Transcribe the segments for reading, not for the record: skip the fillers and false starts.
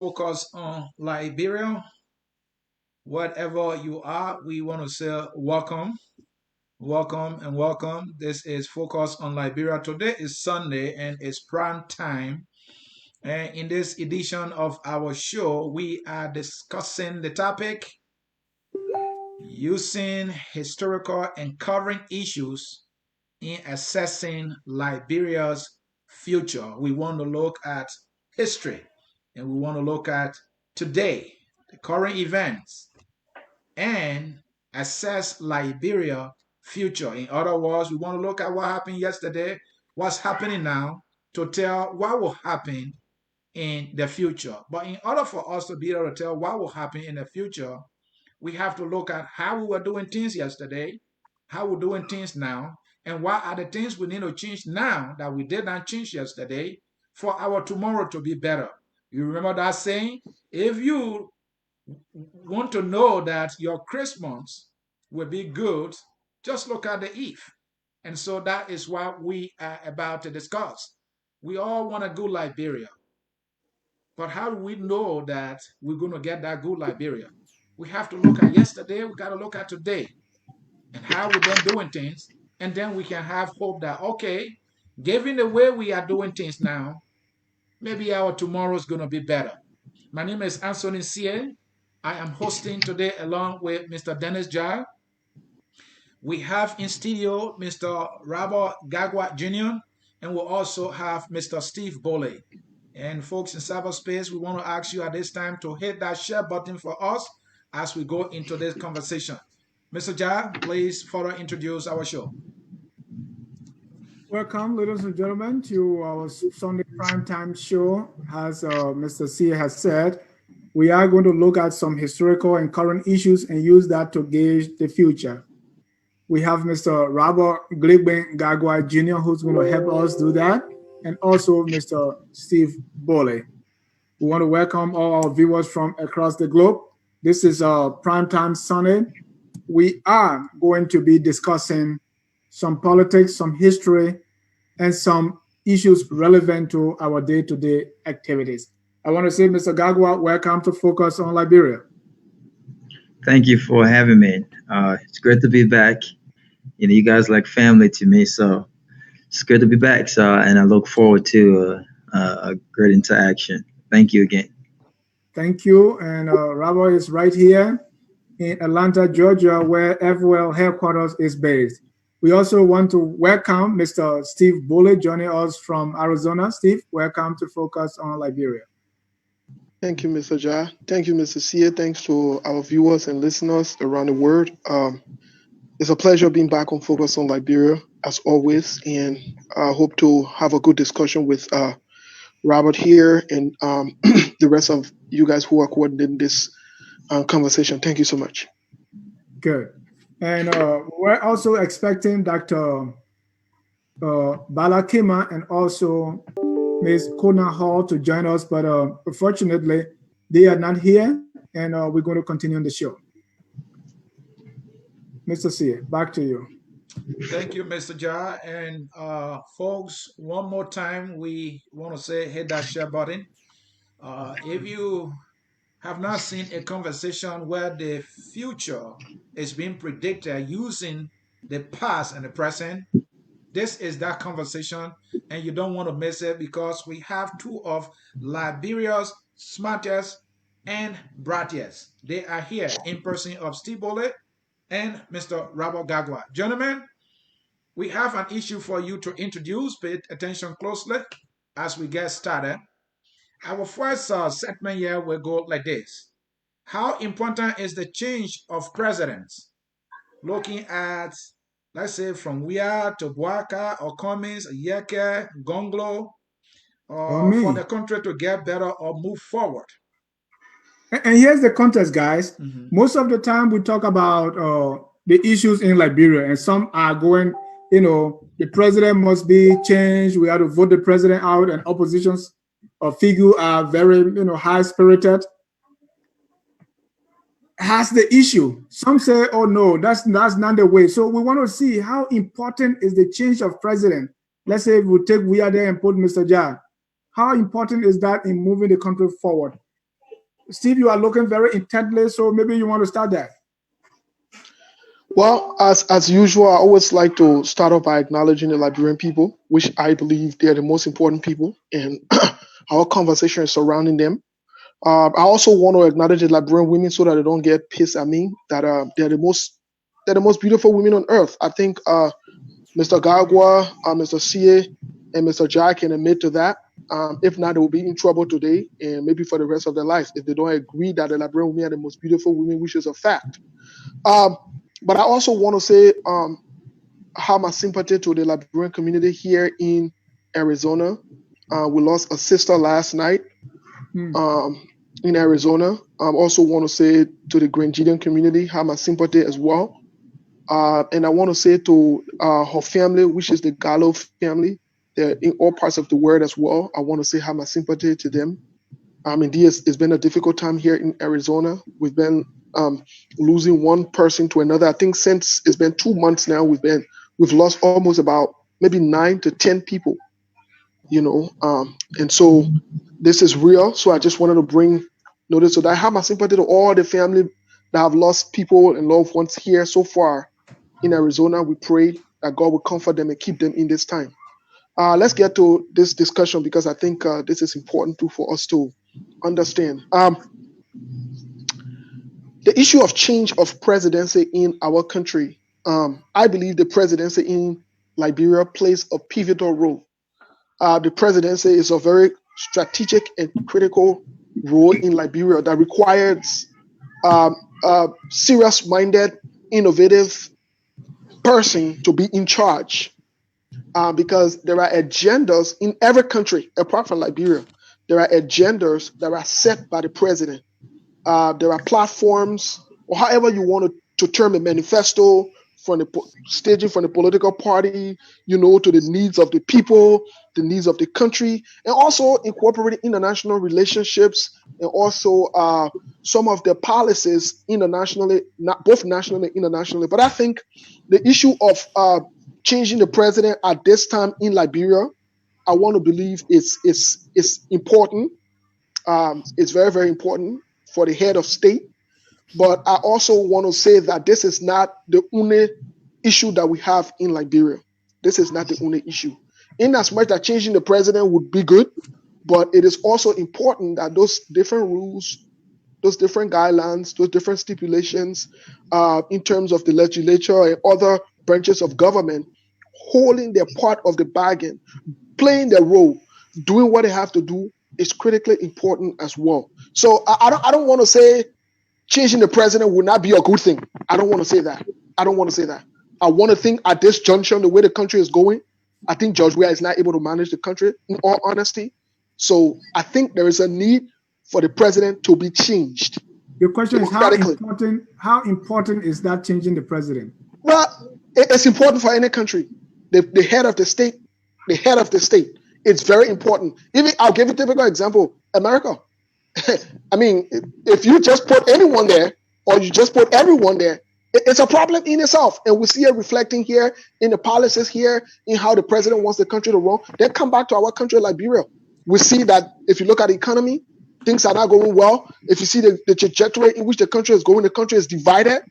focus on Liberia. Whatever you are, we want to say welcome, welcome, and welcome. This is Focus on Liberia. Today is Sunday and it's prime time. And in this edition of our show, we are discussing the topic using historical and current issues in assessing Liberia's future. We want to look at history and we want to look at today, the current events, and assess Liberia future. In other words, we want to look at what happened yesterday, what's happening now, to tell what will happen in the future. But in order for us to be able to tell what will happen in the future, we have to look at how we were doing things yesterday, how we're doing things now, and what are the things we need to change now that we did not change yesterday for our tomorrow to be better. You remember that saying? If you want to know that your Christmas will be good, just look at the Eve. And so that is what we are about to discuss. We all want a good Liberia. But how do we know that we're going to get that good Liberia? We have to look at yesterday, we got to look at today and how we've been doing things. And then we can have hope that, okay, given the way we are doing things now, maybe our tomorrow is going to be better. My name is Anthony Sie. I am hosting today along with Mr. Dennis Jar. We have in studio Mr. Robert Gagwa Jr. and we'll also have Mr. Steve Bole. And folks in cyberspace, we want to ask you at this time to hit that share button for us as we go into this conversation. Mr. Jar, please further introduce our show. Welcome, ladies and gentlemen, to our Sunday primetime show. As Mr. C has said, we are going to look at some historical and current issues and use that to gauge the future. We have Mr. Robert Gligben Gagwa Jr., who's going to help us do that, and also Mr. Steve Bole. We want to welcome all our viewers from across the globe. This is Primetime Sunday. We are going to be discussing some politics, some history, and some issues relevant to our day-to-day activities. I want to say, Mr. Gagwa, welcome to Focus on Liberia. Thank you for having me. It's great to be back. You guys like family to me, so it's good to be back. And I look forward to a great interaction. Thank you again. Thank you. And Robert is right here in Atlanta, Georgia, where FWell headquarters is based. We also want to welcome Mr. Steve Bole joining us from Arizona. Steve, welcome to Focus on Liberia. Thank you, Mr. Jah. Thank you, Mr. Sia. Thanks to our viewers and listeners around the world. It's a pleasure being back on Focus on Liberia, as always, and I hope to have a good discussion with Robert here and the rest of you guys who are coordinating this conversation. Thank you so much. Good. And we're also expecting Dr. Balakima and also Ms. Kona Hall to join us, but unfortunately, they are not here, and we're going to continue on the show. Mr. C, back to you. Thank you, Mr. Jar. And folks, one more time, we want to say hit that share button. If you have not seen a conversation where the future is being predicted using the past and the present, this is that conversation, and you don't want to miss it because we have two of Liberia's smartest and brightest. They are here in person of Steve Bole and Mr. Robert Gagwa. Gentlemen, we have an issue for you to introduce. Pay attention closely as we get started. Our first segment here will go like this. How important is the change of presidents? Looking at, let's say, from Weah to Boaka or Cummings, Yeke, Gonglo, for the country to get better or move forward. And here's the context, guys. Most of the time we talk about the issues in Liberia, and some are going, the president must be changed. We have to vote the president out, and oppositions figure are very, high-spirited. Has the issue. Some say, oh no, that's not the way. So we want to see how important is the change of president. Let's say we take Weah there and put Mr. Jar. How important is that in moving the country forward? Steve, you are looking very intently, so maybe you want to start that. Well, as usual, I always like to start off by acknowledging the Liberian people, which I believe they're the most important people, and our conversation is surrounding them. I also want to acknowledge the Liberian women so that they don't get pissed at me. That they're the most beautiful women on earth. I think Mr. Gagwa, Mr. Sie, and Mr. Jack can admit to that. If not, they will be in trouble today and maybe for the rest of their lives if they don't agree that the Liberian women are the most beautiful women, which is a fact. But I also want to say how my sympathy to the Liberian community here in Arizona. We lost a sister last night in Arizona. I also want to say to the Grandidian community how my sympathy as well. And I want to say to her family, which is the Gallo family, they're in all parts of the world as well. I want to say how my sympathy to them. Indeed, it's been a difficult time here in Arizona. We've been losing one person to another. I think since it's been 2 months now, we've lost almost about maybe 9 to 10 people. And so this is real. So I just wanted to bring notice so that I have my sympathy to all the family that have lost people and loved ones here so far in Arizona. We pray that God will comfort them and keep them in this time. Let's get to this discussion because I think this is important too for us to understand. The issue of change of presidency in our country. I believe the presidency in Liberia plays a pivotal role. The presidency is a very strategic and critical role in Liberia that requires serious-minded, innovative person to be in charge. Because there are agendas in every country apart from Liberia. There are agendas that are set by the president. There are platforms, or however you want to term a manifesto from the staging from the political party, to the needs of the people, the needs of the country, and also incorporating international relationships and also some of the policies internationally, both nationally and internationally. But I think the issue of changing the president at this time in Liberia, I want to believe is important. It's very, very important for the head of state. But I also want to say that this is not the only issue that we have in Liberia. This is not the only issue. In as much that changing the president would be good, but it is also important that those different rules, those different guidelines, those different stipulations in terms of the legislature and other branches of government holding their part of the bargain, playing their role, doing what they have to do is critically important as well. So I don't want to say changing the president would not be a good thing. I don't want to say that. I don't want to say that. I want to think at this junction, the way the country is going, I think George Weah is not able to manage the country, in all honesty. So I think there is a need for the president to be changed. Your question is how important is that changing the president? Well, it's important for any country. The head of the state, it's very important. Even I'll give you a typical example, America. I mean, if you just put anyone there or you just put everyone there, it's a problem in itself. And we see it reflecting here in the policies here, in how the president wants the country to run. Then come back to our country, Liberia. We see that if you look at the economy, things are not going well. If you see the trajectory in which the country is going, the country is divided.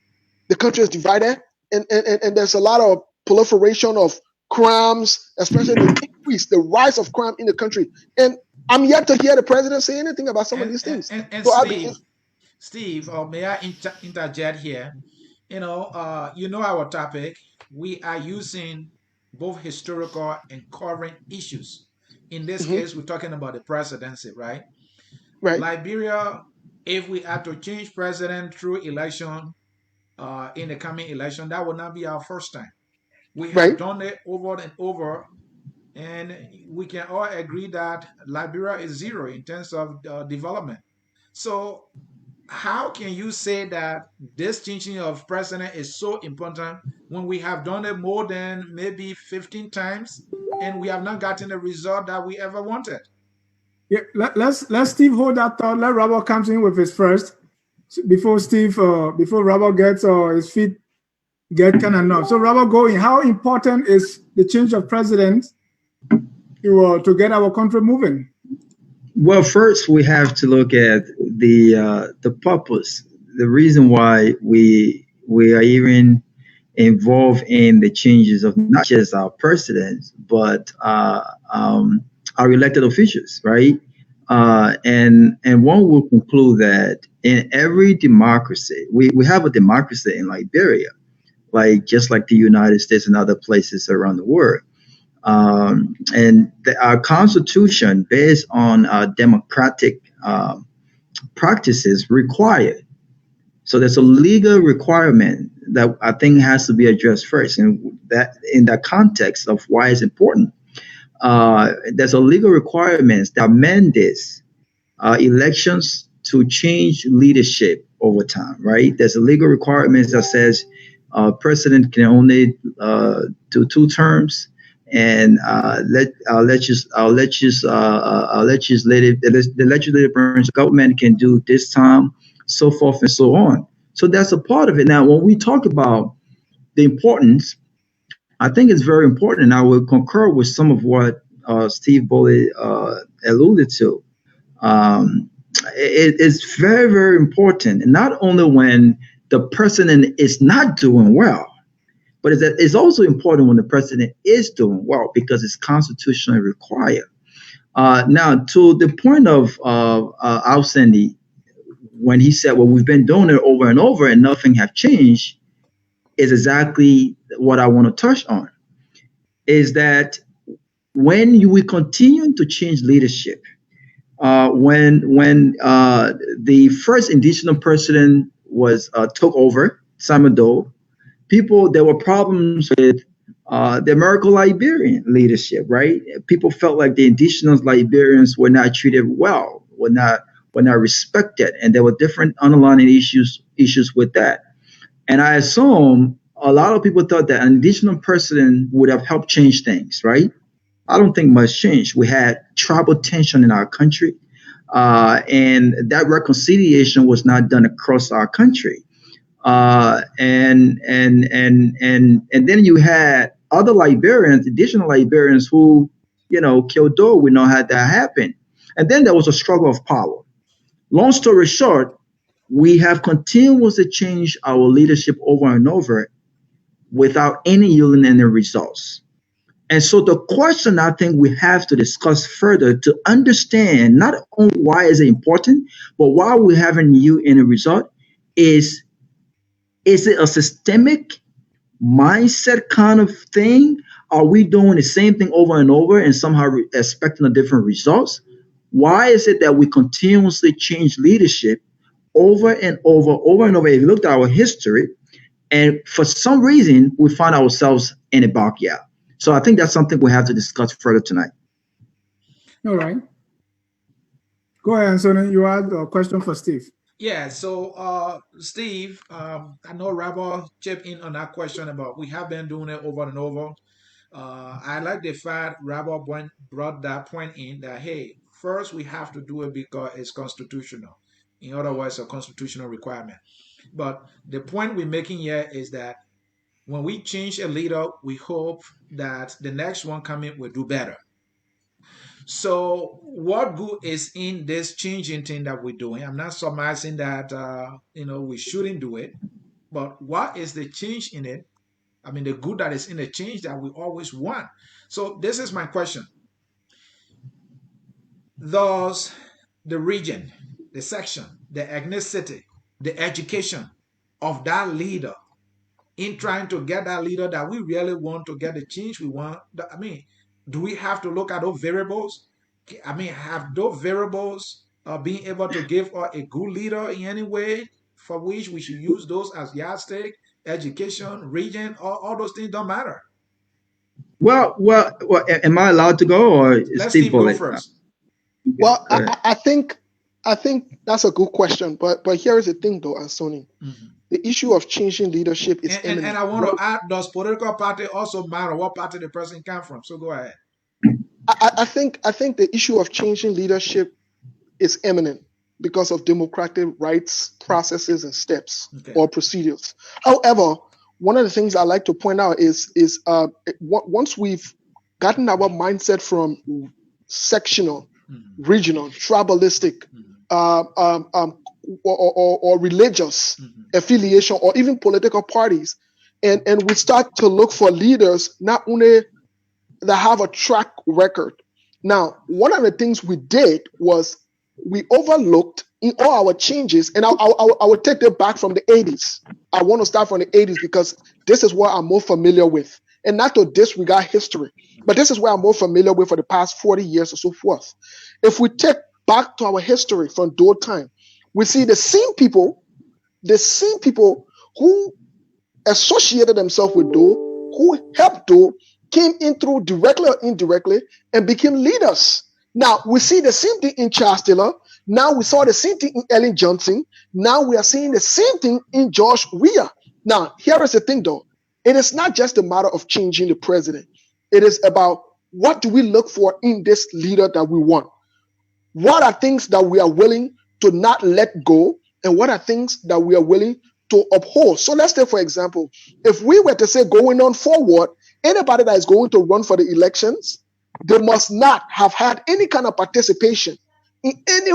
And there's a lot of proliferation of crimes, especially the rise of crime in the country. And I'm yet to hear the president say anything about some of these things. Steve, may I interject here? Our topic. We are using both historical and current issues. In this case, we're talking about the presidency, right? Right. Liberia, if we are to change president through election, in the coming election, that will not be our first time. We have done it over and over, and we can all agree that Liberia is zero in terms of development. So how can you say that this changing of president is so important when we have done it more than maybe 15 times and we have not gotten the result that we ever wanted? Yeah, let's Steve hold that thought. Let Robert comes in with his first before Robert gets his feet get kind of numb. So Robert, going, how important is the change of president to get our country moving? Well, first we have to look at the purpose, the reason why we are even involved in the changes of not just our presidents, but our elected officials, right? And one will conclude that in every democracy, we have a democracy in Liberia, like just like the United States and other places around the world. Our constitution, based on democratic practices, require. So there's a legal requirement that I think has to be addressed first, and that in that context of why it's important, there's a legal requirements that mandates elections to change leadership over time. Right? There's a legal requirements that says president can only do 2 terms, and the legislative branch of government can do this time, so forth and so on. So that's a part of it. Now, when we talk about the importance, I think it's very important, and I will concur with some of what Steve Bully alluded to. Um, it's very, very important, and not only when the president is not doing well, but it's also important when the president is doing well because it's constitutionally required. Now, to the point of Al Sandy, when he said, "Well, we've been doing it over and over, and nothing have changed," is exactly what I want to touch on. Is that when we continue to change leadership, when the first indigenous president was took over, Simon Doe, people there were problems with the American Liberian leadership, right? People felt like the indigenous Liberians were not treated well, were not respected, and there were different underlying issues with that. And I assume a lot of people thought that an indigenous person would have helped change things, right? I don't think much changed. We had tribal tension in our country, and that reconciliation was not done across our country. And then you had other Liberians, additional Liberians who, killed Doe. We know how that happened. And then there was a struggle of power. Long story short, we have continuously changed our leadership over and over without any yielding any results. And so the question I think we have to discuss further to understand not only why is it important, but why we haven't yield any result is it a systemic mindset kind of thing? Are we doing the same thing over and over and somehow expecting a different results? Why is it that we continuously change leadership over and over and over? If you look at our history, and for some reason, we find ourselves in a backyard. So I think that's something we have to discuss further tonight. All right. Go ahead, Anthony. You had a question for Steve. Yeah, so Steve, I know Rabbi chipped in on that question about we have been doing it over and over. I like the fact Rabbi brought that point in that, hey, first we have to do it because it's constitutional. In other words, a constitutional requirement. But the point we're making here is that when we change a leader, we hope that the next one coming will do better. So, what good is in this changing thing that we're doing? I'm not surmising that we shouldn't do it, but what is the change in it? I mean, the good that is in the change that we always want. So, this is my question: does the region, the section, the ethnicity, the education of that leader in trying to get that leader that we really want to get the change we want? I mean, do we have to look at those variables? I mean, have those variables being able to give us a good leader in any way for which we should use those as yardstick, education, region, all those things don't matter. Well, am I allowed to go or is Let Steve Steve go Bullet? first. Well, I think that's a good question, but here is the thing, though, Anthony. Mm-hmm. The issue of changing leadership is And I want to add: does political party also matter? What party the person come from? So go ahead. I think the issue of changing leadership is imminent because of democratic rights processes and steps or procedures. However, one of the things I like to point out is once we've gotten our mindset from sectional regional, tribalistic, or religious affiliation, or even political parties. And we start to look for leaders not only that have a track record. Now, one of the things we did was we overlooked in all our changes, and I will take it back from the 80s. I want to start from the 80s because this is what I'm more familiar with. And not to disregard history, but this is what I'm more familiar with for the past 40 years or so forth. If we take back to our history from those time, we see the same people who associated themselves with Doe, who helped Doe, came in through directly or indirectly and became leaders. Now we see the same thing in Charles Taylor. Now we saw the same thing in Ellen Johnson. Now we are seeing the same thing in George Weah. Now here is the thing though. It is not just a matter of changing the president. It is about what do we look for in this leader that we want? What are things that we are willing to not let go? And what are things that we are willing to uphold? So let's take, for example, if we were to say going on forward, anybody that is going to run for the elections, they must not have had any kind of participation in any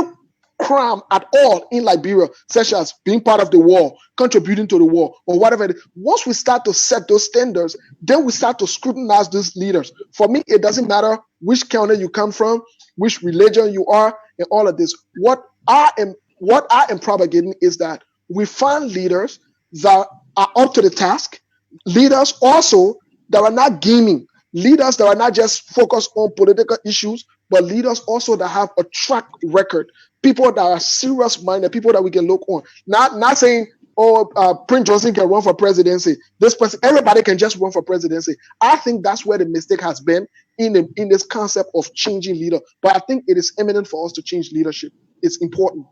crime at all in Liberia, such as being part of the war, contributing to the war, or whatever. Once we start to set those standards, then we start to scrutinize these leaders. For me, it doesn't matter which county you come from, which religion you are, and all of this. What I am propagating is that we find leaders that are up to the task, leaders also that are not gaming, leaders that are not just focused on political issues, but leaders also that have a track record, people that are serious minded, people that we can look on. Not saying, Prince Johnson can run for presidency. This person, everybody can just run for presidency. I think that's where the mistake has been in this concept of changing leader. But I think it is imminent for us to change leadership. It's important.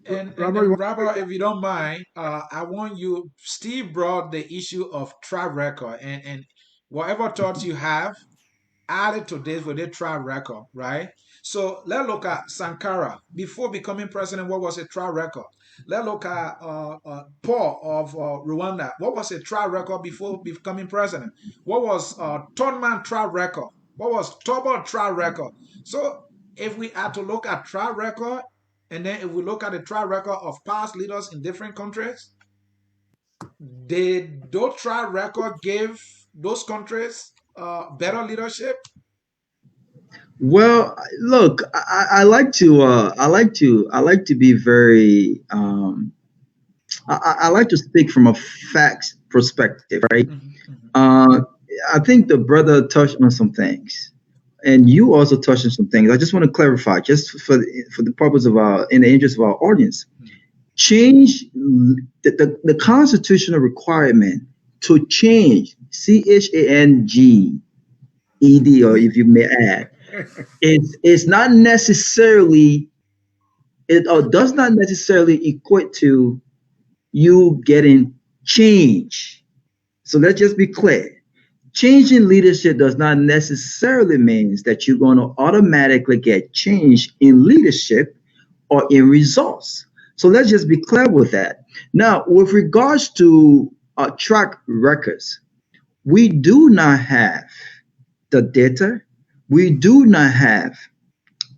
And Robert, Robert, if you don't mind, I want you. Steve brought the issue of track record, and whatever thoughts you have, added to this with a track record, right? So let's look at Sankara. Before becoming president, what was a track record? Let's look at Paul of Rwanda. What was a track record before becoming president? What was Thurman track record? What was Tubal track record? So if we had to look at track record, and then if we look at the track record of past leaders in different countries, did those track record give those countries better leadership? Well, look, I like to be very, I like to speak from a facts perspective, right? Uh, I think the brother touched on some things, and you also touched on some things. I just want to clarify, just for the purpose of our, in the interest of our audience, change the constitutional requirement to change CHANGED, or if you may add, it's not necessarily, it or does not necessarily equate to you getting change. So let's just be clear. Changing leadership does not necessarily mean that you're going to automatically get change in leadership or in results. So let's just be clear with that. Now, with regards to track records, we do not have the data, we do not have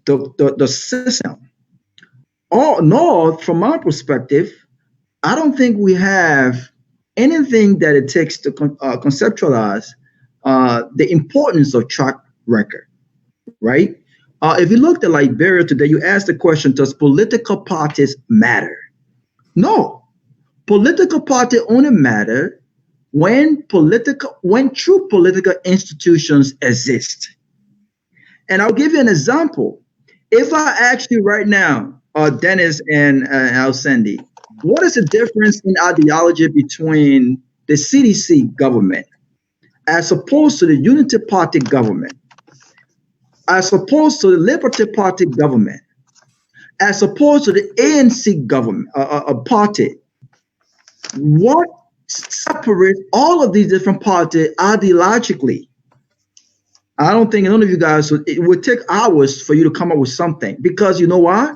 the system, or nor from our perspective, I don't think we have anything that it takes to conceptualize the importance of track record, right? If you looked at Liberia today, you asked the question, does political parties matter? No. Political party only matter when true political institutions exist. And I'll give you an example. If I ask you right now, Dennis and Al Sandy, what is the difference in ideology between the CDC government as opposed to the Unity Party government, as opposed to the Liberty Party government, as opposed to the ANC government party? What separates all of these different parties ideologically? I don't think none of you guys it would take hours for you to come up with something, because you know why?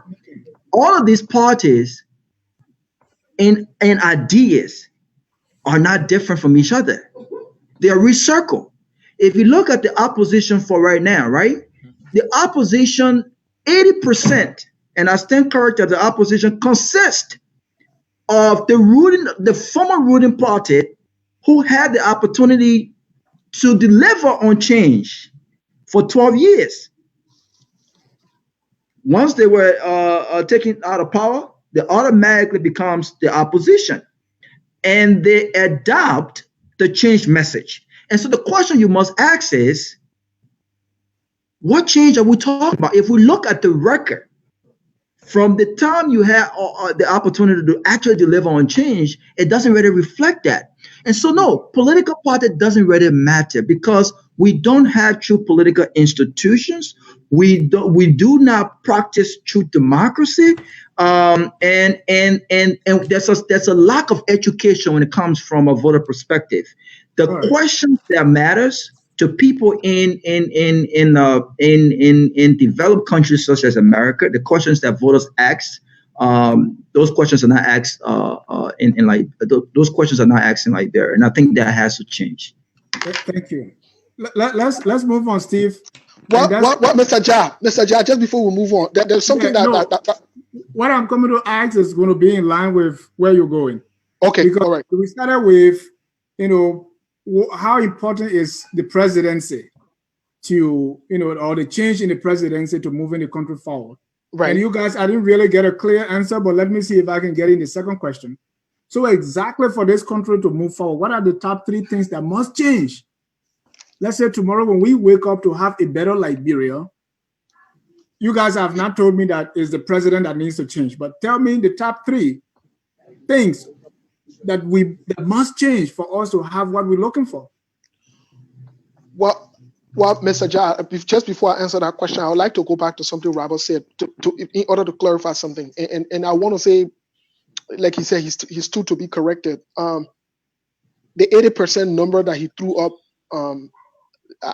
All of these parties and ideas are not different from each other. They are recircled. if you look at the opposition for right now, right? The opposition, 80%, and I stand corrected, the opposition consists of the former ruling party who had the opportunity to deliver on change for 12 years. Once they were taken out of power, they automatically becomes the opposition, and they adopt the change message. And so the question you must ask is, what change are we talking about? If we look at the record from the time you had the opportunity to actually deliver on change, it doesn't really reflect that. And so, no, political party doesn't really matter because we don't have true political institutions. We do not practice true democracy, and there's a lack of education when it comes from a voter perspective. The questions that matters to people in developed countries such as America, the questions that voters ask, those questions are not asked in like those questions are not asked in like there, and I think that has to change. Thank you. Let's move on, Steve. What, Mr. Jah, just before we move on, there's something what I'm coming to ask is going to be in line with where you're going. Okay, because all right. We started with, how important is the presidency to, or the change in the presidency to moving the country forward. Right. And you guys, I didn't really get a clear answer, but let me see if I can get in the second question. So exactly for this country to move forward, what are the top 3 things that must change? Let's say tomorrow when we wake up to have a better Liberia, you guys have not told me that it's the president that needs to change, but tell me the top 3 things that must change for us to have what we're looking for. Well, Mr. Jah, just before I answer that question, I would like to go back to something Robert said in order to clarify something. And I want to say, like he said, he's too to be corrected. The 80% number that he threw up,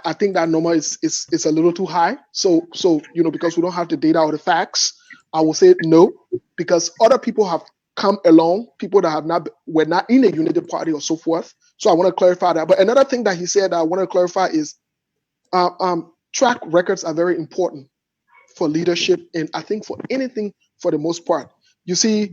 I think that number is a little too high. So because we don't have the data or the facts, I will say no, because other people have come along, people that were not in a unity party or so forth. So I want to clarify that. But another thing that he said that I want to clarify is track records are very important for leadership, and I think for anything for the most part. You see,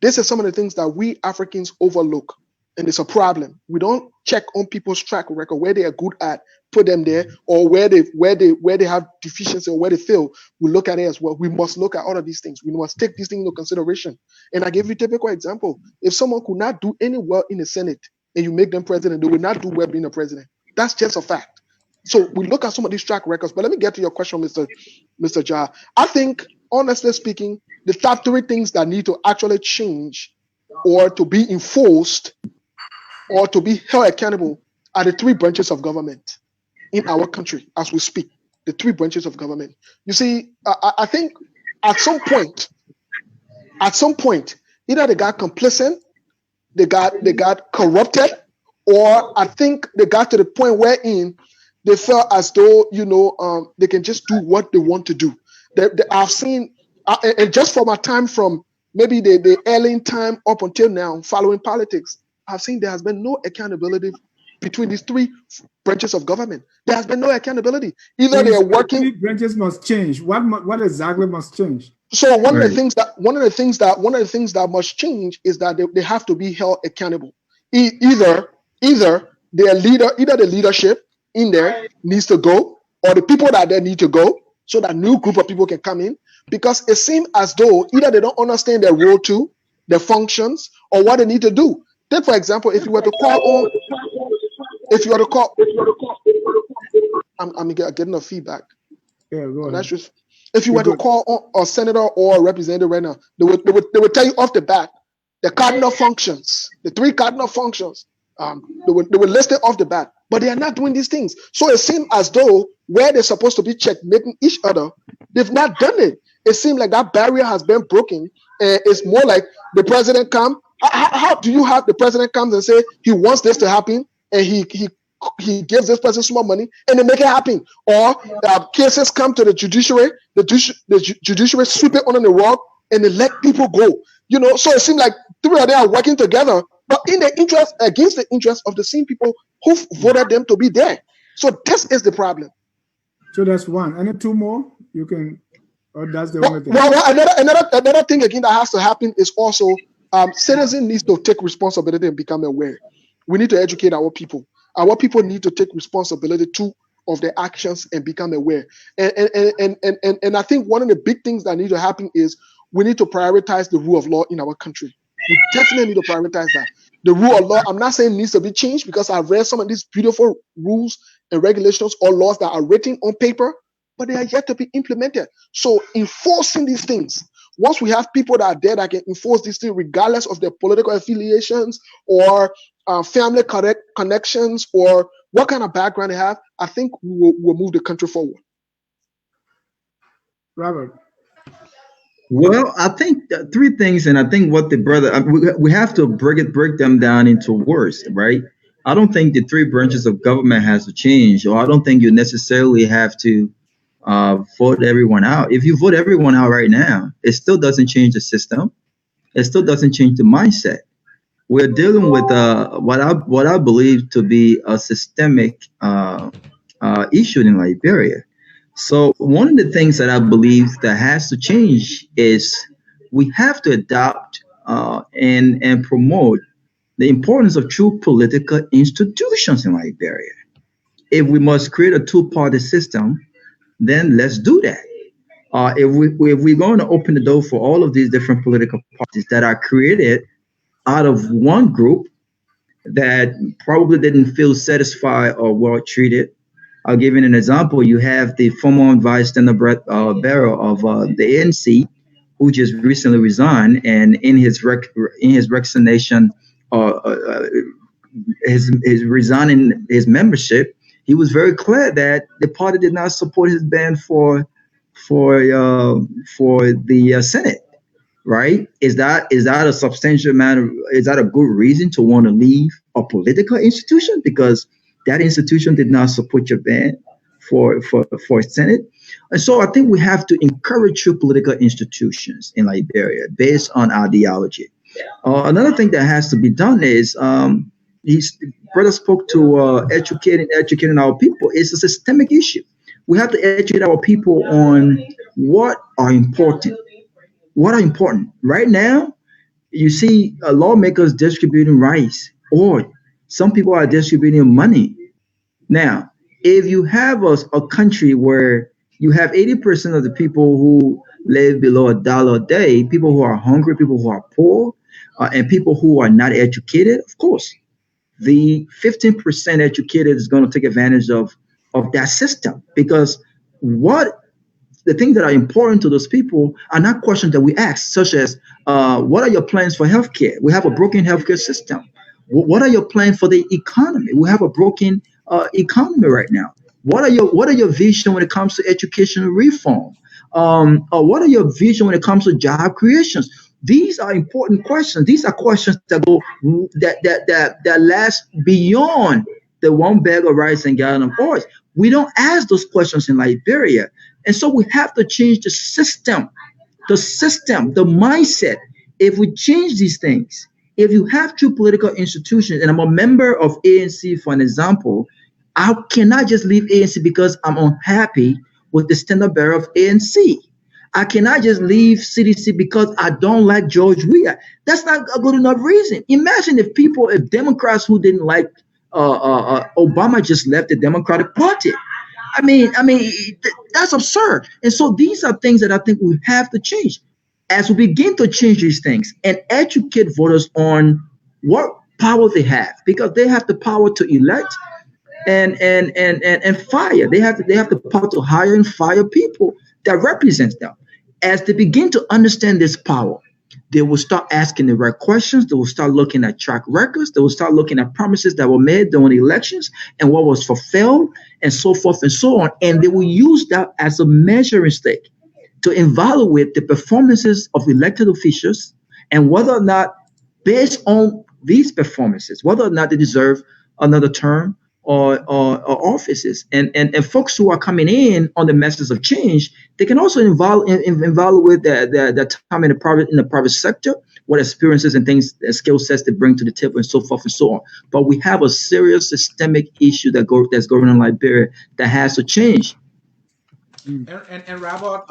this is some of the things that we Africans overlook, and it's a problem. We don't check on people's track record, where they are good at, put them there, or where they have deficiency or where they fail. We look at it as well. We must look at all of these things. We must take these things into consideration. And I give you a typical example. If someone could not do any well in the Senate and you make them president, they will not do well being a president. That's just a fact. So we look at some of these track records. But let me get to your question, Mr. Jah. I think, honestly speaking, the top 3 things that need to actually change or to be enforced or to be held accountable are the 3 branches of government in our country as we speak. The 3 branches of government. You see, I think at some point, either they got complacent, they got corrupted, or I think they got to the point wherein they felt as though they can just do what they want to do. I've seen, and just from my time from maybe the early time up until now, following politics, I've seen there has been no accountability between these 3 branches of government. There has been no accountability. Either they are working. 3 branches must change. What exactly must change? So one of the things that must change is that they have to be held accountable. Either the leadership in there needs to go, or the people that there need to go, so that new group of people can come in. Because it seems as though either they don't understand their role too, their functions, or what they need to do. Take for example, if you were to call, I'm getting a feedback. Yeah, go ahead. If you were to call a senator or a representative right now, they would tell you off the bat the cardinal functions, the 3 cardinal functions. They would list it off the bat, but they are not doing these things. So it seems as though where they're supposed to be checkmating each other, they've not done it. It seems like that barrier has been broken. It's more like the president come. How do you have the president comes and say he wants this to happen, and he gives this person some more money and they make it happen? Or cases come to the judiciary, the judiciary sweep it under the rug and they let people go. So it seems like 3 of them are working together, but in the interest, against the interest of the same people who voted them to be there. So this is the problem. So that's one. And then two more you can, or that's the only thing. Well, another thing again that has to happen is also citizens need to take responsibility and become aware. We need to educate our people. Our people need to take responsibility too of their actions and become aware. And I think one of the big things that need to happen is we need to prioritize the rule of law in our country. We definitely need to prioritize that. The rule of law, I'm not saying needs to be changed, because I've read some of these beautiful rules and regulations or laws that are written on paper, but they are yet to be implemented. So enforcing these things, once we have people that are there that can enforce these things, regardless of their political affiliations or family connections or what kind of background they have, I think we'll move the country forward. Robert. Well, I think three things, and I think what the brother we have to break them down into words, right? I don't think the three branches of government has to change, or I don't think you necessarily have to vote everyone out. If you vote everyone out right now, it still doesn't change the system. It still doesn't change the mindset. We're dealing with what I believe to be a systemic issue in Liberia. So one of the things that I believe that has to change is we have to adopt and promote the importance of true political institutions in Liberia. If we must create a two-party system, then let's do that. If we're going to open the door for all of these different political parties that are created out of one group that probably didn't feel satisfied or well treated. I'll give you an example. You have the former vice standard bearer of the ANC, who just recently resigned, and in his resignation, his resigning his membership, he was very clear that the party did not support his ban for the Senate. Right? Is that a substantial amount of, is that a good reason to want to leave a political institution because that institution did not support your ban for Senate? And so I think we have to encourage true political institutions in Liberia based on ideology. Another thing that has to be done is he's brother spoke to educating our people. It's a systemic issue. We have to educate our people on what are important. Right now, you see lawmakers distributing rice, or some people are distributing money. Now, if you have a country where you have 80% of the people who live below $1 a day, people who are hungry, people who are poor, and people who are not educated, of course, the 15% educated is going to take advantage of that system, because what the things that are important to those people are not questions that we ask, such as, what are your plans for healthcare? We have a broken healthcare system. What are your plans for the economy? We have a broken economy right now. What are your vision when it comes to educational reform? Or what are your vision when it comes to job creations? These are important questions. These are questions that go that last beyond the one bag of rice and gallon of oil. We don't ask those questions in Liberia. And so we have to change the system, the mindset. If we change these things, if you have true political institutions, and I'm a member of ANC, for an example, I cannot just leave ANC because I'm unhappy with the standard bearer of ANC. I cannot just leave CDC because I don't like George Weah. That's not a good enough reason. Imagine if Democrats who didn't like Obama just left the Democratic Party. That's absurd. And so these are things that I think we have to change. As we begin to change these things and educate voters on what power they have, because they have the power to elect and fire. They have the power to hire and fire people that represent them. As they begin to understand this power, they will start asking the right questions. They will start looking at track records. They will start looking at promises that were made during the elections and what was fulfilled, and so forth and so on. And they will use that as a measuring stick to evaluate the performances of elected officials and whether or not, based on these performances, whether or not they deserve another term or offices. And folks who are coming in on the message of change, they can also evaluate their time in the private sector, what experiences and things, skill sets they bring to the table, and so forth and so on. But we have a serious systemic issue that's going on in Liberia that has to change. Mm. And Robert,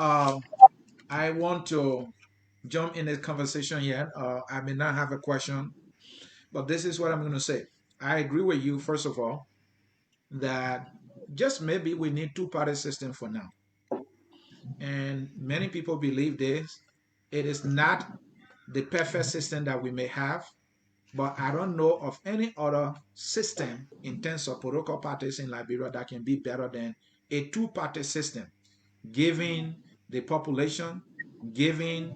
I want to jump in this conversation here. I may not have a question, but this is what I'm going to say. I agree with you, first of all, that just maybe we need two-party system for now. And many people believe this. It is not the perfect system that we may have, but I don't know of any other system in terms of political parties in Liberia that can be better than a two-party system, giving the population, giving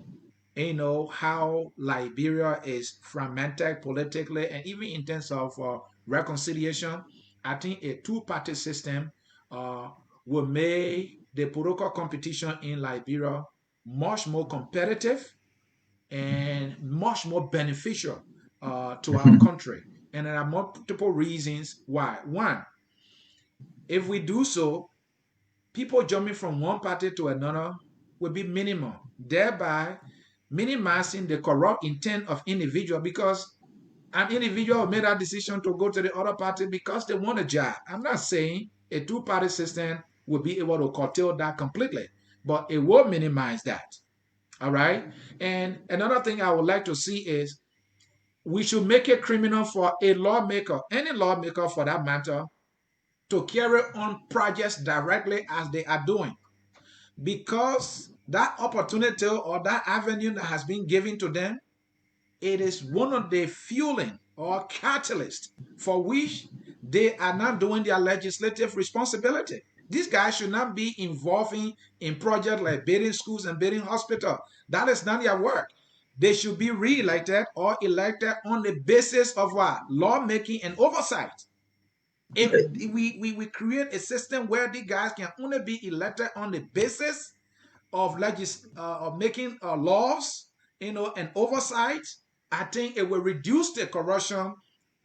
how Liberia is fragmented politically and even in terms of reconciliation. I think a two-party system uh, will make the political competition in Liberia much more competitive and much more beneficial to our country. And there are multiple reasons why. One, if we do so, people jumping from one party to another will be minimal, thereby minimizing the corrupt intent of individual, because an individual made that decision to go to the other party because they want a job. I'm not saying a two-party system will be able to curtail that completely, but it will minimize that. All right. And another thing I would like to see is we should make it criminal for a lawmaker, any lawmaker for that matter, to carry on projects directly as they are doing, because that opportunity or that avenue that has been given to them, it is one of the fueling or catalyst for which they are not doing their legislative responsibility. These guys should not be involving in projects like building schools and building hospitals. That is not their work. They should be re-elected or elected on the basis of what? Lawmaking and oversight. If we create a system where the guys can only be elected on the basis of making laws, and oversight, I think it will reduce the corruption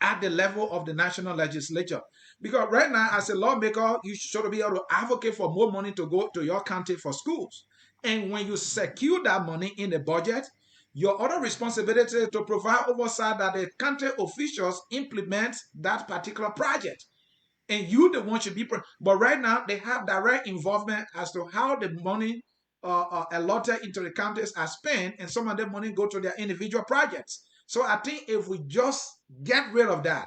at the level of the national legislature. Because right now, as a lawmaker, you should be able to advocate for more money to go to your county for schools. And when you secure that money in the budget, your other responsibility is to provide oversight that the county officials implement that particular project, and you the one should be. But right now they have direct involvement as to how the money allotted into the counties are spent, and some of the money go to their individual projects. So I think if we just get rid of that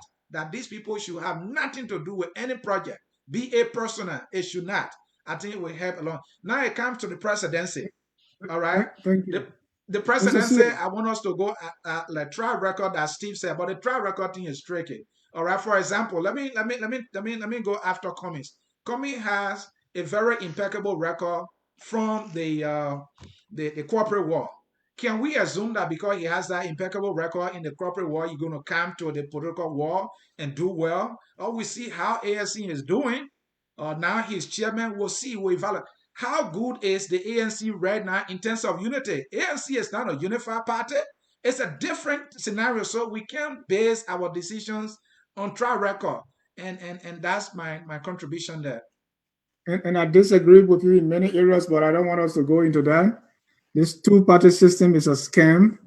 these people should have nothing to do with any project, be a personal, it should not. I think it will help a lot. Now it comes to the presidency. All right. Thank you. The, the Mr. presidency, C. I want us to go like track record, as Steve said, but the track record thing is tricky. All right. For example, let me go after Cummings. Cummings has a very impeccable record from the corporate world. Can we assume that because he has that impeccable record in the corporate world, you're going to come to the political world and do well? Or we see how ASC is doing. Now he's chairman. We'll see. We'll evaluate. How good is the ANC right now in terms of unity? ANC is not a unified party. It's a different scenario. So we can base our decisions on track record. And that's my contribution there. And I disagree with you in many areas, but I don't want us to go into that. This two-party system is a scam,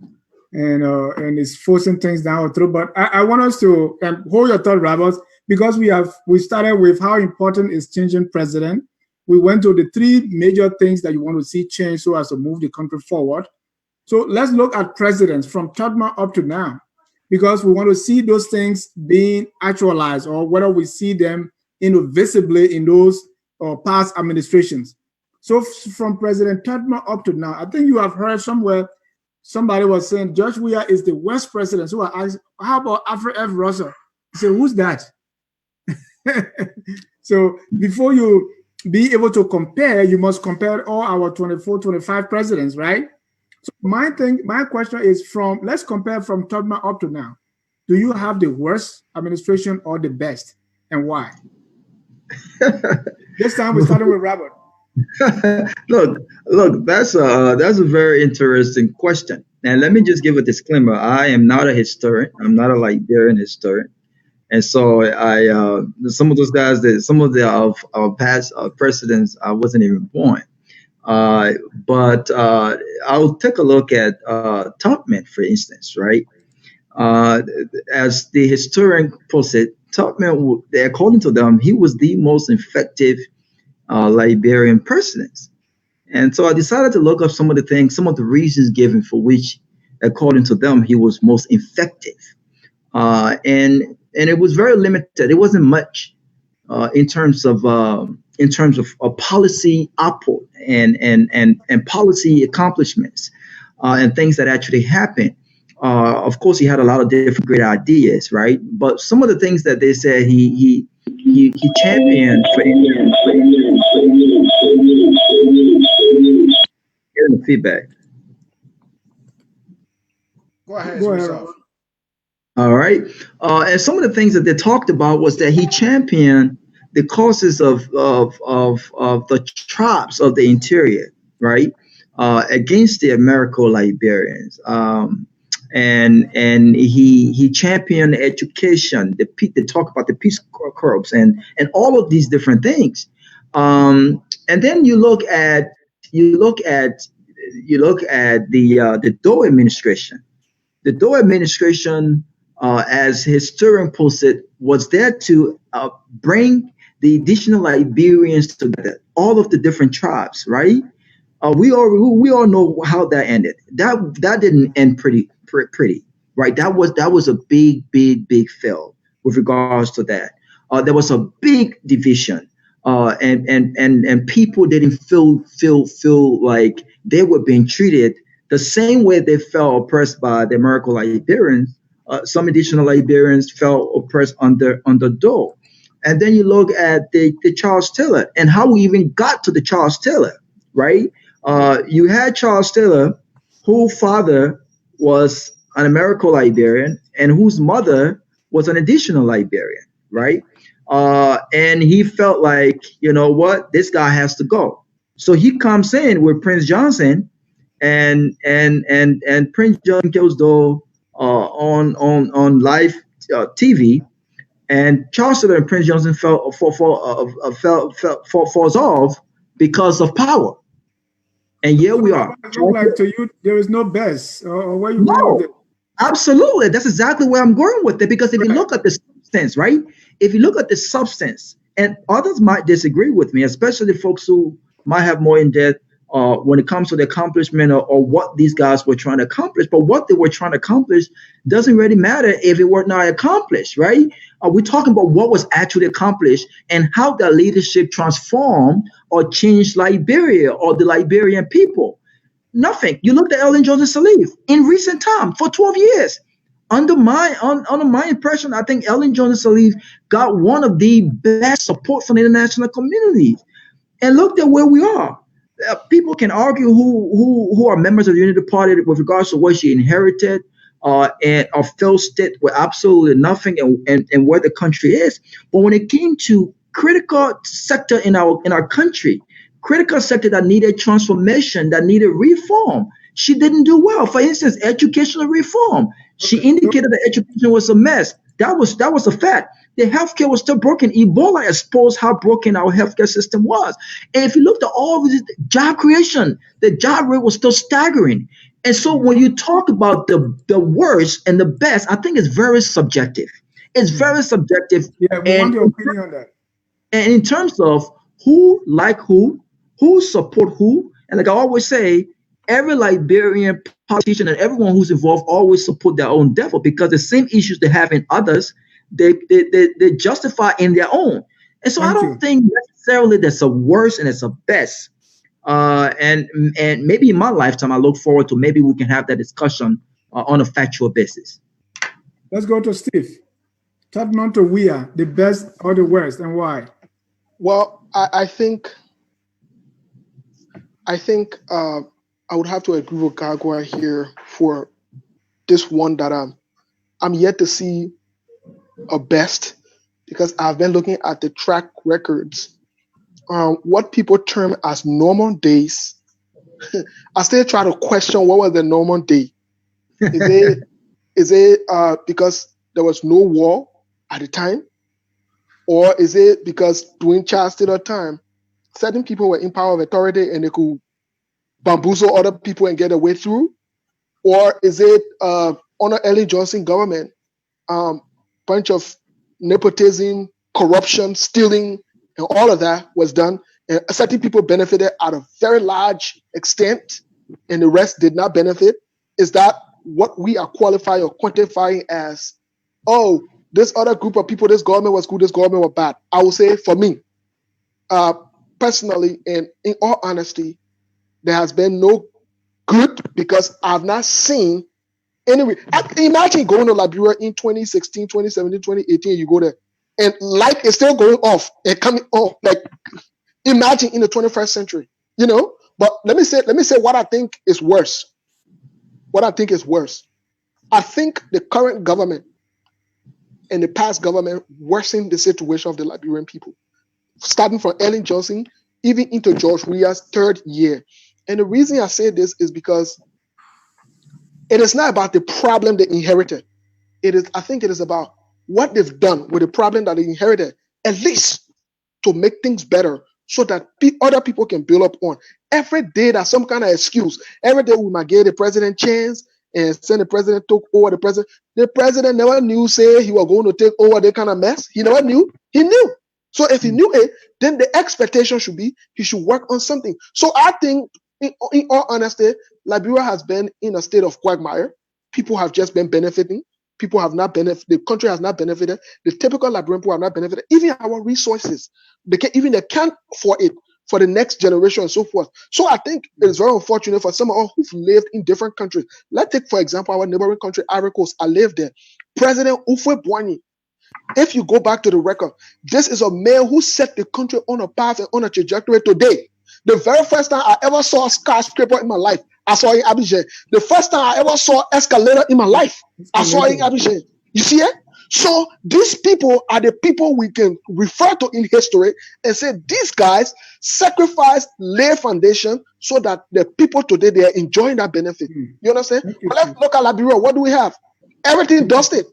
and it's forcing things down through. But I want us to hold your thought, Roberts, because we started with how important is changing president. We went to the three major things that you want to see change so as to move the country forward. So let's look at presidents from Tubman up to now, because we want to see those things being actualized, or whether we see them visibly in those past administrations. So from President Tubman up to now, I think you have heard somewhere somebody was saying George Weah is the worst president. So I asked, how about Alfred F. Russell? He said, who's that? So before you be able to compare, you must compare all our 24, 25 presidents, right? So my question is let's compare from Tubman up to now. Do you have the worst administration or the best, and why? This time we're starting with Robert. look, that's a very interesting question. And let me just give a disclaimer. I am not a historian. I'm not a Liberian historian. And so some of those guys that some of the of our past presidents, I wasn't even born. But I'll take a look at Tubman, for instance, right? Uh, as the historian puts it, Tubman, according to them, he was the most effective Liberian president. And so I decided to look up some of the things, some of the reasons given for which, according to them, he was most effective. And it was very limited. It wasn't much in terms of policy output and policy accomplishments and things that actually happened. Of course, he had a lot of different great ideas, right? But some of the things that they said he championed for getting the feedback. Go ahead, Go ahead. yourself. All right. And some of the things that they talked about was that he championed the causes of the tribes of the interior, right, against the American Liberians. And he championed education. They talk about the Peace Corps and all of these different things. And then you look at the Doe administration. The Doe administration, as historian puts it, was there to bring the additional Liberians together, all of the different tribes, right? We all know how that ended. That didn't end pretty, right? That was a big fail with regards to that. There was a big division, and people didn't feel like they were being treated the same way they felt oppressed by the American Liberians. Some additional Liberians felt oppressed under Doe. And then you look at the Charles Taylor and how we even got to the Charles Taylor, right? You had Charles Taylor, whose father was an American Liberian and whose mother was an additional Liberian, right? And he felt like, you know what, this guy has to go. So he comes in with Prince Johnson, and Prince Johnson kills Doe on live TV, and Charles Taylor and Prince Johnson falls off because of power. And here we are. It look like to you there is no best, or where you going with it? No, absolutely. That's exactly where I'm going with it. Because if you Right. look at the substance, right? If you look at the substance, and others might disagree with me, especially folks who might have more in depth when it comes to the accomplishment or what these guys were trying to accomplish. But what they were trying to accomplish doesn't really matter if it were not accomplished, right? We're talking about what was actually accomplished and how that leadership transformed or changed Liberia or the Liberian people. Nothing. You looked at Ellen Johnson Sirleaf in recent time for 12 years. Under my impression, I think Ellen Johnson Sirleaf got one of the best support from the international community. And look at where we are. People can argue who are members of the Unity Party with regards to what she inherited and or failed state with absolutely nothing and where the country is. But when it came to critical sector in our country, critical sector that needed transformation, that needed reform, she didn't do well. For instance, educational reform. She indicated that education was a mess. That was a fact. The healthcare was still broken. Ebola exposed how broken our healthcare system was. And if you looked at all of this job creation, the job rate was still staggering. And so when you talk about the worst and the best, I think it's very subjective. It's very subjective. Yeah, we want your opinion on that. And in terms of who like who support who, and like I always say, every Liberian politician and everyone who's involved always support their own devil because the same issues they have in others, they justify in their own. And so I Thank don't you. think necessarily there's a worst and it's a best. And maybe in my lifetime, I look forward to maybe we can have that discussion on a factual basis. Let's go to Steve. Tubman to Weir, the best or the worst, and why? Well, I think I would have to agree with Gagua here for this one that I'm yet to see a best because I've been looking at the track records. What people term as normal days, I still try to question what was the normal day. Is it because there was no war? at the time? Or is it because during Charles Taylor time, certain people were in power of authority and they could bamboozle other people and get away through? Or is it under Ellen Johnson government, bunch of nepotism, corruption, stealing, and all of that was done, and certain people benefited at a very large extent, and the rest did not benefit? Is that what we are qualifying or quantifying as, oh, this other group of people, this government was good, this government was bad? I would say for me, uh, personally, and in all honesty, there has been no good because I've not seen anyway. Imagine going to Liberia in 2016, 2017, 2018, you go there, and light is still going off and coming on. Like, imagine in the 21st century, you know? But let me say what I think is worse. What I think is worse. I think the current government and the past government worsened the situation of the Liberian people, starting from Ellen Johnson, even into George Weah's third year. And the reason I say this is because it is not about the problem they inherited. I think it is about what they've done with the problem that they inherited, at least to make things better so that other people can build up on. Every day that's some kind of excuse. Every day we might give the president chance and send the president took over the president. The president never knew, say, he was going to take over that kind of mess. He never knew. He knew. So if he knew it, then the expectation should be he should work on something. So I think, in all honesty, Liberia has been in a state of quagmire. People have just been benefiting. People have not benefited. The country has not benefited. The typical Liberian people have not benefited. Even our resources, they can't for it for the next generation and so forth. So I think it is very unfortunate for some of us who've lived in different countries. Let's take, for example, our neighboring country, Ivory Coast. I lived there. President Ufwe Boigny, if you go back to the record, this is a man who set the country on a path and on a trajectory today. The very first time I ever saw a skyscraper in my life, I saw it in Abidjan. The first time I ever saw escalator in my life, I saw it in Abidjan. You see it? So these people are the people we can refer to in history and say these guys sacrificed, lay foundation so that the people today, they are enjoying that benefit. You understand? But let's look at Liberia. What do we have? Everything dusted.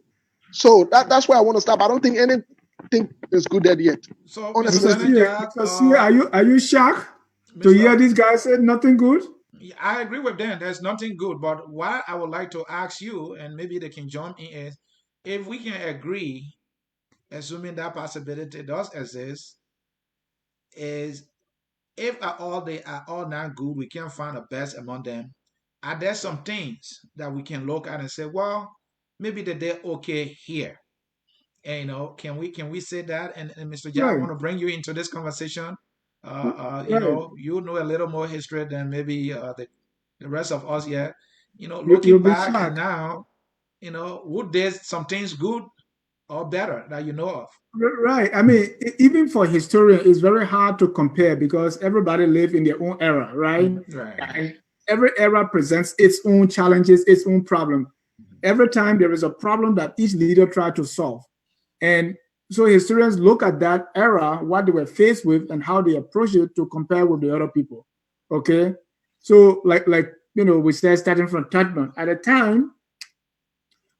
So that's where I want to stop. I don't think anything is good there yet. So, honestly, are you shocked to hear these guys say nothing good? I agree with them. There's nothing good. But what I would like to ask you, and maybe they can jump in, is if we can agree, assuming that possibility does exist, is if they are all not good, we can find the best among them. Are there some things that we can look at and say, well, maybe they're okay here? And can we say that? And Mr. Jai, I want to bring you into this conversation. You know a little more history than maybe the rest of us yet. Looking back and now, would there's some things good or better that you know of? Right. I mean, even for historians, it's very hard to compare because everybody lives in their own era, right? Right. And every era presents its own challenges, its own problem. Every time there is a problem that each leader tried to solve. And so historians look at that era, what they were faced with, and how they approach it to compare with the other people. Okay. So like we said, starting from Tubman, at the time,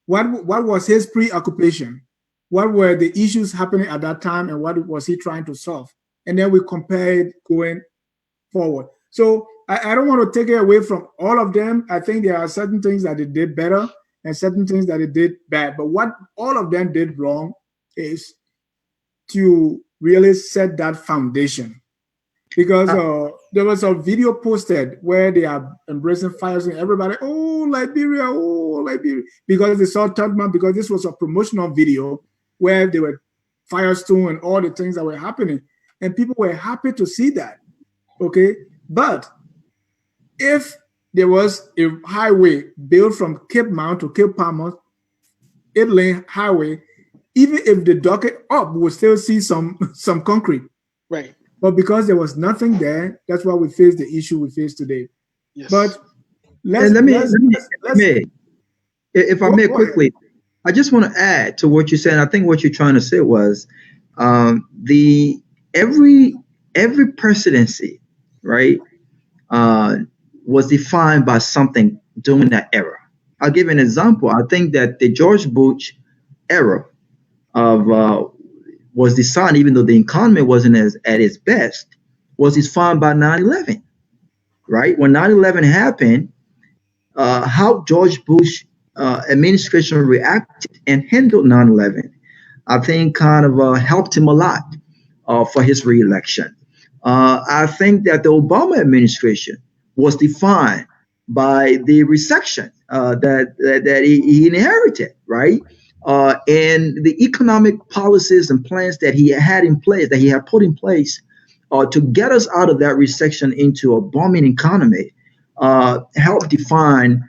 what was his preoccupation? What were the issues happening at that time, and what was he trying to solve? And then we compared going forward. So I don't want to take it away from all of them. I think there are certain things that they did better and certain things that they did bad. But what all of them did wrong is to really set that foundation. Because there was a video posted where they are embracing fires and everybody, oh, Liberia, because they saw Tubman, because this was a promotional video where they were Firestone and all the things that were happening. And people were happy to see that. Okay. But if there was a highway built from Cape Mount to Cape Palmas, 8-lane highway, even if the docket up, we'll still see some concrete. Right. But because there was nothing there, that's why we face the issue we face today. Yes. But let me, if I may quickly, I just want to add to what you said. I think what you're trying to say was every presidency, right, was defined by something during that era. I'll give you an example. I think that the George Bush era of was defined, even though the economy wasn't as at its best, was defined by 9/11. Right when 9/11 happened, how George Bush administration reacted and handled 9/11, I think kind of helped him a lot for his reelection. I think that the Obama administration was defined by the recession that he inherited, right? And the economic policies and plans that he had in place, that he had put in place to get us out of that recession into a booming economy, helped define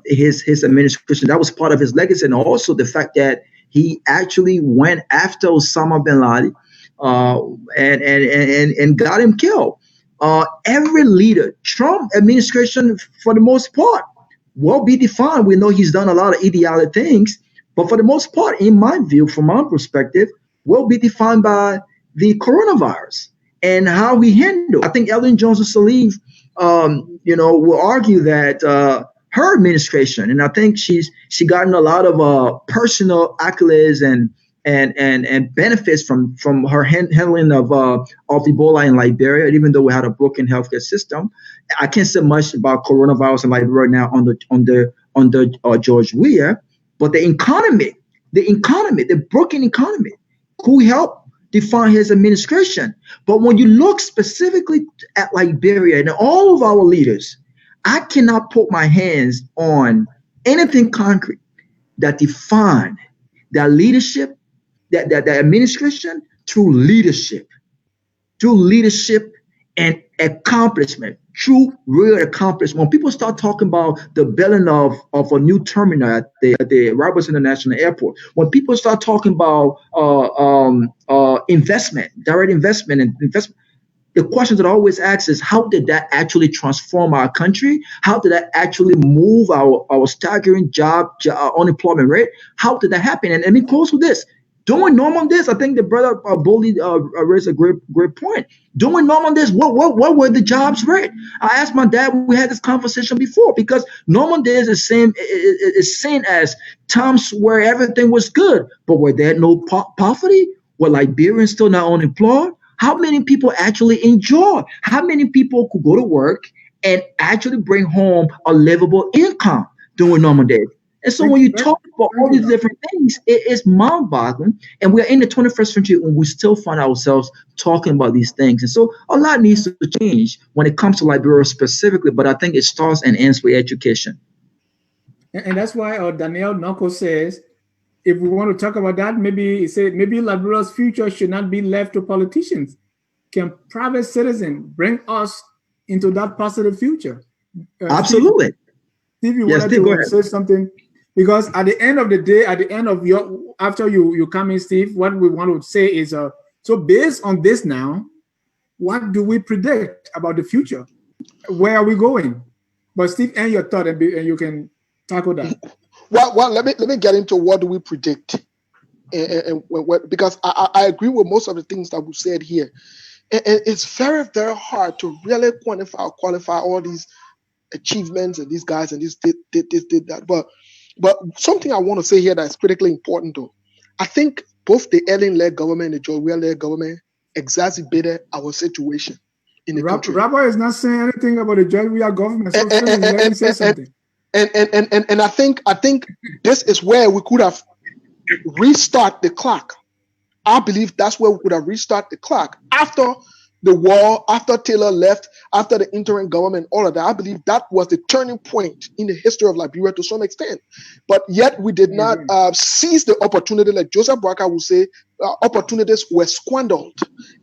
his administration. That was part of his legacy, and also the fact that he actually went after Osama bin Laden uh, and got him killed. Every leader, Trump administration, for the most part, will be defined. We know he's done a lot of idiotic things, but for the most part, in my view, from my perspective, will be defined by the coronavirus and how we handle. I think Ellen Johnson Sirleaf, will argue that her administration, and I think she gotten a lot of personal accolades and benefits from her handling of Ebola in Liberia, even though we had a broken healthcare system. I can't say much about coronavirus in Liberia right now under George Weah, but the broken economy, who helped define his administration. But when you look specifically at Liberia and all of our leaders, I cannot put my hands on anything concrete that define their leadership, that administration through leadership and accomplishment, true real accomplishment. When people start talking about the building of a new terminal at the Roberts International Airport, when people start talking about investment, direct investment and investment, the question that I always ask is, how did that actually transform our country? How did that actually move our staggering unemployment rate? How did that happen? And let me close with this. Doing normal this, I think the brother Bully raised a great point. Doing normal this, what were the jobs rate? I asked my dad, we had this conversation before, because normal days is seen as times where everything was good, but were there no poverty? Were Liberians still not unemployed? How many people actually enjoy? How many people could go to work and actually bring home a livable income during normal days? And so when you talk about all these different things, it is mind-boggling. And we're in the 21st century and we still find ourselves talking about these things. And so a lot needs to change when it comes to Liberia specifically, but I think it starts and ends with education. And that's why Daniel Noko says, if we want to talk about that, maybe he said maybe Liberia's future should not be left to politicians. Can private citizens bring us into that positive future? Absolutely. Steve, you wanted to say something? Because at the end of the day, at the end of after you come in, Steve, what we want to say is, so based on this now, what do we predict about the future? Where are we going? But Steve, end your thought and you can tackle that. Well, let me get into what do we predict, because I agree with most of the things that we said here. And it's very, very hard to really quantify or qualify all these achievements and these guys and this did that. But something I want to say here that's critically important, though, I think both the Ellen-led government and the George Weah-led government exacerbated our situation in the country. Rabbi is not saying anything about the George Weah government. So let him say something. And I think this is where we could have restart the clock. I believe that's where we could have restarted the clock after the war, after Taylor left, after the interim government, all of that. I believe that was the turning point in the history of Liberia to some extent. But yet we did not seize the opportunity, like Joseph Barker would say, opportunities were squandered.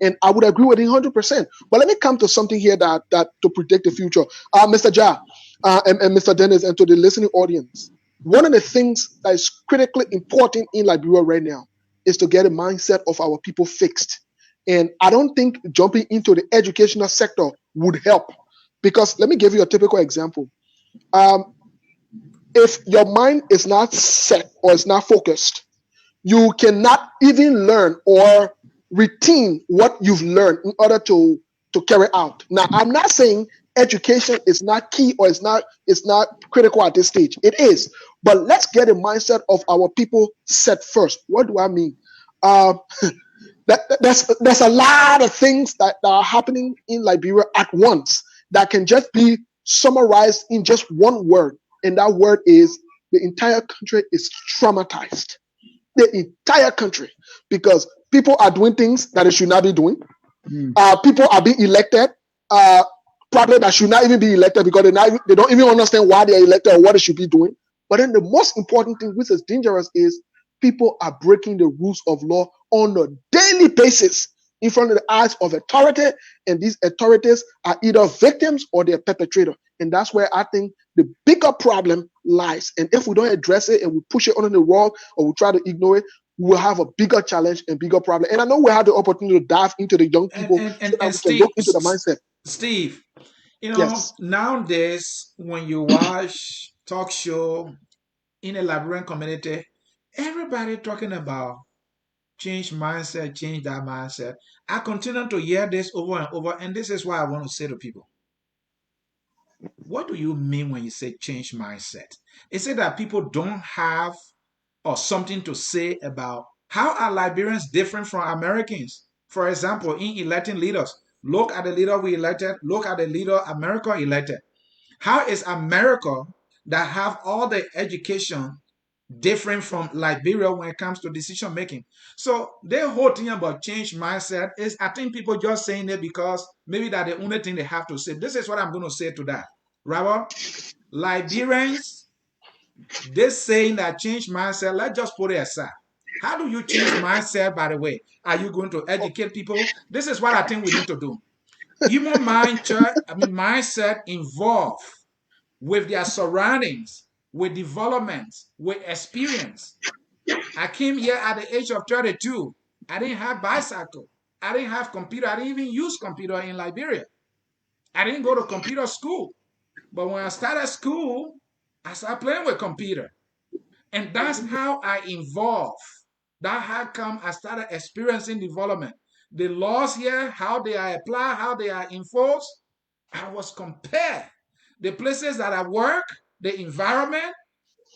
And I would agree with him 100%. But let me come to something here that to predict the future. Mr. Ja and Mr. Dennis, and to the listening audience, one of the things that is critically important in Liberia right now is to get a mindset of our people fixed. And I don't think jumping into the educational sector would help, because let me give you a typical example. If your mind is not set or is not focused, you cannot even learn or retain what you've learned in order to carry out. Now, I'm not saying education is not key or it's not critical at this stage. It is. But let's get a mindset of our people set first. What do I mean? Uh, there's a lot of things that are happening in Liberia at once that can just be summarized in just one word, and that word is the entire country is traumatized. The entire country, because people are doing things that they should not be doing. People are being elected, probably that should not even be elected because they don't even understand why they're elected or what they should be doing. But then the most important thing, which is dangerous, is people are breaking the rules of law on a daily basis in front of the eyes of authority, and these authorities are either victims or they're perpetrator. And that's where I think the bigger problem lies. And if we don't address it and we push it under the rug or we try to ignore it, we will have a bigger challenge and bigger problem. And I know we have the opportunity to dive into the young people so that And we can look Steve, into the mindset. Steve, Yes. nowadays when you watch talk show in a Liberian community, everybody talking about change mindset, change that mindset. I continue to hear this over and over, and this is why I want to say to people, what do you mean when you say change mindset? Is it that people don't have or something to say about how are Liberians different from Americans? For example, in electing leaders, look at the leader we elected, look at the leader America elected. How is America that have all the education different from Liberia when it comes to decision making? So the whole thing about change mindset is, I think people just saying it because maybe that's the only thing they have to say. This is what I'm going to say to that. Robert, Liberians, this saying that change mindset, let's just put it aside. How do you change mindset, by the way? Are you going to educate people? This is what I think we need to do. Human mindset involved with their surroundings, with development, with experience. I came here at the age of 32. I didn't have bicycle. I didn't have computer. I didn't even use computer in Liberia. I didn't go to computer school. But when I started school, I started playing with computer. And that's how I evolved. That's how come I started experiencing development. The laws here, how they are applied, how they are enforced, I was compared. The places that I work, the environment,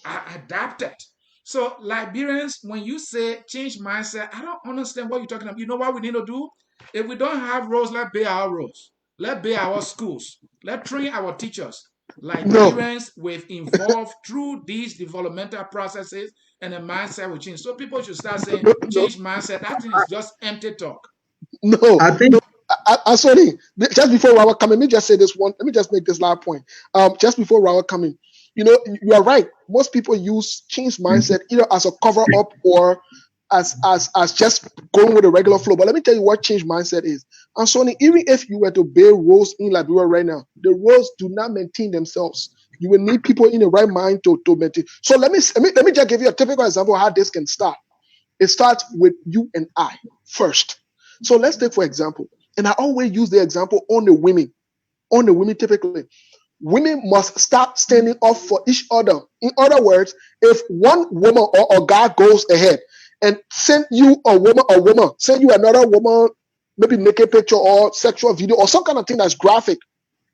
I adapted. So Liberians, when you say change mindset, I don't understand what you're talking about. You know what we need to do? If we don't have roads, let's build our roads. Let's build our schools. Let's train our teachers. No. Liberians we've involved through these developmental processes, and the mindset will change. So people should start saying No. No. change mindset. That thing is just empty talk. No. I No. think Sorry. Just before Robert come in, let me just say this one. Let me just make this last point. Just before Robert come in, you are right. Most people use change mindset either as a cover up or as just going with the regular flow. But let me tell you what change mindset is. And Sonny, even if you were to build roads in Liberia right now, the roads do not maintain themselves. You will need people in the right mind to maintain. So let me just give you a typical example of how this can start. It starts with you and I first. So let's take, for example, and I always use the example on the women. On the women, typically, women must start standing up for each other. In other words, if one woman or a guy goes ahead and send you a woman, send you another woman, maybe naked picture or sexual video or some kind of thing that's graphic,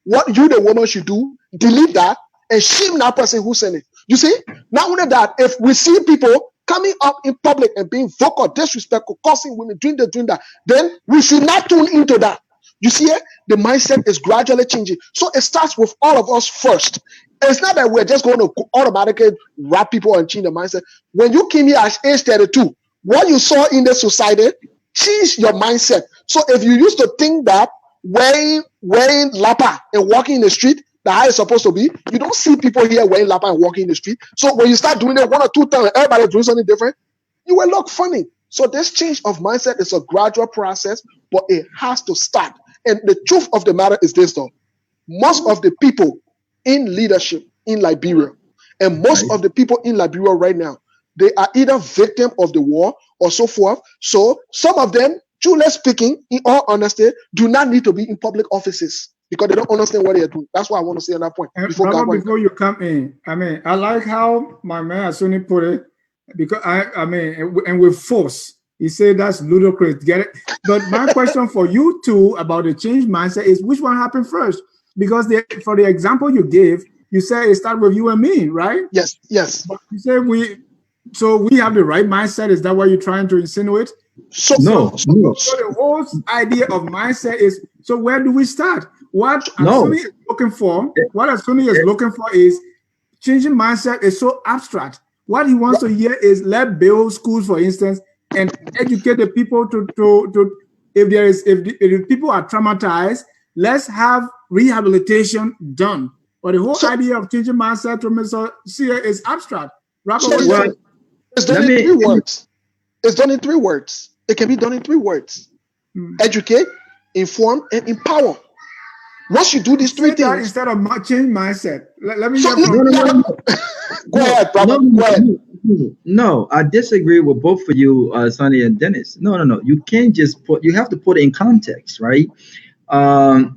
what you, the woman, should do, delete that and shame that person who sent it. You see? Not only that, if we see people coming up in public and being vocal, disrespectful, cursing women, doing that, then we should not tune into that. You see it? The mindset is gradually changing. So it starts with all of us first. It's not that we're just going to automatically wrap people and change the mindset. When you came here at age 32, what you saw in the society, change your mindset. So if you used to think that wearing lapa and walking in the street, the how it's supposed to be, you don't see people here wearing lapa and walking in the street. So when you start doing it one or two times, everybody doing something different, you will look funny. So this change of mindset is a gradual process, but it has to start. And the truth of the matter is this, though: most of the people in leadership in Liberia, and most right. of the people in Liberia right now, they are either victim of the war or so forth. So some of them, truly speaking, in all honesty, do not need to be in public offices because they don't understand what they are doing. That's what I want to say on that point And before Robert, God. before you come in, I mean, I like how my man Asuni put it, because I mean, and with force, he said that's ludicrous. Get it? But my question for you two about the change mindset is, which one happened first? Because for the example you gave, you said it started with you and me, right? Yes, yes. But you said So we have the right mindset. Is that what you're trying to insinuate? So, No, So, no, so the whole idea of mindset is, so where do we start? What no. Asuni is looking for, what Asuni is looking for is changing mindset is so abstract. What he wants to hear is let build schools, for instance, and educate the people to if there is if people are traumatized, let's have rehabilitation done. But the whole so, idea of changing mindset to Mr. Sear is abstract. Robert, so what do you Well, say? it's done let in me. three words. It's done in three words. It can be done in three words: Hmm. educate, inform, and empower. Once you do these three Say that things, instead of change mindset. Let me so hear no, from No, no, you. no, no, no, go no, ahead, no, Robert. Go no, ahead. no, no. No, I disagree with both of you, Sonny and Dennis. No, no, no. You can't just put. You have to put it in context, right?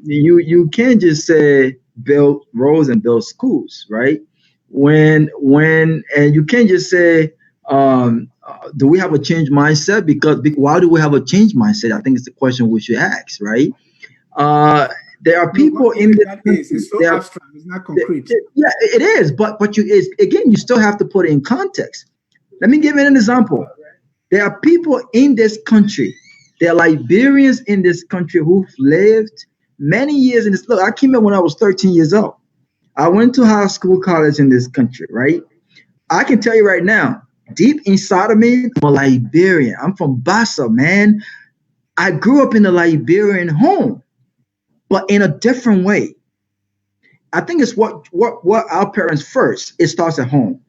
You can't just say build roads and build schools, right? When and you can't just say do we have a change mindset? Because why do we have a change mindset? I think it's the question we should ask, right? Uh, there are No, what people do you in think this that is? country. It's so abstract. It's not concrete. Yeah, it is, but you is again you still have to put it in context. Let me give you an example. There are people in this country, there are Liberians in this country who've lived many years in this. Look, I came here when I was 13 years old. I went to high school, college in this country, right? I can tell you right now, deep inside of me, I'm a Liberian. I'm from Bassa, man. I grew up in a Liberian home, but in a different way. I think it's what our parents first. It starts at home.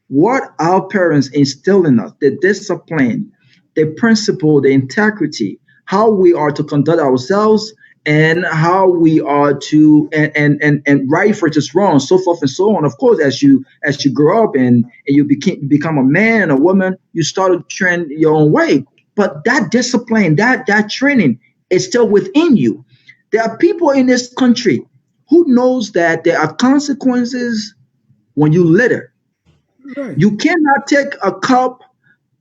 What our parents instill in us, the discipline, the principle, the integrity, how we are to conduct ourselves, and how we are to and right versus wrong, so forth and so on. Of course, as you grow up and you become a man, a woman, you start to trend your own way. But that discipline, that training is still within you. There are people in this country who knows that there are consequences when you litter. Right. You cannot take a cup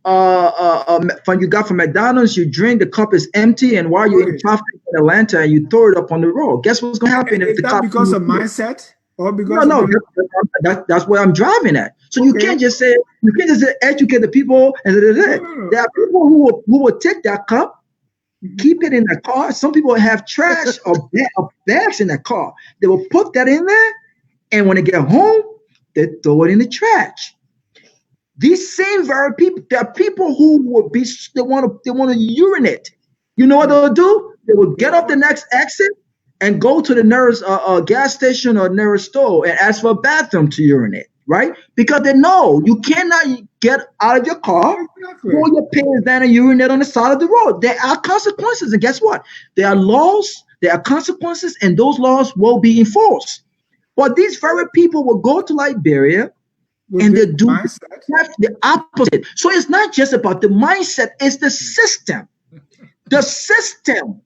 from you got from McDonald's, you drink, the cup is empty, and while you're in Okay. traffic in Atlanta and you throw it up on the road. Guess what's gonna happen if Is the that cop because sees of you? mindset or No, because of no, the that's where I'm driving at. So you okay? can't just say you can't just say, educate the people and da, da, No, da. no, no. There are people who will take that cup, Mhm. keep it in the car. Some people have trash or bags in the car. They will put that in there, and when they get home, they throw it in the trash. These same very people, there are people who will be they want to urinate. You know what Right. they'll do? They will They get off the want next exit and go to the nearest gas station or nearest store and ask for a bathroom to urinate, right? Because they know you cannot get out of your car, exactly. pull your pants down and urinate on the side of the road. There are consequences, and guess what? There are laws, there are consequences, and those laws will be enforced. But these very people will go to Liberia With and this they do mindset. the opposite. So it's not just about the mindset, it's the system. The system.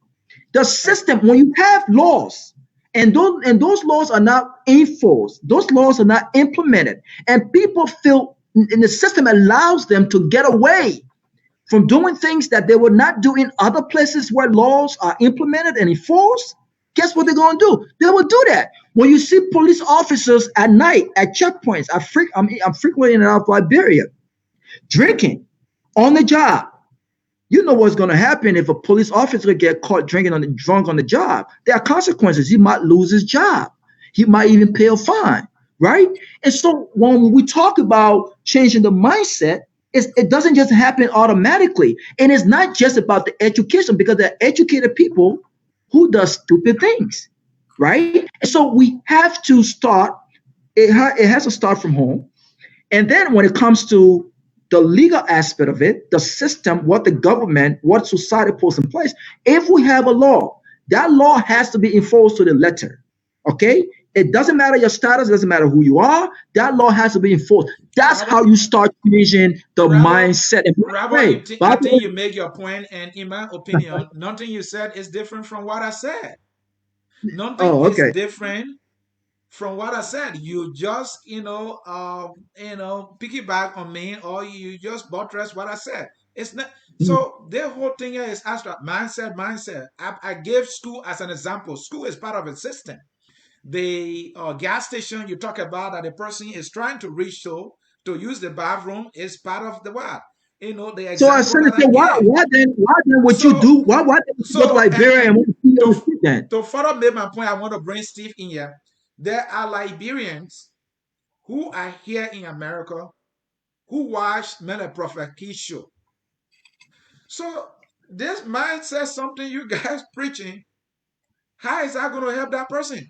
The system. When you have laws and those laws are not enforced, those laws are not implemented, and people feel and the system allows them to get away from doing things that they would not do in other places where laws are implemented and enforced. Guess what they're going to do? They will do that. When you see police officers at night at checkpoints, I'm frequently in and out of Liberia drinking on the job. You know what's going to happen if a police officer get caught drinking drunk on the job. There are consequences. He might lose his job. He might even pay a fine, right? And so when we talk about changing the mindset, it doesn't just happen automatically. And it's not just about the education because there are educated people who does stupid things, right? And so we have to start. It has to start from home. And then when it comes to the legal aspect of it, the system, what the government, what society puts in place, if we have a law, that law has to be enforced to the letter. Okay? It doesn't matter your status, it doesn't matter who you are, that law has to be enforced. That's Robert, how you start changing the Robert, mindset. And by the Robert, way, I think you make your point, and in my opinion, nothing you said is different from what I said. Nothing oh, is okay. different from what I said. You just, piggyback on me, or you just buttress what I said. It's not. So the whole thing here is abstract mindset. Mindset. I gave school as an example. School is part of a system. The gas station you talk about that the person is trying to reach to use the bathroom is part of the what? You know, the So I example said, that I gave. why then would you So, do, why did you go to Liberia and want to see to them shit then? to further make my point, I want to bring Steve in here. There are Liberians who are here in America who watched Mele Prophet Key show. So this mindset, something you guys preaching, how is that going to help that person?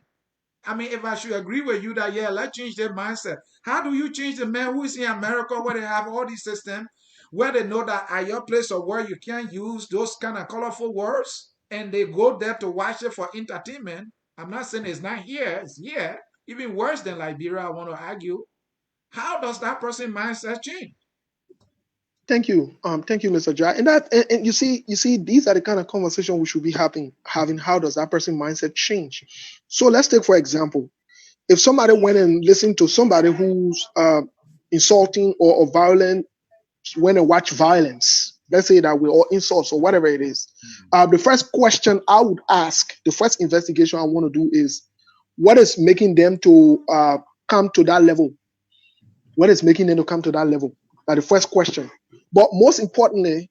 I mean, if I should agree with you that, yeah, let's change their mindset. How do you change the man who is in America where they have all these systems, where they know that at your place of work you can't use those kind of colorful words, and they go there to watch it for entertainment? I'm not saying it's not here, it's here. Even worse than Liberia, I want to argue. How does that person mindset change? Thank you, Mr. Jai. And you see, these are the kind of conversation we should be having. How does that person mindset change? So let's take, for example, if somebody went and listened to somebody who's insulting or violent, went and watch violence, let's say that we're all insults or whatever it is, the first question I would ask, the first investigation I want to do is, what is making them to come to that level? What is making them to come to that level? That's the first question. But most importantly,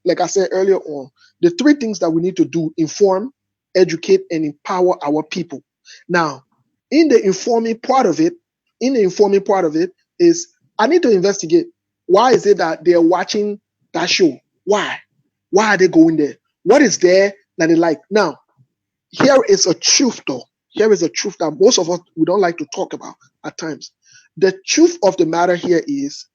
like I said earlier on, the three things that we need to do: inform, educate, and empower our people. Now, in the informing part of it, is I need to investigate. Why is it that they're watching that show? Why? Why are they going there? What is there that they like? Now, here is a truth, though. Here is a truth that most of us we don't like to talk about at times. The truth of the matter here is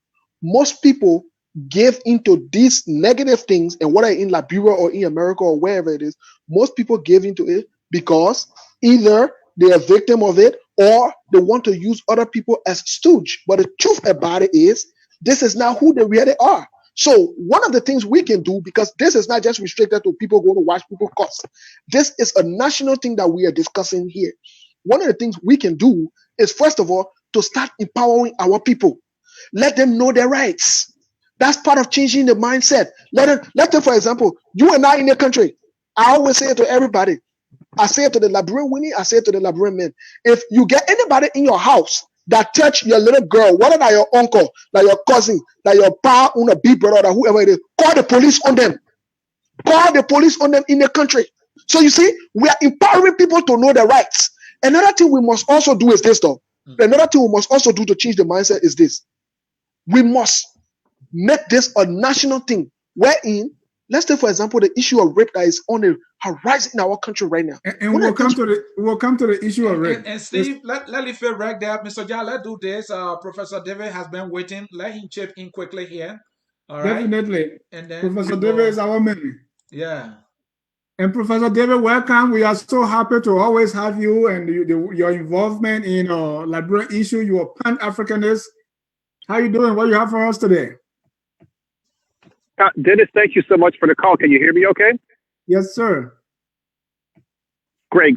most people give into these negative things, and whether in Liberia or in America or wherever it is, most people give into it because either they are victim of it or they want to use other people as stooge. But the truth about it is this is not who they really are. So one of the things we can do, because this is not just restricted to people going to watch people cuss, this is a national thing that we are discussing here. One of the things we can do is, first of all, to start empowering our people. Let them know their rights. That's part of changing the mindset. Let them, for example, you and I in the country. I always say it to everybody. I say it to the Liberian women, I say it to the Liberian men. If you get anybody in your house that touch your little girl, whether that your uncle, that your cousin, that your pa, una big brother, or whoever it is, call the police on them. Call the police on them in the country. So you see, we are empowering people to know their rights. Another thing we must also do is this, though. Another thing we must also do to change the mindset is this. We must make this a national thing, wherein, let's take, for example, the issue of rape that is on the horizon in our country right now. And we'll come to the issue of rape. And Steve, let leave it right there. Mr. John, let's do this. Professor David has been waiting. Let him chip in quickly here. All right. Definitely. And then Professor David is our man. Yeah. And Professor David, welcome. We are so happy to always have you and your involvement in Liberian issue. You are Pan-Africanist. How you doing? What you have for us today? Dennis, thank you so much for the call. Can you hear me okay? Yes, sir. Great.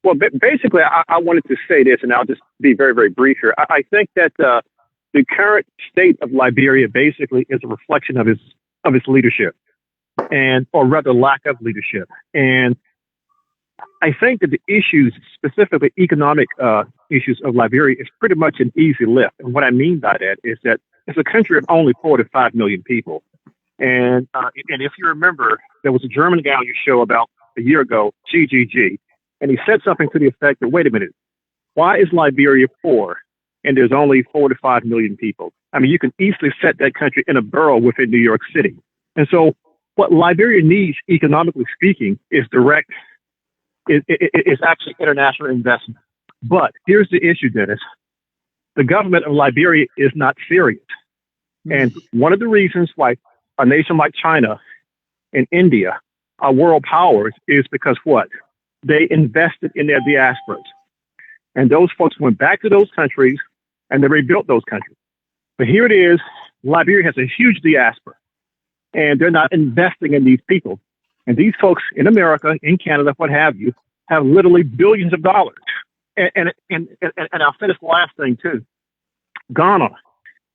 Well, basically, I wanted to say this, and I'll just be very, very brief here. I think that the current state of Liberia basically is a reflection of its leadership, or rather lack of leadership. And I think that the issues, specifically economic issues of Liberia, is pretty much an easy lift. And what I mean by that is that it's a country of only 4 to 5 million people. And if you remember, there was a German guy on your show about a year ago, GGG, and he said something to the effect that, wait a minute, why is Liberia poor and there's only 4 to 5 million people? I mean, you can easily set that country in a borough within New York City. And so what Liberia needs, economically speaking, is actually international investment. But here's the issue, Dennis. The government of Liberia is not serious. And one of the reasons why a nation like China and India are world powers is because what? They invested in their diasporas. And those folks went back to those countries and they rebuilt those countries. But here it is, Liberia has a huge diaspora and they're not investing in these people. And these folks in America, in Canada, what have you, have literally billions of dollars. And I'll finish the last thing too. Ghana,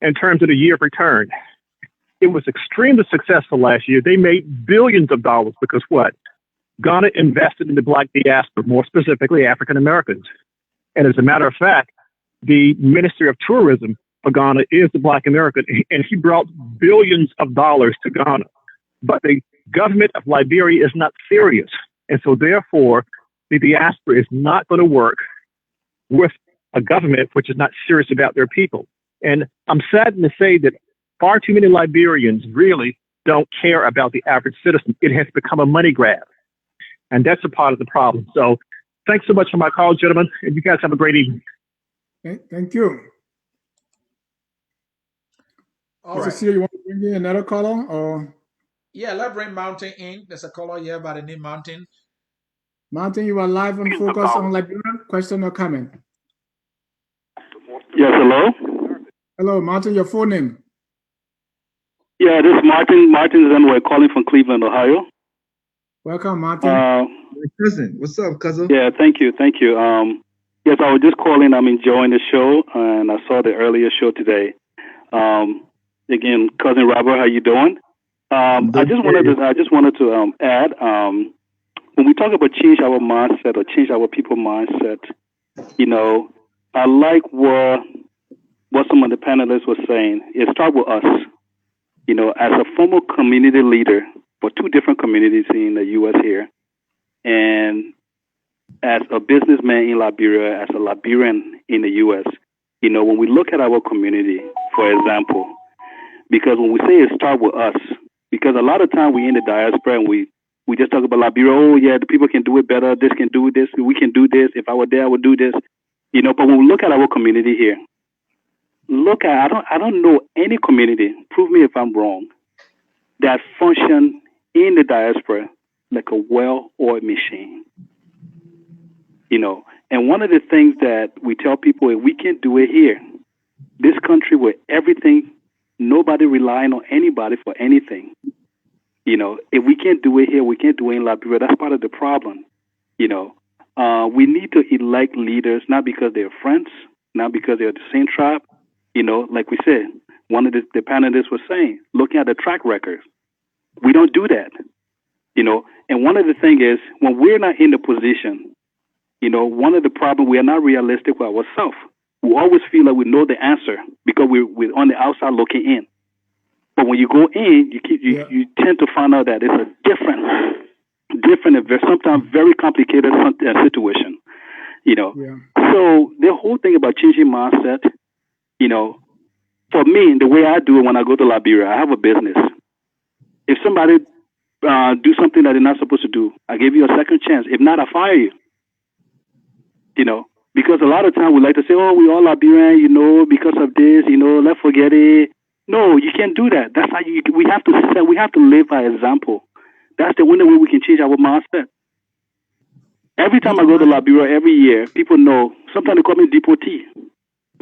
in terms of the year of return, it was extremely successful last year. They made billions of dollars because what? Ghana invested in the Black diaspora, more specifically African Americans. And as a matter of fact, the Ministry of Tourism for Ghana is the Black American, and he brought billions of dollars to Ghana. But the government of Liberia is not serious. And so therefore, the diaspora is not going to work with a government which is not serious about their people. And I'm saddened to say that far too many Liberians really don't care about the average citizen. It has become a money grab. And that's a part of the problem. So thanks so much for my call, gentlemen. And you guys have a great evening. Thank you. All right. Cecilia, you want to bring in another caller? Or? Yeah, let's bring Mountain in. There's a caller here by the name Mountain. Mountain, you are live on Focus on Liberia. Question or comment? Yes, hello? Hello, Martin, your full name? Yeah, this is Martin. Martin Zenway calling from Cleveland, Ohio. Welcome, Martin. Cousin, what's up, cousin? Yeah, thank you. Yes, I was just calling. I'm enjoying the show, and I saw the earlier show today. Again, cousin Robert, how you doing? I just wanted to add, when we talk about change our mindset or change our people mindset, I like what some of the panelists were saying. It starts with us. As a former community leader for two different communities in the U.S. here, and as a businessman in Liberia, as a Liberian in the U.S., when we look at our community, for example, because when we say it starts with us, because a lot of time we in the diaspora and we just talk about Liberia, oh yeah, the people can do it better, this can do this, we can do this, if I were there, I would do this, but when we look at our community here, I don't know any community, prove me if I'm wrong, that function in the diaspora like a well-oiled machine. And one of the things that we tell people is we can do it here. This country where everything, nobody relying on anybody for anything. If we can't do it here, we can't do it in Liberia. That's part of the problem. We need to elect leaders, not because they're friends, not because they're the same tribe. Like we said, one of the panelists was saying, looking at the track record, we don't do that. And one of the things is when we're not in the position, one of the problems, we are not realistic with ourselves. We always feel like we know the answer because we're on the outside looking in. But when you go in, you tend to find out that it's a different and sometimes very complicated situation. So the whole thing about changing mindset, for me, the way I do it when I go to Liberia, I have a business. If somebody do something that they're not supposed to do, I give you a second chance. If not, I fire you. Because a lot of times we like to say, oh, we all Liberian, because of this, let's forget it. No, you can't do that. That's how we have to live by example. That's the only way we can change our mindset. Every time I go to Liberia every year, people know, sometimes they call me deportee.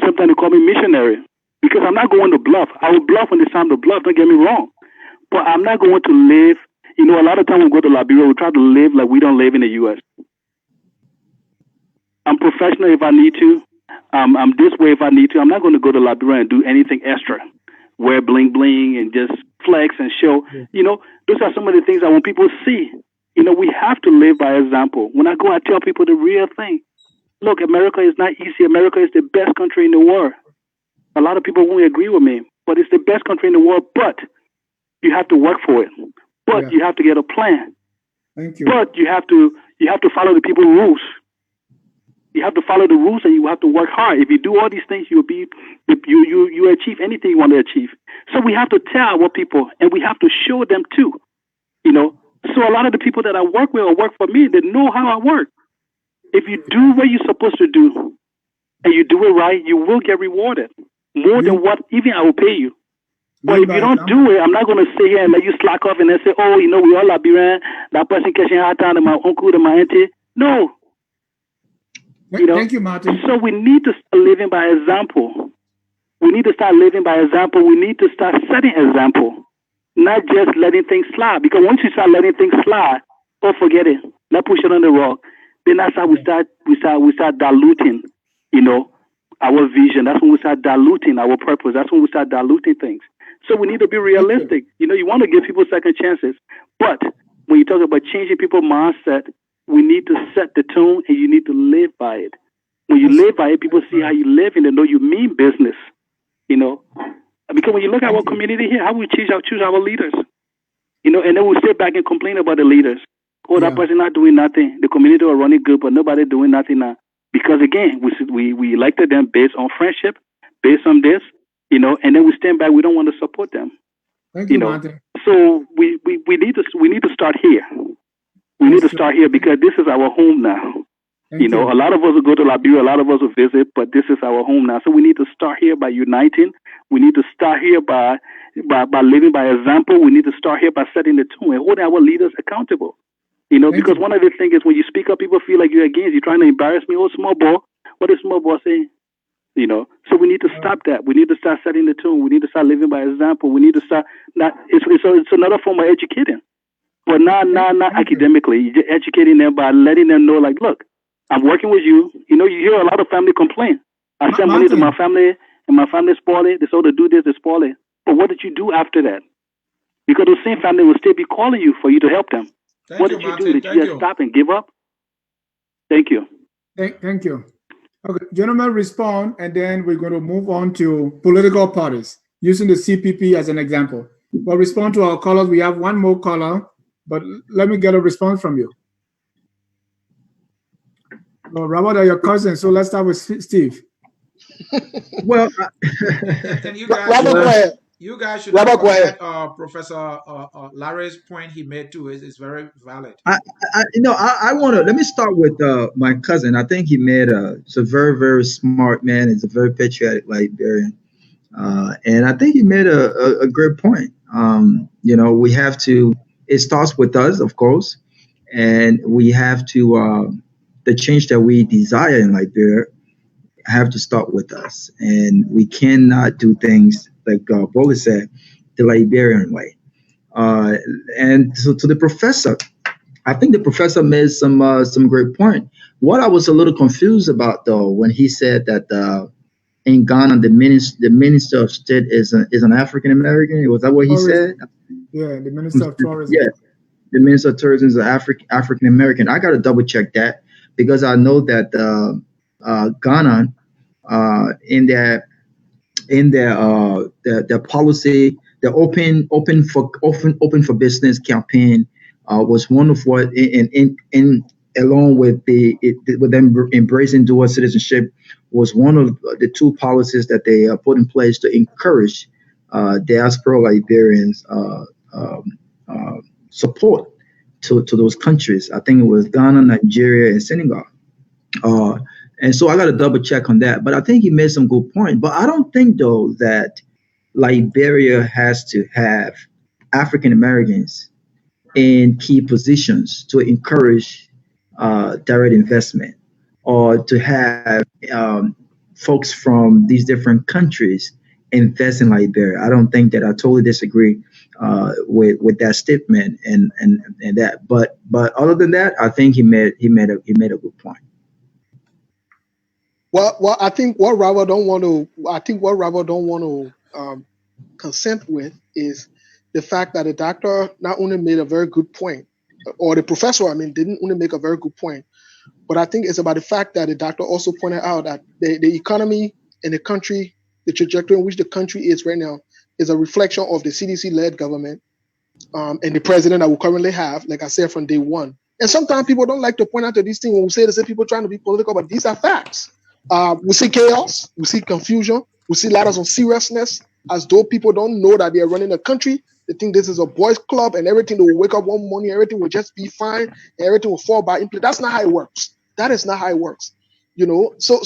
Sometimes they call me missionary. Because I'm not going to bluff. I will bluff when it's time to bluff, don't get me wrong. But I'm not going to live, a lot of times we go to Liberia, we try to live like we don't live in the U.S. I'm professional if I need to. I'm this way if I need to. I'm not going to go to Liberia and do anything extra. Wear bling bling and just flex and show. Those are some of the things I want people to see. We have to live by example. When I go, I tell people the real thing. Look, America is not easy. America is the best country in the world. A lot of people won't agree with me, but it's the best country in the world. But you have to work for it. But you have to get a plan. Thank you. But you have to follow the people's rules. You have to follow the rules and you have to work hard. If you do all these things, you achieve anything you want to achieve. So we have to tell our people and we have to show them too. So a lot of the people that I work with or work for me, they know how I work. If you do what you're supposed to do and you do it right, you will get rewarded more than what even I will pay you. But if you don't do it, I'm not going to sit here and let you slack off and then say, oh, we all Liberian, that person catching hard time and my uncle and my auntie. No. Thank you, Martin. So we need to start living by example. We need to start living by example. We need to start setting example, not just letting things slide. Because once you start letting things slide, forget it. Let's push it on the rock. Then that's how we start diluting, our vision. That's when we start diluting our purpose. That's when we start diluting things. So we need to be realistic. You want to give people second chances. But when you talk about changing people's mindset, we need to set the tone and you need to live by it. When you live by it, people see how you live and they know you mean business. when you look at our community here, how we choose our leaders, and then we sit back and complain about the leaders. Oh, that person not doing nothing. The community are running good, but nobody doing nothing now. Because again, we elected them based on friendship, based on this, and then we stand back. We don't want to support them. Thank you, Martin. So we need to start here. We need to start here because this is our home now. A lot of us will go to Liberia, a lot of us will visit, but this is our home now. So we need to start here by uniting. We need to start here by living by example. We need to start here by setting the tone and holding our leaders accountable. Because one of the things is when you speak up, people feel like you're against. You're trying to embarrass me. Oh, small ball. What is small ball saying? So we need to stop that. We need to start setting the tone. We need to start living by example. We need to start it's another form of educating, but not academically. You're educating them by letting them know, like, look, I'm working with you. You hear a lot of family complain. I send money to my family, and my family spoil it. They say to do this, they spoil it. But what did you do after that? Because the same family will still be calling you for you to help them. What did you do? Did you just stop and give up? Thank you. Thank you. Okay, gentlemen, respond, and then we're going to move on to political parties, using the CPP as an example. We'll respond to our callers. We have one more caller, but let me get a response from you. Well, Robert, are your cousins, so let's start with Steve. Well, and you Robert, go ahead. You guys should Robert, not go ahead. forget Professor Larry's point he made too is very valid. I want to let me start with my cousin. I think he made it's a very, very smart man. He's a very patriotic Liberian, and I think he made a great point. We have to. It starts with us, of course, and we have to the change that we desire in Liberia have to start with us, and we cannot do things like Bola said, the Liberian way. And so to the professor, I think the professor made some great point. What I was a little confused about though, when he said that in Ghana the minister of state is an African American. Was that what he said? Yeah, the minister of tourism. Yeah, the minister of tourism is an African American. I got to double check that because I know that Ghana in their policy, the open for business campaign was one of what in along with with them embracing dual citizenship was one of the two policies that they put in place to encourage diaspora Liberians support to those countries. I think it was Ghana, Nigeria, and Senegal. And so I got to double check on that. But I think he made some good point. But I don't think, though, that Liberia has to have African Americans in key positions to encourage direct investment or to have folks from these different countries invest in Liberia. I don't think that I totally disagree with that statement and that. But other than that, I think he made a good point. Well, I think what Robert don't want to consent with is the fact that the doctor not only made a very good point, or the professor, didn't only make a very good point, but I think it's about the fact that the doctor also pointed out that the economy in the country, the trajectory in which the country is right now, is a reflection of the CDC-led government and the president that we currently have, like I said, from day one. And sometimes people don't like to point out to these things when we say people trying to be political, but these are facts. We see chaos, we see confusion, we see ladders of seriousness, as though people don't know that they are running a country. They think this is a boys' club and everything will wake up one morning, everything will just be fine, and everything will fall by implement. That's not how it works. That is not how it works. So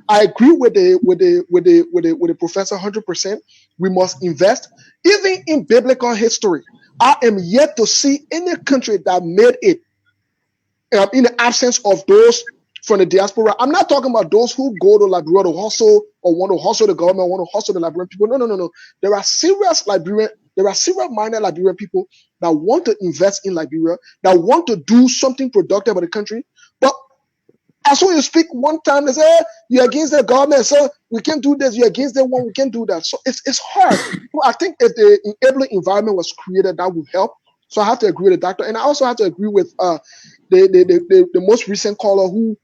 I agree with the professor 100%. We must invest. Even in biblical history, I am yet to see any country that made it in the absence of those from the diaspora. I'm not talking about those who go to Liberia to hustle or want to hustle the government, want to hustle the Liberian people. No. There are serious minded Liberian people that want to invest in Liberia, that want to do something productive for the country. But as soon as you speak one time, they say, you're against the government, so we can't do this. You're against that one, we can't do that. So it's hard. I think if the enabling environment was created, that would help. So I have to agree with the doctor. And I also have to agree with the most recent caller who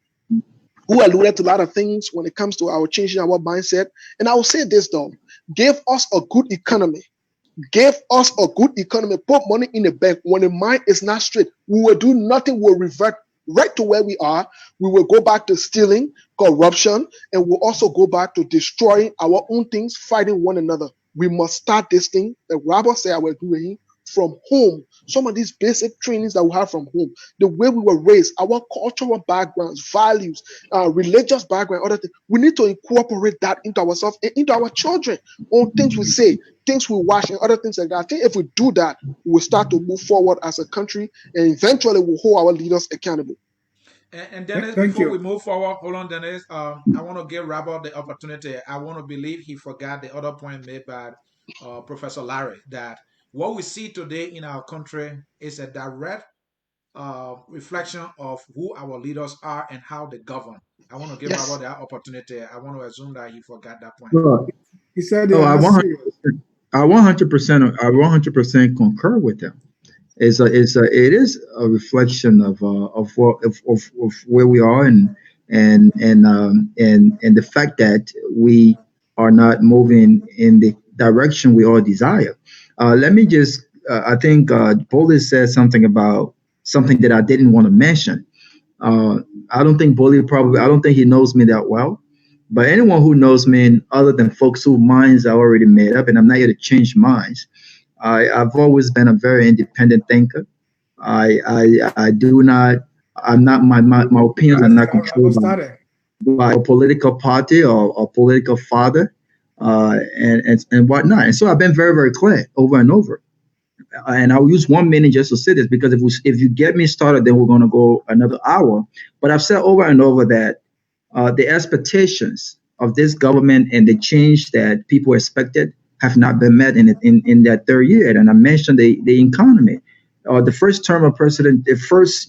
alluded to a lot of things when it comes to our changing our mindset. And I will say this, though. gave us a good economy, put money in the bank. When the mind is not straight, we will do nothing, we'll revert right to where we are. We will go back to stealing, corruption, and we'll also go back to destroying our own things, fighting one another. We must start this thing that Robert said I was doing from home. Some of these basic trainings that we have from home, the way we were raised, our cultural backgrounds, values, religious background, other things, we need to incorporate that into ourselves and into our children. On things we say, things we watch, and other things like that. I think if we do that, we'll start to move forward as a country, and eventually we'll hold our leaders accountable. And Dennis, Thank before you. we move forward, hold on, Dennis. I want to give Robert the opportunity. I want to believe he forgot the other point made by Professor Larry, that what we see today in our country is a direct reflection of who our leaders are and how they govern. I want to give Yes. Robert that opportunity. I want to assume that he forgot that point. Well, He said they oh, are not serious. I 100% concur with them. It is a reflection of where we are, and the fact that we are not moving in the direction we all desire. Let me just I think Bully said something about something that I didn't want to mention. Uh, I don't think Bully probably, I don't think he knows me that well. But anyone who knows me, other than folks whose minds are already made up, and I'm not here to change minds, I've always been a very independent thinker. I do not, I'm not, my opinions are That's not how Rabo controlled started. by a political party or political father, and whatnot. And so I've been very, very clear over and over. And I'll use 1 minute just to say this, because if you get me started, then we're going to go another hour. But I've said over and over that the expectations of this government and the change that people expected have not been met in that third year. And I mentioned the economy. The first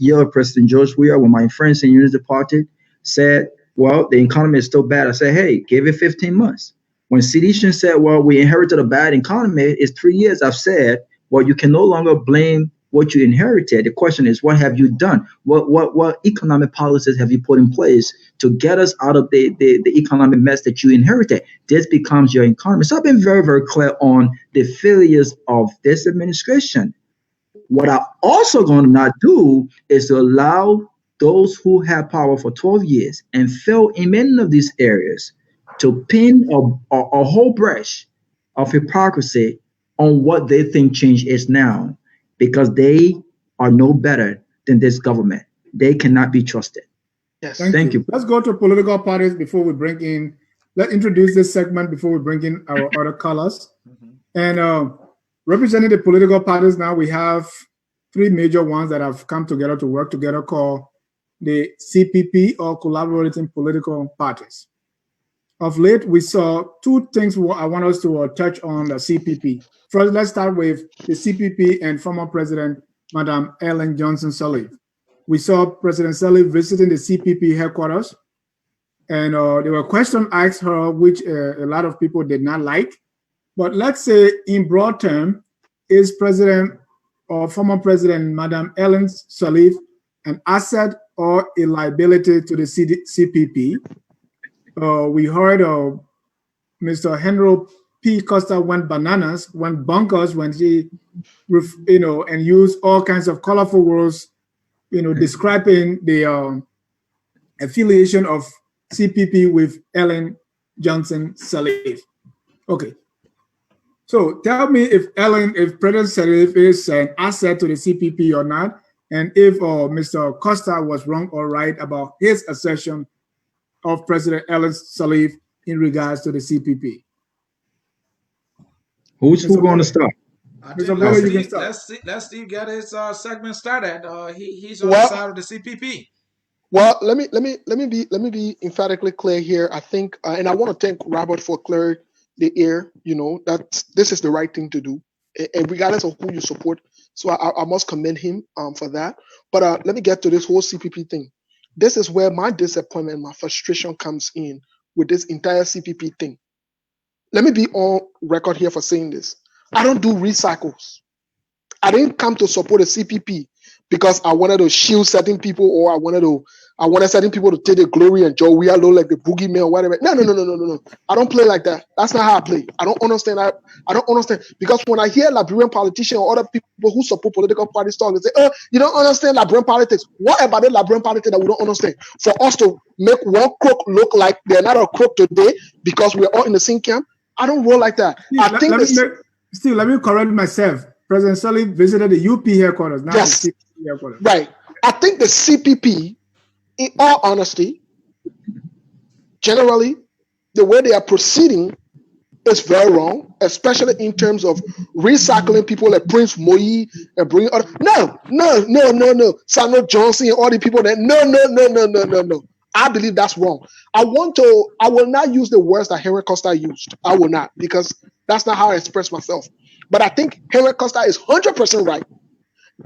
year of President George Weah, when my friends in Unity Party said, well, the economy is still bad, I said, hey, give it 15 months. When Seditian said, well, we inherited a bad economy, it's 3 years, I've said, well, you can no longer blame what you inherited. The question is, what have you done? What economic policies have you put in place to get us out of the economic mess that you inherited? This becomes your economy. So I've been very, very clear on the failures of this administration. What I'm also going to not do is to allow those who have power for 12 years and fail in many of these areas to pin a whole brush of hypocrisy on what they think change is now, because they are no better than this government. They cannot be trusted. Yes. Thank Thank you. you. Let's go to political parties before we bring in, let's introduce this segment before we bring in our other callers. And representing the political parties now, we have three major ones that have come together to work together called the CPP, or Collaborating Political Parties. Of late, we saw two things I want us to touch on the CPP. First, let's start with the CPP and former President, Madam Ellen Johnson Sirleaf. We saw President Sirleaf visiting the CPP headquarters, and there were questions asked her, which a lot of people did not like. But let's say, in broad terms, is President or former President, Madam Ellen Sirleaf, an asset or a liability to the CPP? We heard Mr. Henry P. Costa went bananas, went bonkers when he, and used all kinds of colorful words, describing the affiliation of CPP with Ellen Johnson Sirleaf. Okay. So tell me if President Sirleaf is an asset to the CPP or not, and if Mr. Costa was wrong or right about his assertion of President Ellen Sirleaf in regards to the CPP. Who's going to start? I Mr. think Bolo, you can start. let's see get his segment started. He's on the Well, side of the CPP. well, let me be emphatically clear here. I think, and I want to thank Robert for clearing the air. That this is the right thing to do, and regardless of who you support. So I must commend him for that. But let me get to this whole CPP thing. This is where my disappointment, my frustration comes in with this entire CPP thing. Let me be on record here for saying this. I don't do recycles. I didn't come to support a CPP because I wanted to shield certain people or I wanted to I wanted certain people to take the glory and joy. We are low like the boogeyman or whatever. No. I don't play like that. That's not how I play. I don't understand that. I don't understand because when I hear Liberian politicians or other people who support political parties talk, they say, "Oh, you don't understand Liberian politics." What about the Liberian politics that we don't understand? For us to make one crook look like they're not a crook today because we're all in the same camp, I don't roll like that. Steve, let me correct myself. President Sully visited the UP headquarters, not yes, the CPP headquarters. Right. I think the CPP, in all honesty, generally, the way they are proceeding is very wrong, especially in terms of recycling people like Prince Moyi and bringing other. No. Samuel Johnson and all the people that no. I believe that's wrong. I will not use the words that Henry Costa used. I will not, because that's not how I express myself. But I think Henry Costa is 100% right.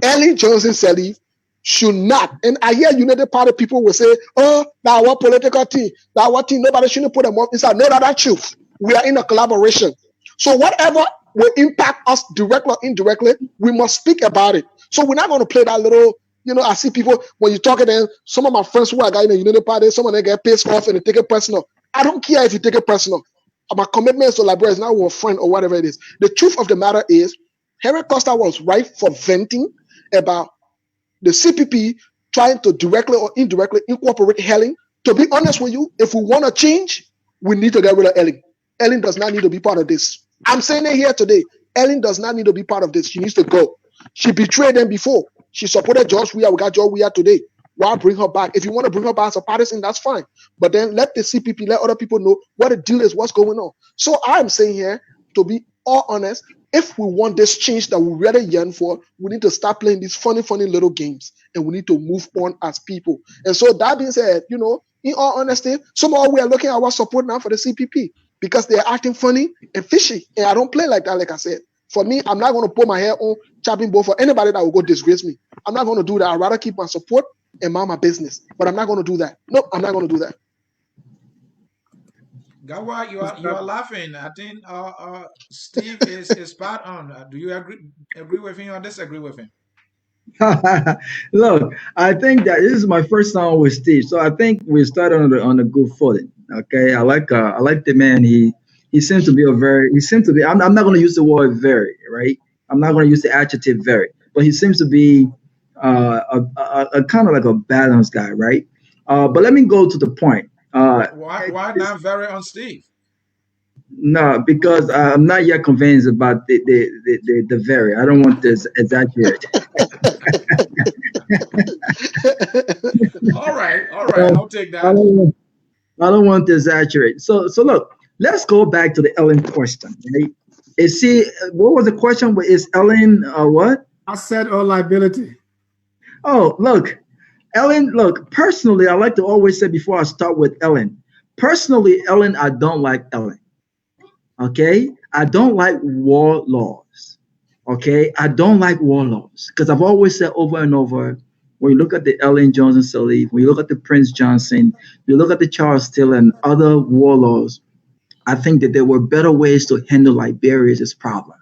Ellen Johnson Sirleaf should not. And I hear United Party people will say, "Oh, that one political team, that one team, nobody shouldn't put them up inside." No, that's truth. We are in a collaboration. So whatever will impact us directly or indirectly, we must speak about it. So we're not going to play that little, I see people, when you talk to them, some of my friends who are in the United Party, some of them get pissed off and they take it personal. I don't care if you take it personal. My commitment to Liberia is not with a friend or whatever it is. The truth of the matter is, Henry Costa was right for venting about the CPP trying to directly or indirectly incorporate Helen. To be honest with you, if we want to change, we need to get rid of Ellen. Ellen does not need to be part of this. I'm saying it here today. Ellen does not need to be part of this. She needs to go. She betrayed them before. She supported George Weah. We got George Weah today. Why bring her back? If you want to bring her back as a partisan, that's fine. But then let the CPP, let other people know what the deal is, what's going on. So I'm saying here, to be all honest, if we want this change that we really yearn for, we need to start playing these funny little games, and we need to move on as people. And so that being said, in all honesty, somehow we are looking at our support now for the CPP because they're acting funny and fishy. And I don't play like that, like I said. For me, I'm not going to put my hair on chopping board for anybody that will go disgrace me. I'm not going to do that. I'd rather keep my support and mind my business. But I'm not going to do that. Nope, I'm not going to do that. Gawa, you are laughing. I think Steve is spot on. Do you agree with him or disagree with him? Look, I think that this is my first time with Steve, so I think we started on a good footing. Okay, I like the man. He seems to be I'm not going to use the word very, right. I'm not going to use the adjective very, but he seems to be a kind of like a balanced guy, right? But let me go to the point. Why not very on Steve? No, because I'm not yet convinced about the very. I don't want this exaggerate. All right, I'll take that. I don't want to exaggerate. So look, let's go back to the Ellen question. Right? What was the question? Is Ellen what? Asset or liability? Oh, look, Ellen. Look, personally, I like to always say before I start with Ellen. Personally, Ellen, I don't like Ellen. Okay, I don't like war laws. Okay, I don't like war laws because I've always said over and over. When you look at the Ellen Johnson Sirleaf, when you look at the Prince Johnson, you look at the Charles Taylor and other war laws, I think that there were better ways to handle Liberia's problem,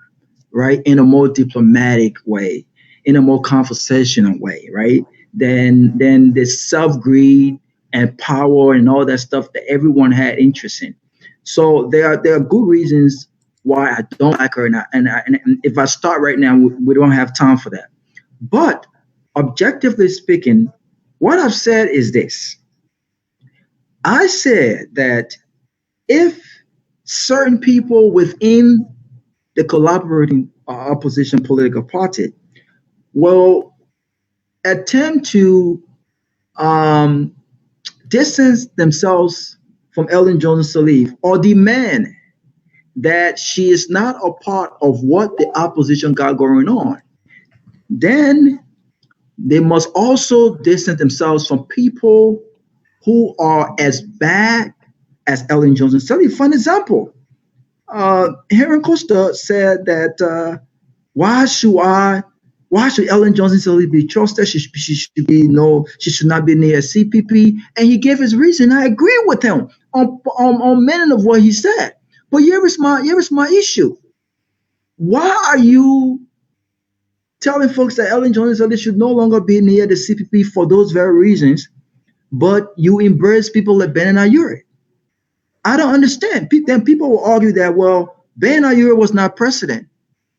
right? In a more diplomatic way, in a more conversational way, right? Than the self-greed and power and all that stuff that everyone had interest in. So there are good reasons why I don't like her, and if I start right now, we don't have time for that. But objectively speaking, what I've said is this. I said that if certain people within the collaborating opposition political party will attempt to distance themselves from Ellen Johnson Sirleaf or demand that she is not a part of what the opposition got going on, then they must also distance themselves from people who are as bad as Ellen Johnson Sirleaf. For an example, Henry Costa said that why should Ellen Johnson Sirleaf be trusted? She should not be near CPP, and he gave his reason. I agree with him on many of what he said. But here is my issue. Why are you telling folks that Ellen Johnson Sirleaf should no longer be near the CPP for those very reasons? but you embrace people like Ben and Ayuri. I don't understand. Then people will argue that, well, Ben Ayuri was not president.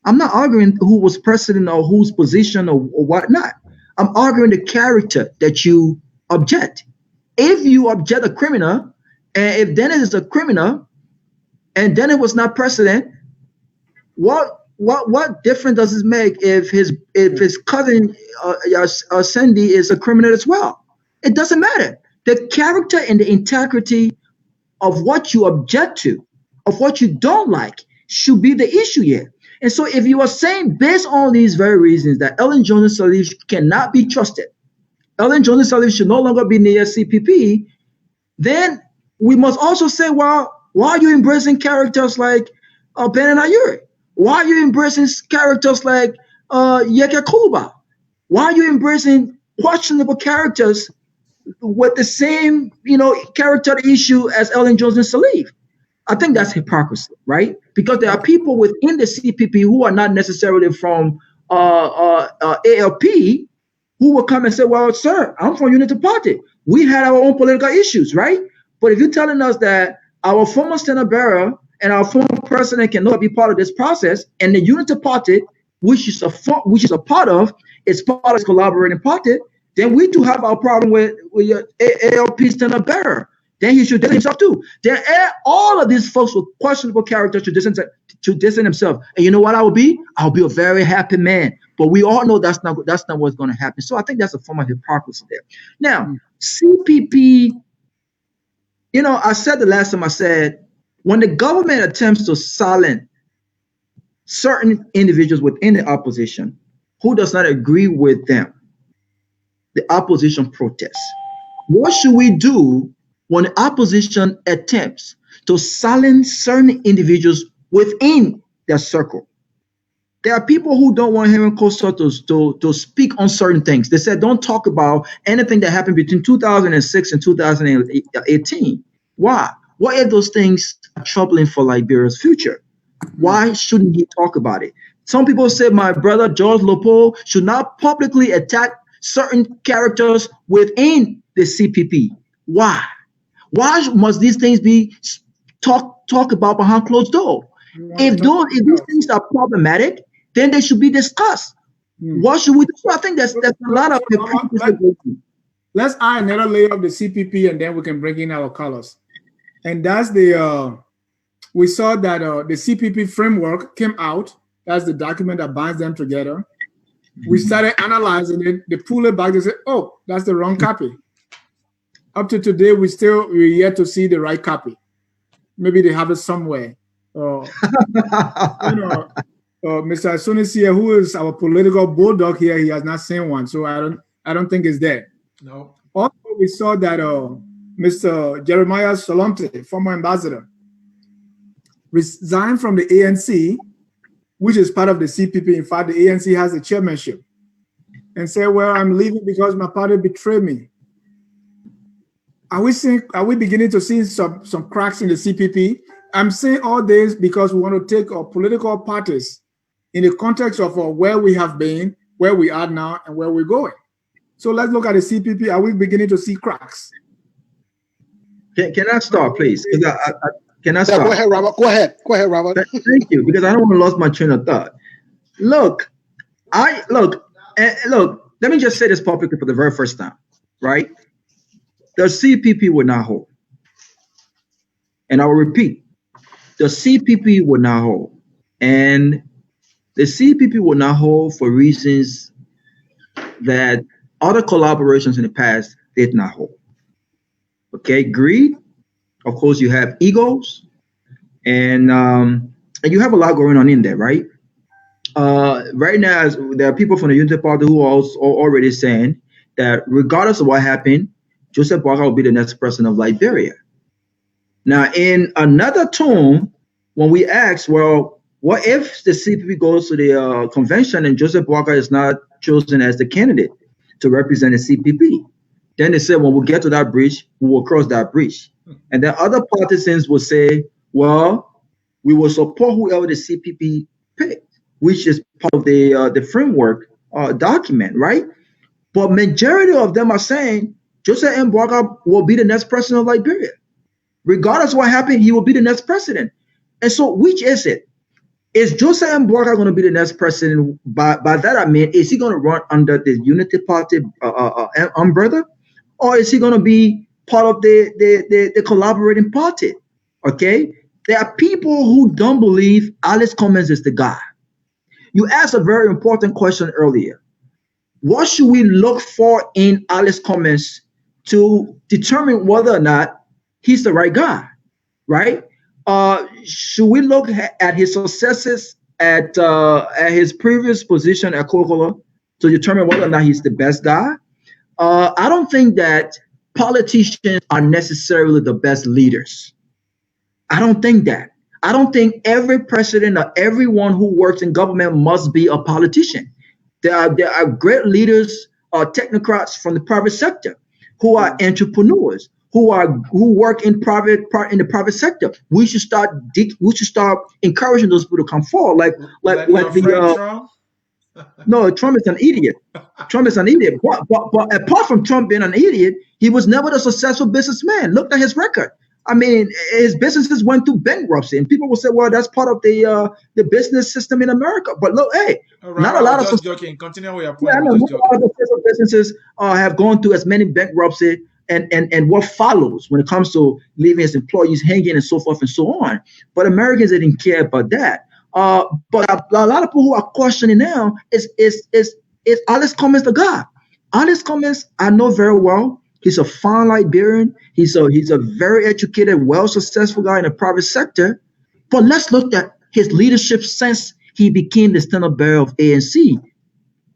I'm not arguing who was president or whose position or whatnot. I'm arguing the character that you object. If you object a criminal, and if Dennis is a criminal, and Dennis was not president, what difference does it make if his cousin Cindy is a criminal as well? It doesn't matter. The character and the integrity of what you object to, of what you don't like, should be the issue here. And so if you are saying based on these very reasons that Ellen Jones Sirleaf cannot be trusted, Ellen Jones Sirleaf should no longer be near CPP, then we must also say, well, why are you embracing characters like Ben and Ayuri? Why are you embracing characters like Yeke Kuba? Why are you embracing questionable characters with the same, character issue as Ellen Jones Sirleaf? I think that's hypocrisy, right? Because there are people within the CPP who are not necessarily from ALP who will come and say, well, sir, I'm from Unity Party. We had our own political issues, right? But if you're telling us that our former standard bearer and our former president cannot be part of this process, and the Unity Party, which is a part of, is part of this collaborating party, then we do have our problem with your ALP standard bearer. Then he should distance himself too. Then all of these folks with questionable character should distance himself. And you know what I will be? I'll be a very happy man. But we all know that's not what's going to happen. So I think that's a form of hypocrisy there. Now, CPP, I said the last time, I said, when the government attempts to silence certain individuals within the opposition who does not agree with them, the opposition protests. What should we do when the opposition attempts to silence certain individuals within their circle? There are people who don't want Henry Costa to speak on certain things. They said, don't talk about anything that happened between 2006 and 2018. Why? What if those things are troubling for Liberia's future? Why shouldn't he talk about it? Some people say my brother George Lopo should not publicly attack certain characters within the CPP. Why? Why must these things be talk about behind closed door? If these things are problematic, then they should be discussed. What should we do? So I think there's a lot of Let's add another layer of the CPP, and then we can bring in our colors. And that's we saw that the CPP framework came out. That's the document that binds them together. We started analyzing it. They pull it back. They say, oh, that's the wrong copy. Up to today, we're yet to see the right copy. Maybe they have it somewhere. Mr. Sunisia, who is our political bulldog here, he has not seen one, so I don't think it's there. No. Also, we saw that Mr. Jeremiah Solomte, former ambassador, resigned from the ANC, which is part of the CPP. In fact, the ANC has the chairmanship, and said, well, I'm leaving because my party betrayed me. Are we beginning to see some cracks in the CPP? I'm saying all this because we want to take our political parties in the context of where we have been, where we are now, and where we're going. So let's look at the CPP. Are we beginning to see cracks? Can I start, please? Can I start? Go ahead, Robert. Go ahead, Robert. Thank you, because I don't want to lose my train of thought. Look. Let me just say this publicly for the very first time, right? The CPP will not hold. And I will repeat, the CPP will not hold. And the CPP will not hold for reasons that other collaborations in the past did not hold. Okay, greed. Of course, you have egos, and you have a lot going on in there, right? Right now, there are people from the Unity Party who are also already saying that regardless of what happened, Joseph Boakai will be the next president of Liberia. Now, in another tone, when we ask, well, what if the CPP goes to the convention and Joseph Boakai is not chosen as the candidate to represent the CPP? Then they say, when we get to that bridge, we will cross that bridge. And then other partisans will say, well, we will support whoever the CPP picked, which is part of the framework document, right? But majority of them are saying Joseph M. Boakai will be the next president of Liberia. Regardless of what happened, he will be the next president. And so, which is it? Is Joseph M. Boakai going to be the next president? By that I mean, is he going to run under the Unity Party umbrella, or is he going to be part of the collaborating party? Okay, there are people who don't believe Alice Cummings is the guy. You asked a very important question earlier. What should we look for in Alice Cummings to determine whether or not he's the right guy, right? Should we look at his successes at his previous position at Coca-Cola to determine whether or not he's the best guy? I don't think that politicians are necessarily the best leaders. I don't think that. I don't think every president or everyone who works in government must be a politician. There are great leaders or technocrats from the private sector who are entrepreneurs, who work in the private sector. We should start encouraging those people to come forward. Like Trump? No, Trump is an idiot. Trump is an idiot. But apart from Trump being an idiot, he was never a successful businessman. Look at his record. I mean, his businesses went through bankruptcy, and people will say, "Well, that's part of the business system in America." But look, hey, not a lot of just joking. Continue with your point. yeah, no, not a lot of successful businesses have gone through as many bankruptcy and what follows when it comes to leaving his employees hanging and so forth and so on. But Americans didn't care about that. But a lot of people who are questioning now is Alice Cummings the guy? Alice Cummings, I know very well. He's a fine Liberian. He's a very educated, well successful guy in the private sector. But let's look at his leadership since he became the standard bearer of ANC.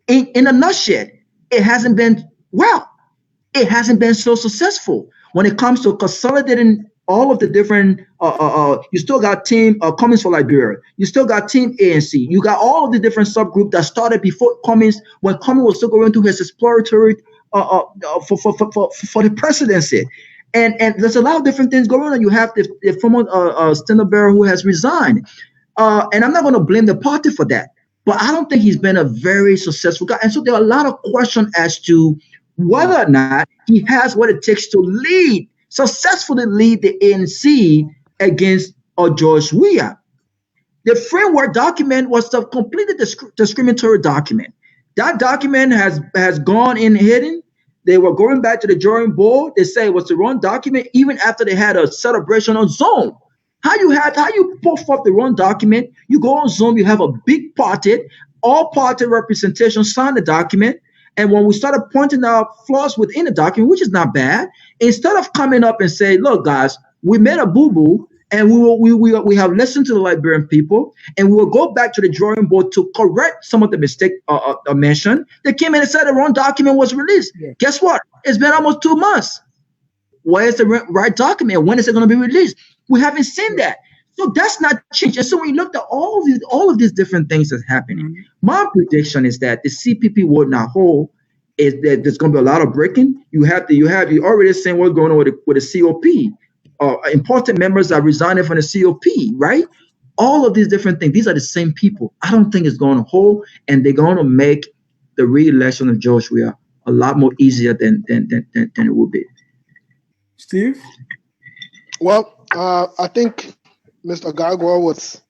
In a nutshell, it hasn't been well. It hasn't been so successful when it comes to consolidating all of the different. You still got Team Cummings for Liberia. You still got Team ANC. You got all of the different subgroups that started before Cummings, when Cummings was still going through his exploratory for the presidency. And there's a lot of different things going on. You have the former standard bearer who has resigned. And I'm not going to blame the party for that. But I don't think he's been a very successful guy. And so there are a lot of questions as to whether or not he has what it takes to successfully lead the ANC against George Weah. The framework document was a completely discriminatory document. That document has gone in hidden. They were going back to the drawing board. They say it was the wrong document, even after they had a celebration on Zoom. How you pull forth the wrong document? You go on Zoom, you have a big party, all party representation sign the document. And when we started pointing out flaws within the document, which is not bad, instead of coming up and say, "Look, guys, we made a boo-boo, and we have listened to the Liberian people, and we will go back to the drawing board to correct some of the mistakes mentioned," they came in and said the wrong document was released. Yeah. Guess what? It's been almost 2 months. Where is the right document? When is it going to be released? We haven't seen that. So that's not changed. And so when you look at all of these different things that's happening, my prediction is that the CPP will not hold. Is that there's going to be a lot of breaking. You already seen what's going on with the COP. Important members are resigning from the COP, right? All of these different things. These are the same people. I don't think it's going to hold, and they're going to make the re-election of George Weah a lot more easier than it would be. Steve? Well, I think Mr. Gargoyle was,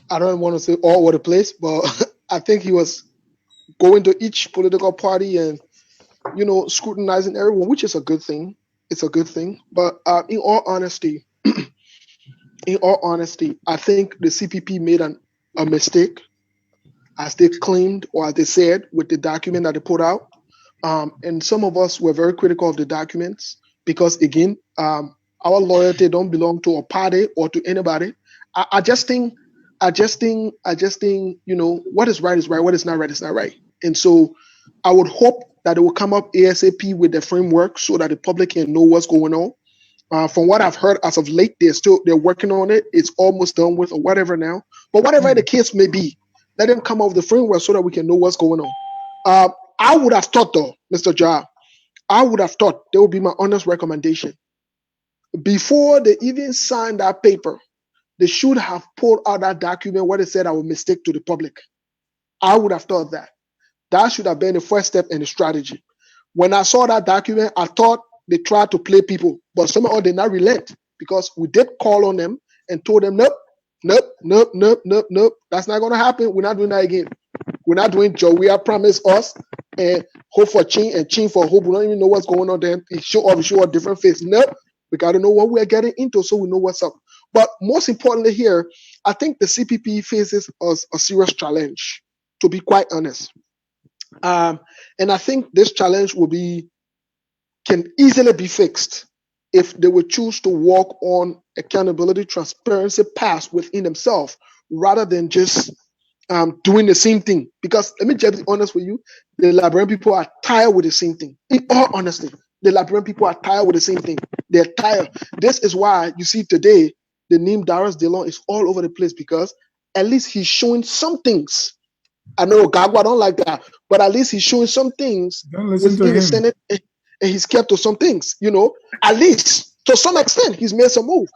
I don't want to say all over the place, but I think he was going to each political party and, scrutinizing everyone, which is a good thing. It's a good thing. But in all honesty, I think the CPP made a mistake, as they claimed or as they said, with the document that they put out. And some of us were very critical of the documents because, again, our loyalty don't belong to a party or to anybody. I just think, what is right is right, what is not right is not right. And so I would hope that it will come up ASAP with the framework so that the public can know what's going on. From what I've heard as of late, they're working on it. It's almost done with or whatever now. But whatever the case may be, let them come up with the framework so that we can know what's going on. I would have thought, though, Mr. Ja, there would be my honest recommendation. Before they even signed that paper, they should have pulled out that document where they said I will mistake to the public. I would have thought that. That should have been the first step in the strategy. When I saw that document, I thought they tried to play people, but somehow did not relent because we did call on them and told them, nope, nope, nope, nope, nope, nope. That's not going to happen. We're not doing that again. We're not doing Joey promise us and hope for change and change for hope. We don't even know what's going on there. Show a different face. Nope. We got to know what we're getting into so we know what's up. But most importantly here, I think the CPP faces a serious challenge, to be quite honest. And I think this challenge can easily be fixed if they would choose to work on accountability, transparency paths within themselves rather than just doing the same thing. Because let me just be honest with you, the Liberian people are tired with the same thing. In all honesty, the Liberian people are tired with the same thing. They're tired. This is why you see today the name Darius DeLong is all over the place because at least he's showing some things. I know Gagwa don't like that, but at least he's showing some things Don't listen to within the him. Senate, and he's kept to some things. At least to some extent, he's made some move.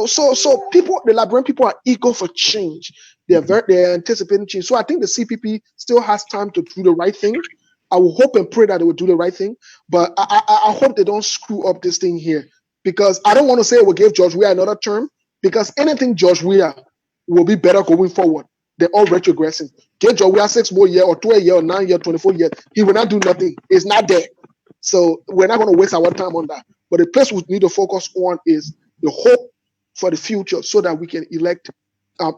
So people, the Liberian people are eager for change. They're anticipating change. So I think the CPP still has time to do the right thing. I will hope and pray that they will do the right thing, but I hope they don't screw up this thing here because I don't want to say we'll give George Weah another term because anything George Weah will be better going forward. They're all retrogressing. Get George Weah 6 more years or 2 years or 9 years, 24 years. He will not do nothing. It's not there. So we're not going to waste our time on that. But the place we need to focus on is the hope for the future so that we can elect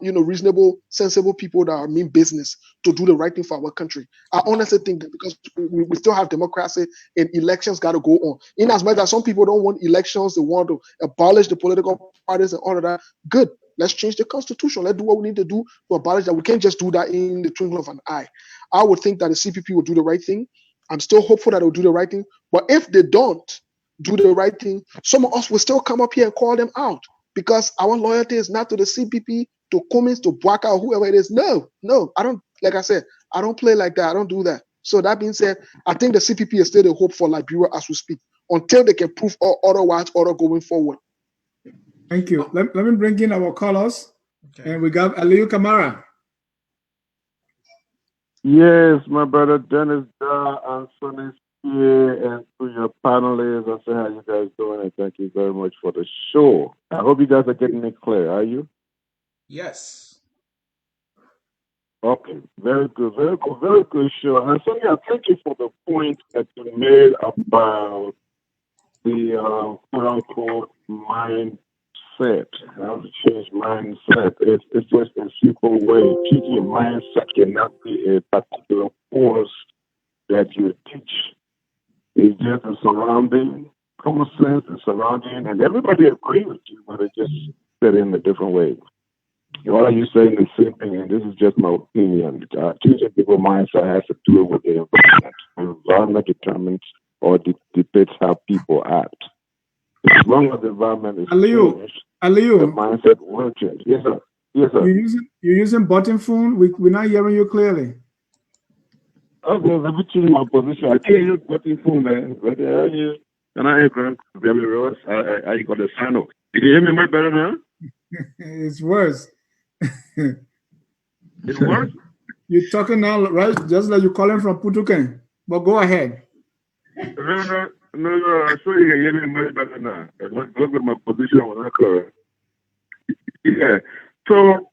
reasonable, sensible people that are mean business to do the right thing for our country. I honestly think that because we still have democracy and elections got to go on. In as much as some people don't want elections, they want to abolish the political parties and all of that. Good. Let's change the constitution. Let's do what we need to do to abolish that. We can't just do that in the twinkling of an eye. I would think that the CPP will do the right thing. I'm still hopeful that they'll do the right thing. But if they don't do the right thing, some of us will still come up here and call them out because our loyalty is not to the CPP, to Cummins, to Bwaka, or whoever it is. No, I don't. Like I said, I don't play like that. I don't do that. So that being said, I think the CPP is still the hope for Liberia as we speak until they can prove otherwise order going forward. Thank you. Let me bring in our callers. Okay. And we got Aliyu Kamara. Yes, my brother Dennis and Sonny here, and to your panelists, I say how you guys doing, and thank you very much for the show. I hope you guys are getting it clear. Are you? Yes. Okay, very good show. And Sonia, thank you for the point that you made about the quote-unquote mindset, how to change mindset. It's just a simple way. Teaching your mindset cannot be a particular course that you teach. It's just a surrounding, common sense, and surrounding, and everybody agrees with you, but it just said in a different way. All of you saying the same thing, and this is just my opinion. Teaching people's mindset has to do with the environment. The environment determines or dictates how people act. As long as the environment is changed, the mindset will change. Yes, sir. Yes, sir. You're using button phone. We're not hearing you clearly. Okay, let me change my position. I can't use button phone, man. But and I ain't going to be able to I got the sign up. Can you hear me much better now? It's worse. It's worse? You're talking now, right? Just like you're calling from Putuken. But go ahead. No. I'm sure you can hear me much better now. Look at my position was not correct. Yeah. So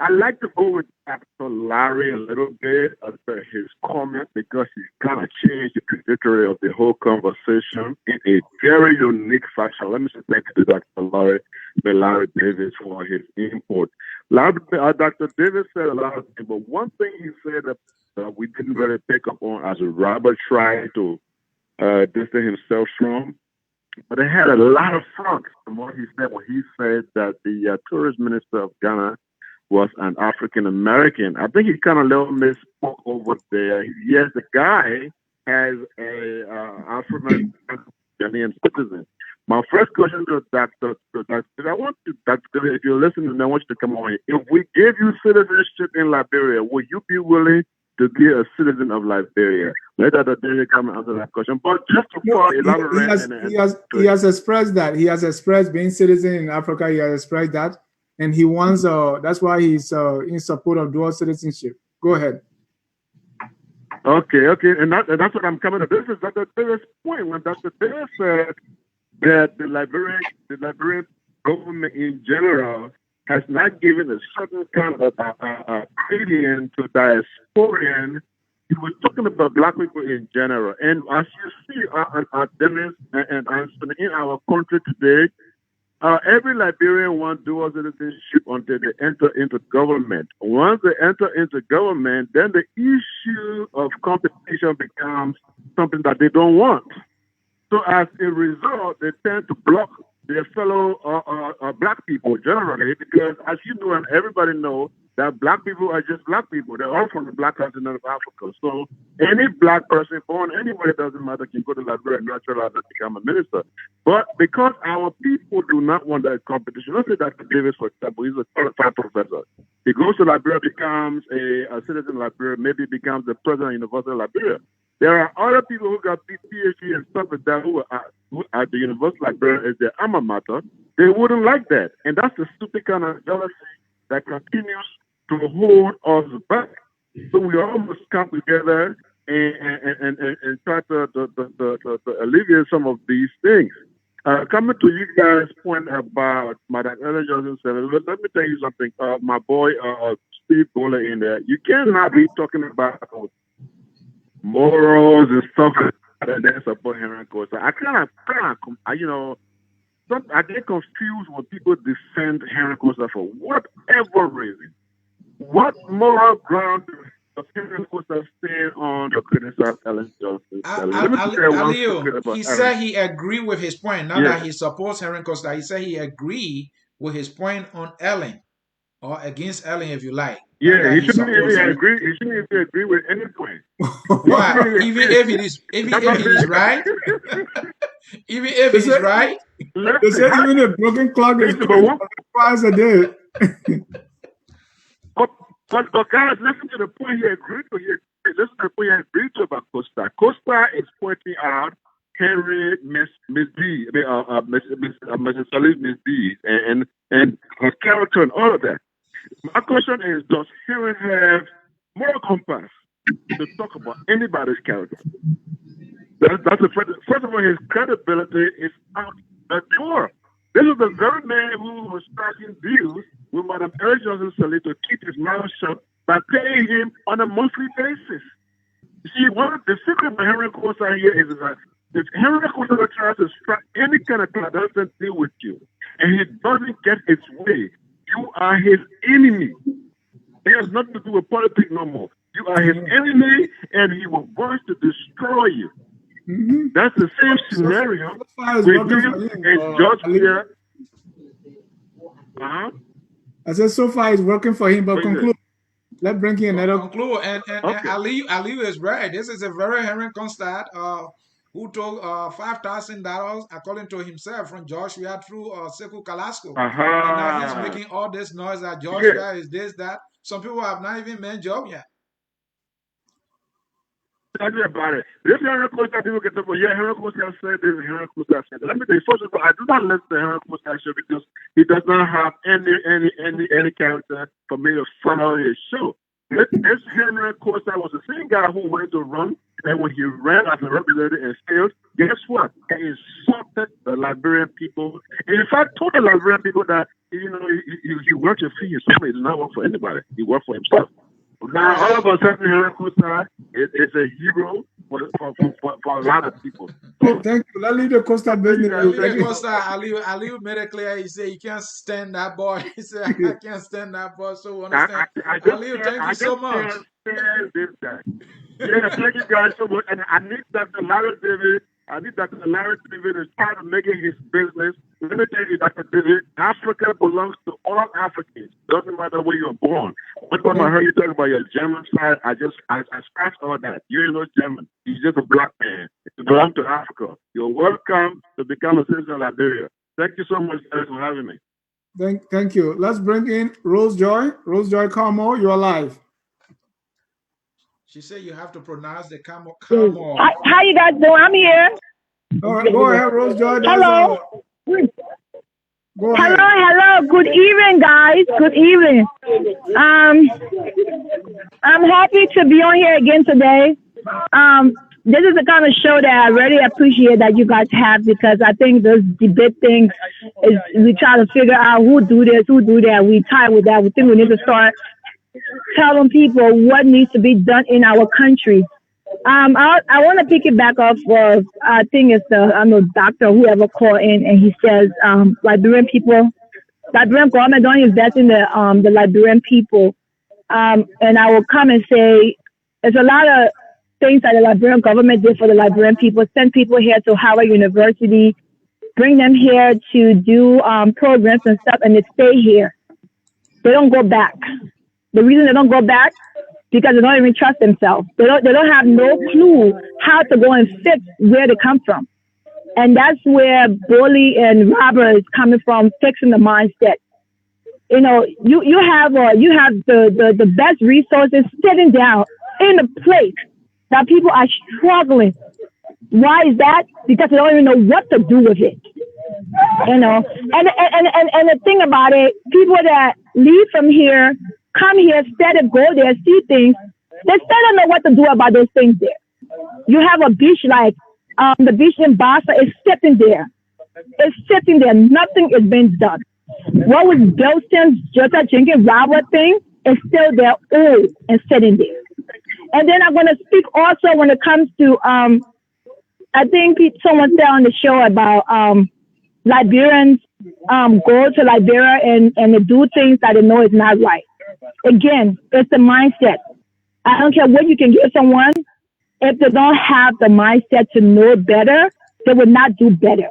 I like to go with Dr. Larry a little bit after his comment because he kind of changed the trajectory of the whole conversation in a very unique fashion. Let me say thank you to Dr. Larry Davis for his input. Dr. Davis said a lot of things, but one thing he said that we didn't really pick up on as Robert tried to distance himself from. But it had a lot of fun from what he said when he said that the tourist minister of Ghana was an African American. I think he kind of little misspoke over there. Yes, the guy has a African Ghanaian citizen. My first question to Dr. I want to, Dr. if you're listening, I want you to come on. If we give you citizenship in Liberia, would you be willing to be a citizen of Liberia? Let Dr. David come and answer that question. But just to elaborate, he has expressed that. He has expressed being citizen in Africa. He has expressed that, and he wants. That's why he's in support of dual citizenship. Go ahead. Okay, and that's what I'm coming to. This is Dr. Davis' point when Dr. Davis said that the Liberian government in general has not given a certain kind of credence to diasporian. He was talking about black people in general. And as you see, Dennis and Anthony, in our country today, every Liberian wants dual citizenship until they enter into government. Once they enter into government, then the issue of competition becomes something that they don't want. So as a result, they tend to block their fellow black people generally, because as you know and everybody knows that black people are just black people. They're all from the black continent of Africa. So any black person born anywhere, it doesn't matter, can go to Liberia and naturalize and become a minister. But because our people do not want that competition, let's say Dr. Davis, for example, he's a qualified professor. He goes to Liberia, becomes a citizen of Liberia, maybe becomes the president of the University of Liberia. There are other people who got PhD and stuff like that who are at the University of Liberia as their alma mater. They wouldn't like that. And that's the stupid kind of jealousy that continues to hold us back. So we all must come together and try to alleviate some of these things. Coming to you guys' point about Madam Ellen Johnson, let me tell you something. My boy Steve Bowler in there, you cannot be talking about morals and stuff like that and then support Henry Costa. I get confused when people defend Henry Costa for whatever reason. What moral ground does Henry Costa stand on to criticize Ellen Johnson? Aliu, he said he agreed with his point, not that he supports Henry Costa. He said he agreed with his point on Ellen, or against Ellen, if you like. Yeah, he shouldn't even agree. He shouldn't even agree with any point. Why? Even if it is right, even if it is right. They said even a broken clock is twice a day. But guys, listen to the point he agreed to. Listen to the point he agreed to about Costa. Costa is pointing out Henry Miss D, Mrs. Salif Miss D, and her character and all of that. My question is, does Henry have moral compass to talk about anybody's character? That's the first of all, his credibility is out the door. This is the very man who was striking deals with Madam Ellen Johnson Sirleaf to keep his mouth shut by paying him on a monthly basis. You see, one of the secret of Henry Costa here is that if Henry Costa tries to strike any kind of clandestine deal with you, and he doesn't get his way, you are his enemy. It has nothing to do with politics no more. You are his enemy, and he will want to destroy you. Mm-hmm. That's the same scenario with him and George here. I said so far it's working for him, but conclude. Let's bring in another. Conclude, and Ali is right. This is a very Henry Constad who took $5,000, according to himself, from Joshua through Sekou Kalasco. And now he's making all this noise that Joshua is this, that. Some people have not even met job yet. Tell me about it. This Henry Costa, people get up, Henry Costa said this, Henry Costa said that. Let me tell you, first of all, I do not listen to Henry Costa show because he does not have any character for me to follow his show. This Henry Costa was the same guy who went to run, and when he ran as a representative and failed, guess what? He insulted the Liberian people. And in fact, told the Liberian people that he worked a fee. He did not work for anybody. He worked for himself. Now, all of a sudden, Henry Costa is a hero for a lot of people. So, thank you. Let's leave the Costa business. Ali made it clear. He said, you can't stand that boy. He said, I can't stand that boy. So, understand. Ali, thank you so much. Yeah, thank you guys so much. And I need Dr. Larry David. Is trying to make it his business. Let me tell you, Dr. David, Africa belongs to all Africans. Doesn't matter where you're born. One time I heard you talk about your German side, I scratched all that. You ain't no German. You're just a black man. You belong to Africa. You're welcome to become a citizen of Liberia. Thank you so much, guys, for having me. Thank you. Let's bring in Rose Joy. Rose Joy Carmo, you're live. She said you have to pronounce the Carmo. How you guys doing? I'm here. All right, go ahead, Rose Joy. Hello. Go ahead. Hello. Good evening, guys. Good evening. I'm happy to be on here again today. This is the kind of show that I really appreciate that you guys have, because I think those debate things is we try to figure out who do this, who do that. We tired with that. We think we need to start telling people what needs to be done in our country. I want to pick it back off of, I think it's the doctor, whoever called in, and he says Liberian people, Liberian government don't invest in the Liberian people. And I will come and say there's a lot of things that the Liberian government did for the Liberian people. Send people here to Howard University, bring them here to do programs and stuff, and they stay here. They don't go back. The reason they don't go back, because they don't even trust themselves. They don't have no clue how to go and fix where they come from. And that's where bully and robber is coming from, fixing the mindset. You know, you have the best resources sitting down in a place that people are struggling. Why is that? Because they don't even know what to do with it. You know, and the thing about it, people that leave from here, come here, stay to go there, see things, they still don't know what to do about those things there. You have a beach like the beach in Bassa is sitting there. It's sitting there. Nothing is being done. What was Belston's Jota Jenkins Robert thing is still there, old and sitting there. And then I'm going to speak also when it comes to, I think someone said on the show about Liberians go to Liberia and they do things that they know is not right. Again, it's the mindset. I don't care what you can give someone. If they don't have the mindset to know better, they will not do better.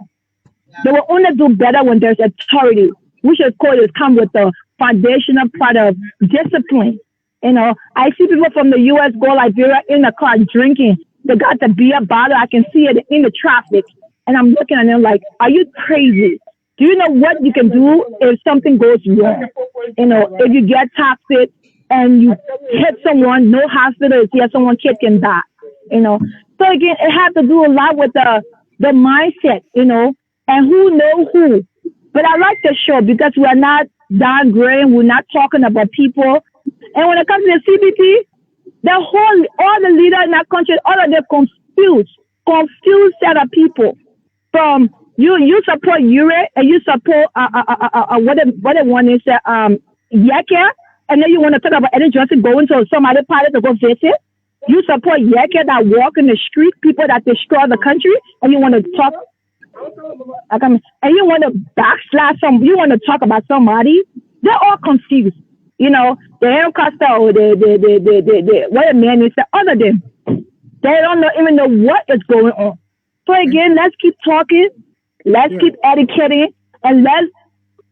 They will only do better when there's authority, which is called is come with the foundational part of discipline. You know, I see people from the U.S. go Liberia in the car drinking. They got the beer bottle. I can see it in the traffic. And I'm looking at them like, are you crazy? Do you know what you can do if something goes wrong? You know, if you get toxic and you hit someone, no hospital is here, someone kid can die. You know, so again, it has to do a lot with the mindset, you know, and who know who. But I like the show because we're not downgrading, we're not talking about people. And when it comes to the CBP, all the leaders in that country, all of them confused set of people. From you support Ure and you support what the one is Yeke, and then you want to talk about Eddie Johnson going to some other party to go visit. You support Yeke that walk in the street, people that destroy the country, and you want to talk, and you want to backslash you want to talk about somebody. They're all confused. You know, the Aaron Costa or the what a man is, other than they don't even know what is going on. So again, let's keep talking, let's keep educating, and let's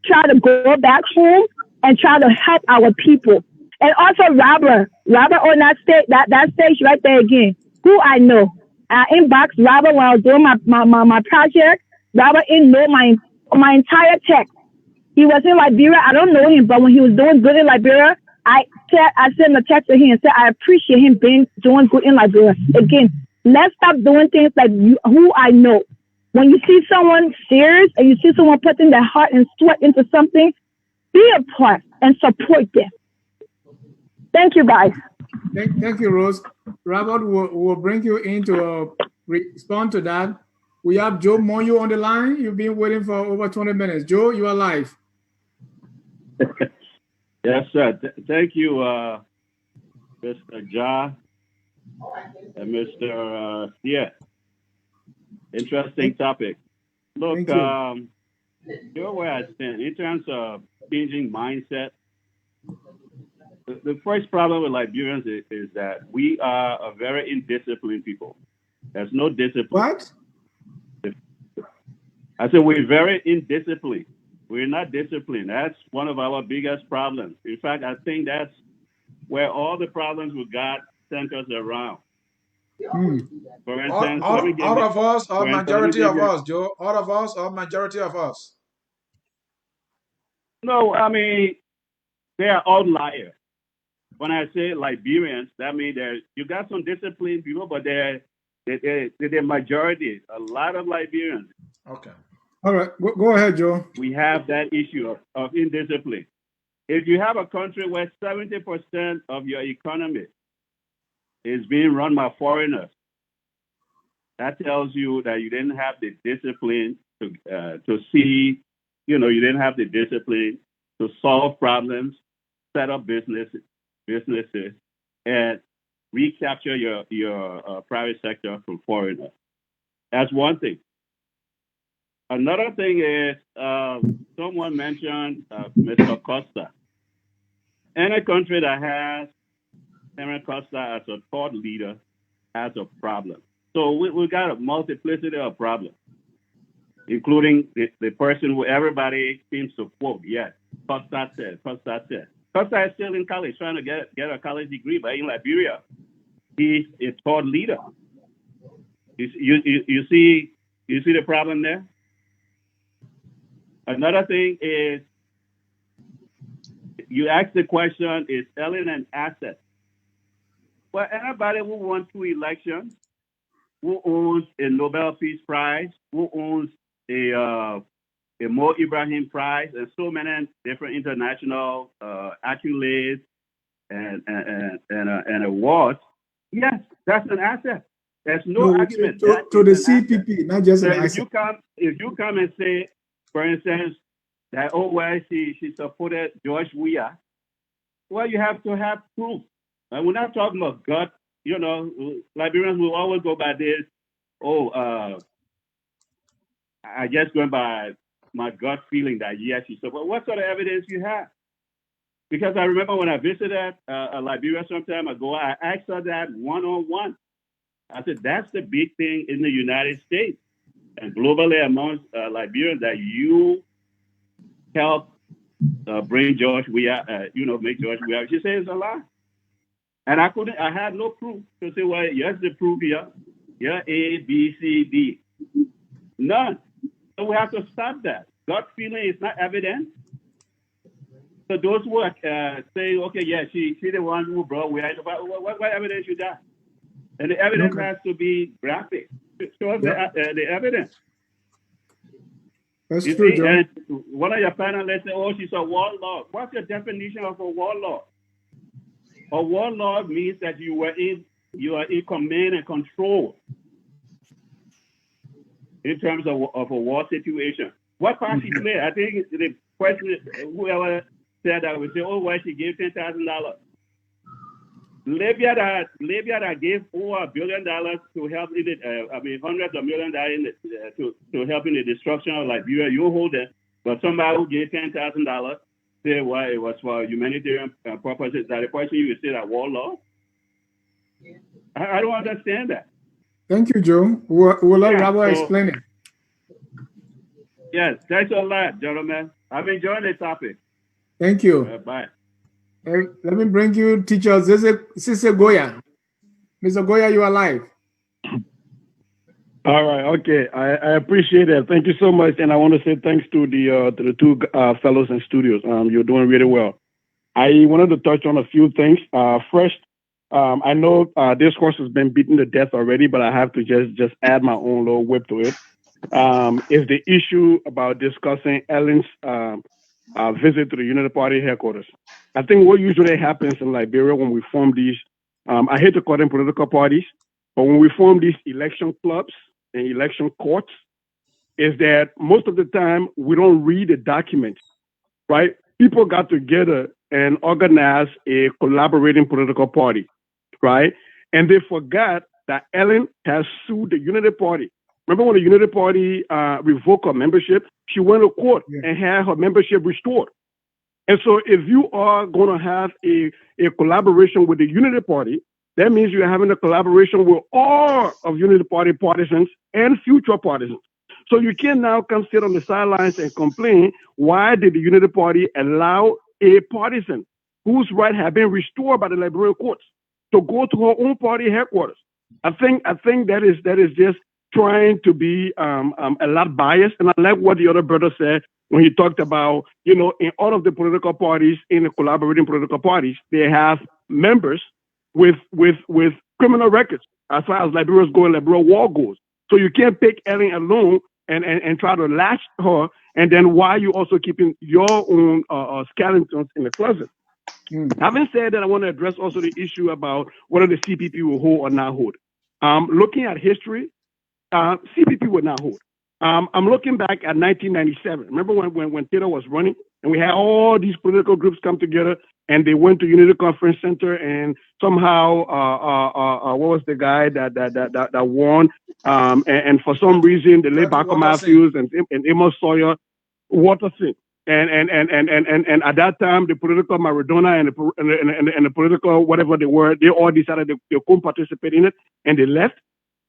try to go back home and try to help our people. And also Robert on that stage right there again, who I know. I inboxed Robert when I was doing my project. Robert didn't know my entire text. He was in Liberia. I don't know him, but when he was doing good in Liberia, I sent a text to him and said, I appreciate him doing good in Liberia. Again, let's stop doing things like who I know. When you see someone serious and you see someone putting their heart and sweat into something, be a part and support them. Thank you, guys. Thank you, Rose. Robert will bring you in to respond to that. We have Joe Monyo on the line. You've been waiting for over 20 minutes. Joe, you are live. Yes, sir. Thank you, Mr. Ja and Mr. Yeah. Interesting topic. Look, you're where I stand in terms of changing mindset. The first problem with Liberians is that we are a very indisciplined people. There's no discipline. What? I said we're very indisciplined. We're not disciplined. That's one of our biggest problems. In fact, I think that's where all the problems with God centers around. For instance, all of us, or majority of us, Joe, all of us, or majority of us. No, I mean, they are outliers. When I say Liberians, that means you got some disciplined people, but they're the majority. A lot of Liberians. Okay. All right, go ahead, Joe. We have that issue of indiscipline. If you have a country where 70% of your economy is being run by foreigners. That tells you that you didn't have the discipline to see, you didn't have the discipline to solve problems, set up businesses, and recapture your private sector from foreigners. That's one thing. Another thing is someone mentioned Mr. Costa. Any country that has Henry Costa as a thought leader has a problem. So we got a multiplicity of problems, including the person who everybody seems to quote. Yes, Costa said. Costa is still in college trying to get a college degree, but in Liberia, he's a thought leader. You see the problem there? Another thing is, you ask the question, is Ellen an asset? Well, anybody who won 2 elections, who owns a Nobel Peace Prize, who owns a Mo Ibrahim Prize, and so many different international accolades and awards, yes, that's an asset. There's no argument. To the CPP, not just an asset. If you come and say, for instance, that she supported George Weah, well, you have to have proof. And we're not talking about gut. Liberians will always go by this. I just went by my gut feeling that yes, she supported. What sort of evidence you have? Because I remember when I visited Liberia some time ago, I asked her that one-on-one. I said, that's the big thing in the United States and globally amongst Liberians, that you help bring George Weah, make George Weah. She said it's a lie. And I had no proof to say, well, here's the proof here. Yeah, A, B, C, D. None. So we have to stop that. Gut feeling is not evidence. So those who say, okay, yeah, she the one who brought Weah, what evidence you got? And the evidence has to be graphic. Show us the evidence. That's true, John. And one of your panelists said, she's a warlord. What's your definition of a warlord? A warlord means that you are in command and control in terms of a war situation. What part she played? I think the question, whoever said that, would say, why she gave $10,000. Libya that gave over $1 billion to help in it, hundreds of millions to help in the destruction of Liberia. You hold it, but somebody who gave $10,000 say, well, it was for humanitarian purposes. That the person you would say that warlord? I don't understand that. Thank you, Joe. We'll let Robert explain it. Yes, thanks a lot, gentlemen. I'm enjoying the topic. Thank you. Bye. Let me bring you teacher Sister Goya. Mr. Goya, you are live. All right, okay. I appreciate it. Thank you so much, and I want to say thanks to the two fellows in studios. You're doing really well. I wanted to touch on a few things. First, I know this horse has been beaten to death already, but I have to just add my own little whip to it. Is the issue about discussing Ellen's visit to the Unity Party headquarters. I think what usually happens in Liberia when we form these, I hate to call them political parties, but when we form these election clubs and election courts, is that most of the time we don't read the documents, right? People got together and organized a collaborating political party, right? And they forgot that Ellen has sued the Unity Party. Remember when the Unity Party revoked her membership? She went to court and had her membership restored. And so if you are going to have a collaboration with the Unity Party, that means you're having a collaboration with all of Unity Party partisans and future partisans. So you can now come sit on the sidelines and complain, why did the Unity Party allow a partisan whose right have been restored by the Liberian courts to go to her own party headquarters? I think that is just trying to be a lot biased. And I like what the other brother said when he talked about, in all of the political parties, in the collaborating political parties, they have members with criminal records as far as Liberia's go and Liberia war goes. So you can't pick Ellen alone and try to latch her, and then why you also keeping your own skeletons in the closet. Having said that, I want to address also the issue about whether the CPP will hold or not hold. Looking at history, CPP would not hold. I'm looking back at 1997. Remember when Taylor was running, and we had all these political groups come together, and they went to Unity Conference Center, and somehow, what was the guy that won? And for some reason, the late Baco Matthews and Amos Sawyer, Watterson. And at that time, the political Maradona and the political whatever they were, they all decided they couldn't participate in it, and they left.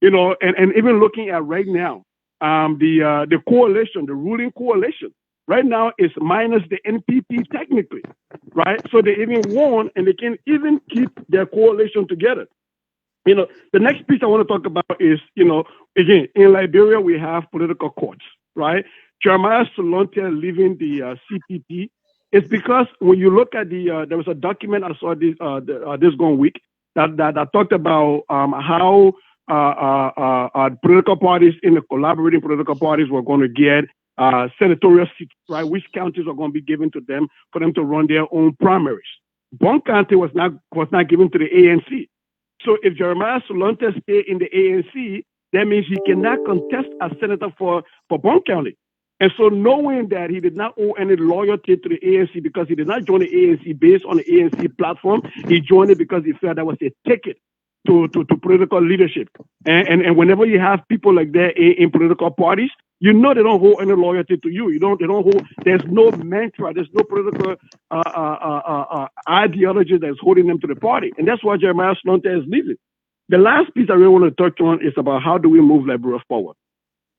And even looking at right now, the coalition, the ruling coalition, right now is minus the NPP technically, right? So they even won, and they can even keep their coalition together. The next piece I want to talk about is, again, in Liberia we have political courts, right? Jeremiah Solonte leaving the CPP is because when you look at there was a document I saw this going week that talked about how political parties in the collaborating political parties were going to get senatorial seats, right? Which counties are going to be given to them for them to run their own primaries. Bon County was not given to the ANC. So if Jeremiah Solonte stay in the ANC, that means he cannot contest as senator for Bon County. And so knowing that he did not owe any loyalty to the ANC because he did not join the ANC based on the ANC platform, he joined it because he felt that was a ticket to political leadership. And whenever you have people like that in political parties, they don't hold any loyalty to you. They don't hold, there's no mantra, there's no political ideology that's holding them to the party. And that's why Jeremiah Solonte is leaving. The last piece I really want to touch on is about how do we move Liberia forward,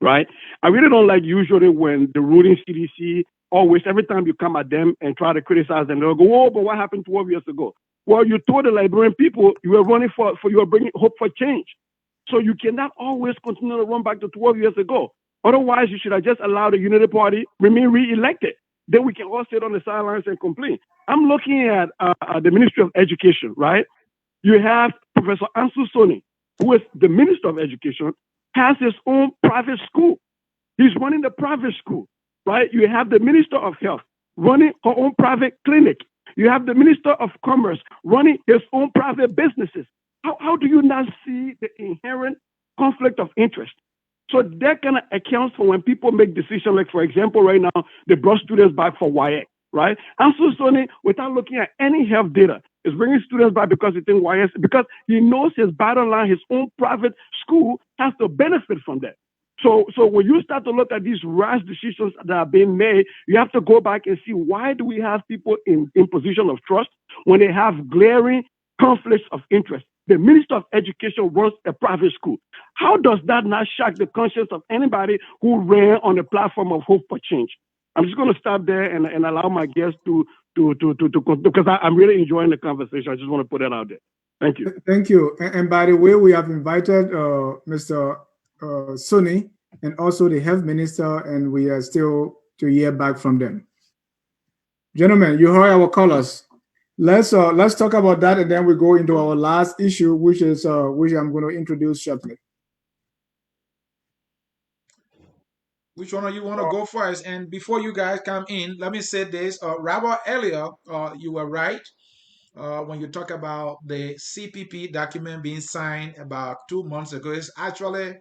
right? I really don't like usually when the ruling CDC always, every time you come at them and try to criticize them, they'll go, oh, but what happened 12 years ago? Well, you told the Liberian people you were running you were bringing hope for change. So you cannot always continue to run back to 12 years ago. Otherwise, you should have just allowed the Unity Party remain re-elected. Then we can all sit on the sidelines and complain. I'm looking at the Ministry of Education, right? You have Professor Ansu Soni, who is the Minister of Education, has his own private school. He's running the private school, right? You have the Minister of Health running her own private clinic. You have the Minister of Commerce running his own private businesses. How do you not see the inherent conflict of interest? So that kind of accounts for when people make decisions, like, for example, right now, they brought students back for YX, right? Ansu Soni, without looking at any health data, is bringing students back because he thinks YX, because he knows his bottom line, his own private school has to benefit from that. So when you start to look at these rash decisions that are being made, you have to go back and see, why do we have people in position of trust when they have glaring conflicts of interest? The Minister of Education runs a private school. How does that not shock the conscience of anybody who ran on the platform of Hope for Change? I'm just going to stop there and allow my guests to because I'm really enjoying the conversation. I just want to put that out there. Thank you. Thank you. And by the way, we have invited Mr. Soni and also the Health Minister, and we are still to hear back from them. Gentlemen, you heard our callers. Let's talk about that, and then we go into our last issue, which is which I'm going to introduce shortly. Which one of you want to go first? And before you guys come in, let me say this. Robert, earlier, you were right when you talk about the CPP document being signed about 2 months ago. It's actually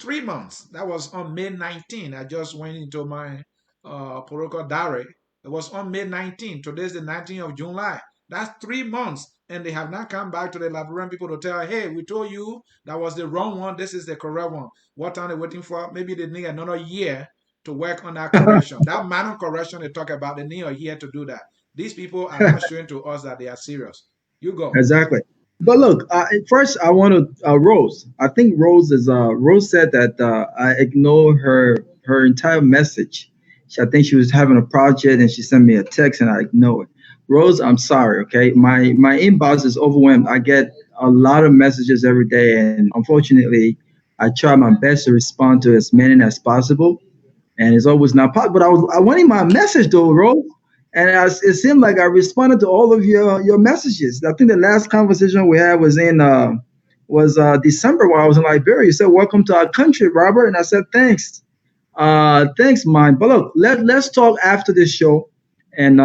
3 months. That was on May 19. I just went into my political diary. It was on May 19. Today's the 19th of July. That's 3 months. And they have not come back to the Liberian people to tell, hey, we told you that was the wrong one. This is the correct one. What are they waiting for? Maybe they need another year to work on that correction. That minor correction they talk about, they need a year to do that. These people are not showing to us that they are serious. You go. Exactly. But look, first I want to Rose. I think Rose said that I ignored her entire message. I think she was having a project and she sent me a text and I ignored it. Rose, I'm sorry. Okay, my inbox is overwhelmed. I get a lot of messages every day, and unfortunately, I try my best to respond to as many as possible, and it's always not possible. But I wanted my message though, Rose. And it seemed like I responded to all of your messages. I think the last conversation we had was in December while I was in Liberia. You said, "Welcome to our country, Robert," and I said, "Thanks, thanks, mine." But look, let's talk after this show, And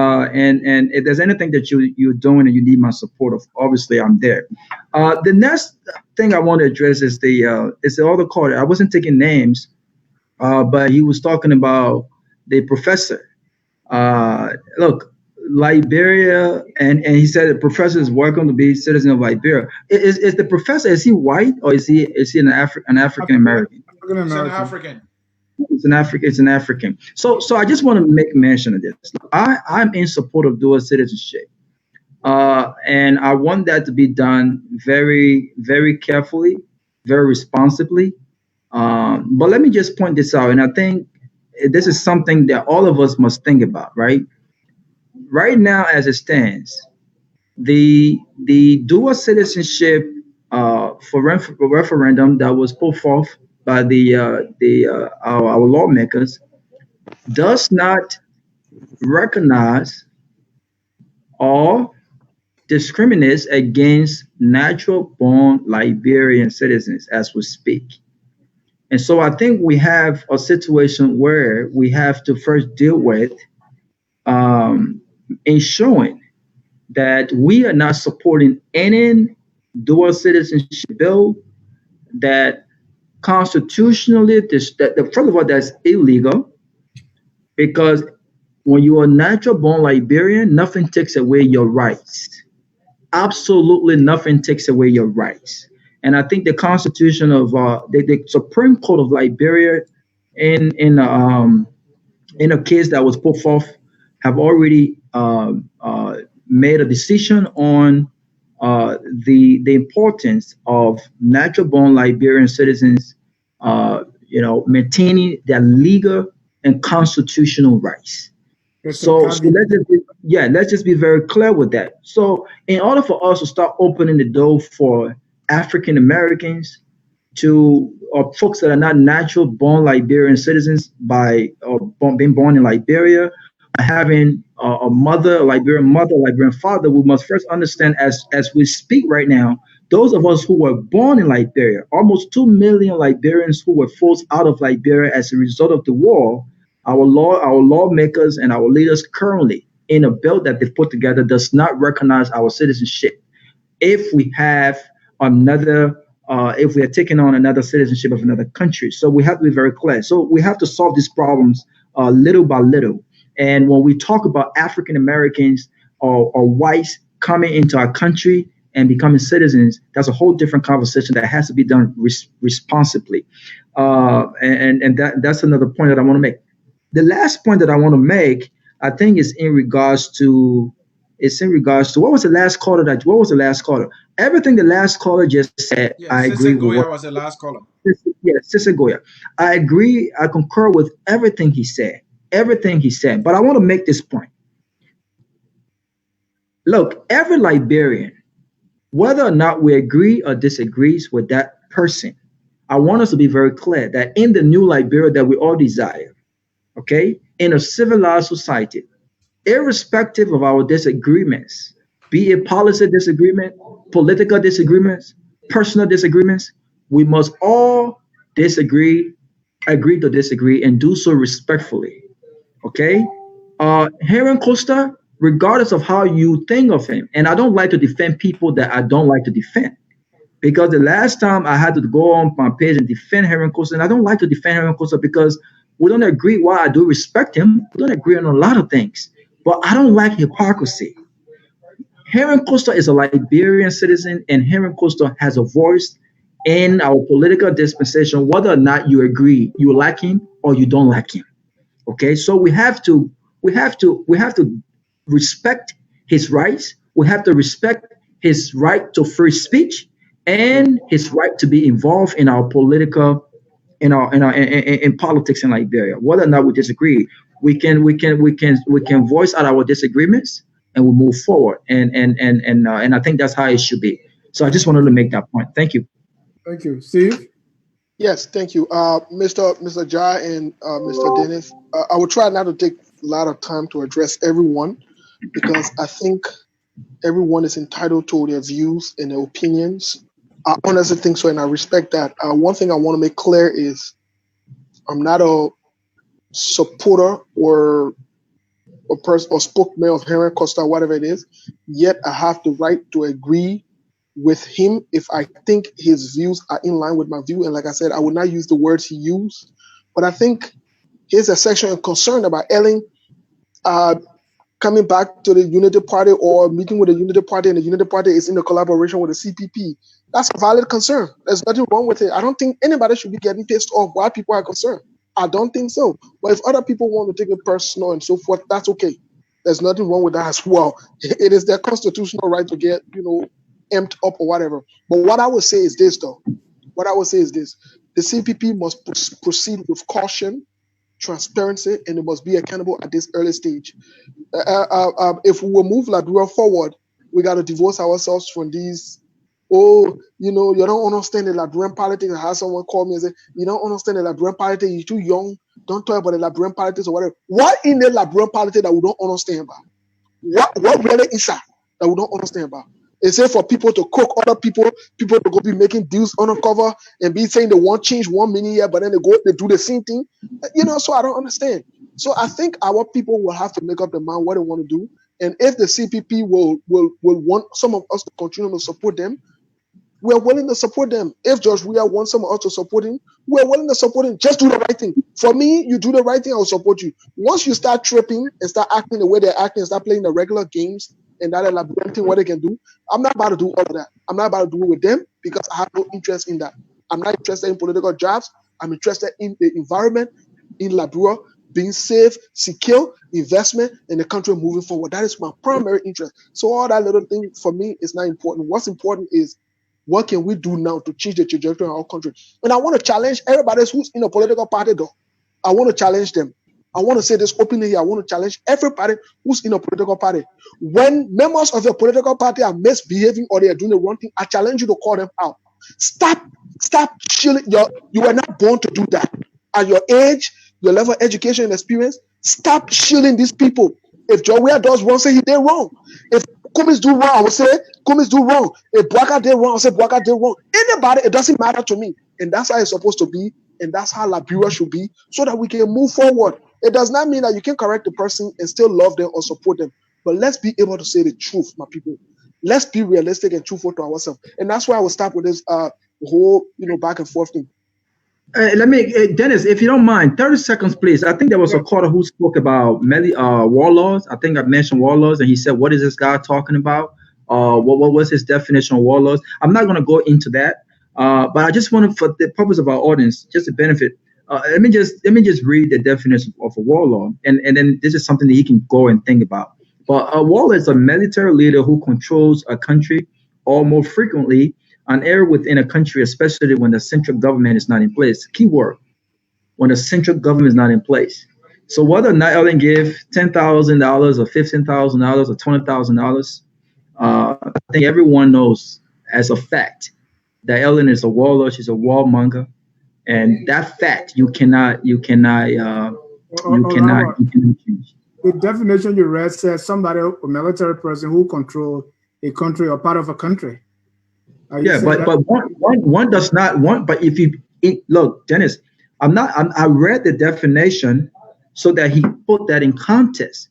if there's anything that you're doing and you need my support, of obviously I'm there. The next thing I want to address is the other caller. I wasn't taking names, but he was talking about the professor. Look, Liberia, and he said the professor is welcome to be citizen of Liberia. Is the professor, is he white, or is he an African American? African He's an American. African. It's an African. So I just want to make mention of this. I'm in support of dual citizenship. And I want that to be done very, very carefully, very responsibly. But let me just point this out, and I think this is something that all of us must think about, right? Right now, as it stands, the dual citizenship referendum that was put forth by our lawmakers does not recognize or discriminates against natural born Liberian citizens as we speak. And so I think we have a situation where we have to first deal with um, ensuring that we are not supporting any dual citizenship bill that constitutionally, first of all, that's illegal because when you are natural born Liberian, nothing takes away your rights. Absolutely nothing takes away your rights. And I think the Constitution of the Supreme Court of Liberia in in a case that was put forth have already made a decision on the importance of natural born Liberian citizens, maintaining their legal and constitutional rights. That's a So caveat. let's just be very clear with that. So in order for us to start opening the door for African Americans to or folks that are not natural born Liberian citizens by being born in Liberia, having a mother, a Liberian father, we must first understand as we speak right now, those of us who were born in Liberia, almost 2 million Liberians who were forced out of Liberia as a result of the war, our lawmakers and our leaders currently in a bill that they put together does not recognize our citizenship if we have another if we are taking on another citizenship of another country. So we have to be very clear. So we have to solve these problems little by little. And when we talk about African Americans or whites coming into our country and becoming citizens, that's a whole different conversation that has to be done responsibly. That's another point that I want to make. The last point that I want to make, I think, is in regards to what was the last caller what was the last caller? Everything the last caller just said, Yeah, I Sese agree with Goya what was the last caller. Sister Goya. I agree, I concur with everything he said. Everything he said. But I want to make this point. Look, every Liberian, whether or not we agree or disagrees with that person, I want us to be very clear that in the new Liberia that we all desire, okay, in a civilized society, irrespective of our disagreements, be it policy disagreement, political disagreements, personal disagreements, we must all disagree, agree to disagree, and do so respectfully. Okay? Heron Costa, regardless of how you think of him, and I don't like to defend people that I don't like to defend. Because the last time I had to go on my page and defend Heron Costa, and I don't like to defend Heron Costa because we don't agree. While I do respect him, we don't agree on a lot of things. But I don't like hypocrisy. Heron Costa is a Liberian citizen, and Heron Costa has a voice in our political dispensation, whether or not you agree, you like him or you don't like him. Okay, so we have to respect his rights. We have to respect his right to free speech and his right to be involved in our political in politics in Liberia. Whether or not we disagree, we can voice out our disagreements and we move forward. And I think that's how it should be. So I just wanted to make that point. Thank you. Thank you. Steve? Yes, thank you, Mr. Jai and Mr. Dennis. I will try not to take a lot of time to address everyone because I think everyone is entitled to their views and their opinions. I honestly think so, and I respect that. One thing I want to make clear is I'm not a supporter or or person or spokesman of Henry Costa, whatever it is. Yet I have the right to agree with him if I think his views are in line with my view. And like I said, I will not use the words he used, but I think here's a section concerned about Ellen coming back to the Unity Party or meeting with the Unity Party, and the Unity Party is in a collaboration with the CPP. That's a valid concern. There's nothing wrong with it. I don't think anybody should be getting pissed off while people are concerned. I don't think so. But if other people want to take it personal and so forth, that's okay. There's nothing wrong with that as well. It is their constitutional right to get, amped up or whatever. But what I would say is this, though. What I would say is this. The CPP must proceed with caution, transparency, and it must be accountable at this early stage. If we will move Liberia forward, we got to divorce ourselves from these. Oh, you don't understand the Liberian politics. I had someone call me and say, you don't understand the Liberian politics. You're too young. Don't talk about the Liberian politics or whatever. What in the Liberian politics that we don't understand about? What really is that we don't understand about? Is it for people to cook other people to go be making deals undercover and be saying they want change 1 minute here, but then they do the same thing? So I don't understand. So I think our people will have to make up their mind what they want to do. And if the CPP will want some of us to continue to support them, we're willing to support them. If George Weah wants some of us to support him, we're willing to support him. Just do the right thing. For me, you do the right thing, I'll support you. Once you start tripping and start acting the way they're acting and start playing the regular games and that elaborate thing, what they can do, I'm not about to do all of that. I'm not about to do it with them because I have no interest in that. I'm not interested in political jobs. I'm interested in the environment in Liberia being safe, secure, investment, and the country moving forward. That is my primary interest. So all that little thing for me is not important. What's important is what can we do now to change the trajectory of our country? And I want to challenge everybody who's in a political party, though. I want to challenge them. I want to say this openly here. I want to challenge everybody who's in a political party. When members of your political party are misbehaving or they are doing the wrong thing, I challenge you to call them out. Stop shilling. You were not born to do that. At your age, your level of education and experience, stop shilling these people. If Joe Weah does wrong, say he did wrong. If Kumis do wrong, I will say Kumis do wrong. If Bwaka did wrong, I will say Bwaka did wrong. Anybody, it doesn't matter to me. And that's how it's supposed to be. And that's how Liberia should be so that we can move forward. It does not mean that you can correct the person and still love them or support them. But let's be able to say the truth, my people. Let's be realistic and truthful to ourselves. And that's why I will start with this whole, back and forth thing. Dennis, if you don't mind, 30 seconds, please. I think there was a caller who spoke about warlords. I think I mentioned warlords, and he said, what is this guy talking about? What was his definition of warlords? I'm not going to go into that, but I just want to, for the purpose of our audience, just to benefit, let me just read the definition of a warlord, and then this is something that he can go and think about. But a warlord is a military leader who controls a country, or more frequently, an area within a country, especially when the central government is not in place. Keyword, when the central government is not in place. So whether or not Ellen give $10,000 or $15,000 or $20,000, I think everyone knows as a fact that Ellen is a warlord. She's a warmonger, and that fact you cannot change. The definition you read says somebody, a military person who controls a country or part of a country. Yeah, but one does not want. But if you look, Dennis, I read the definition so that he put that in context.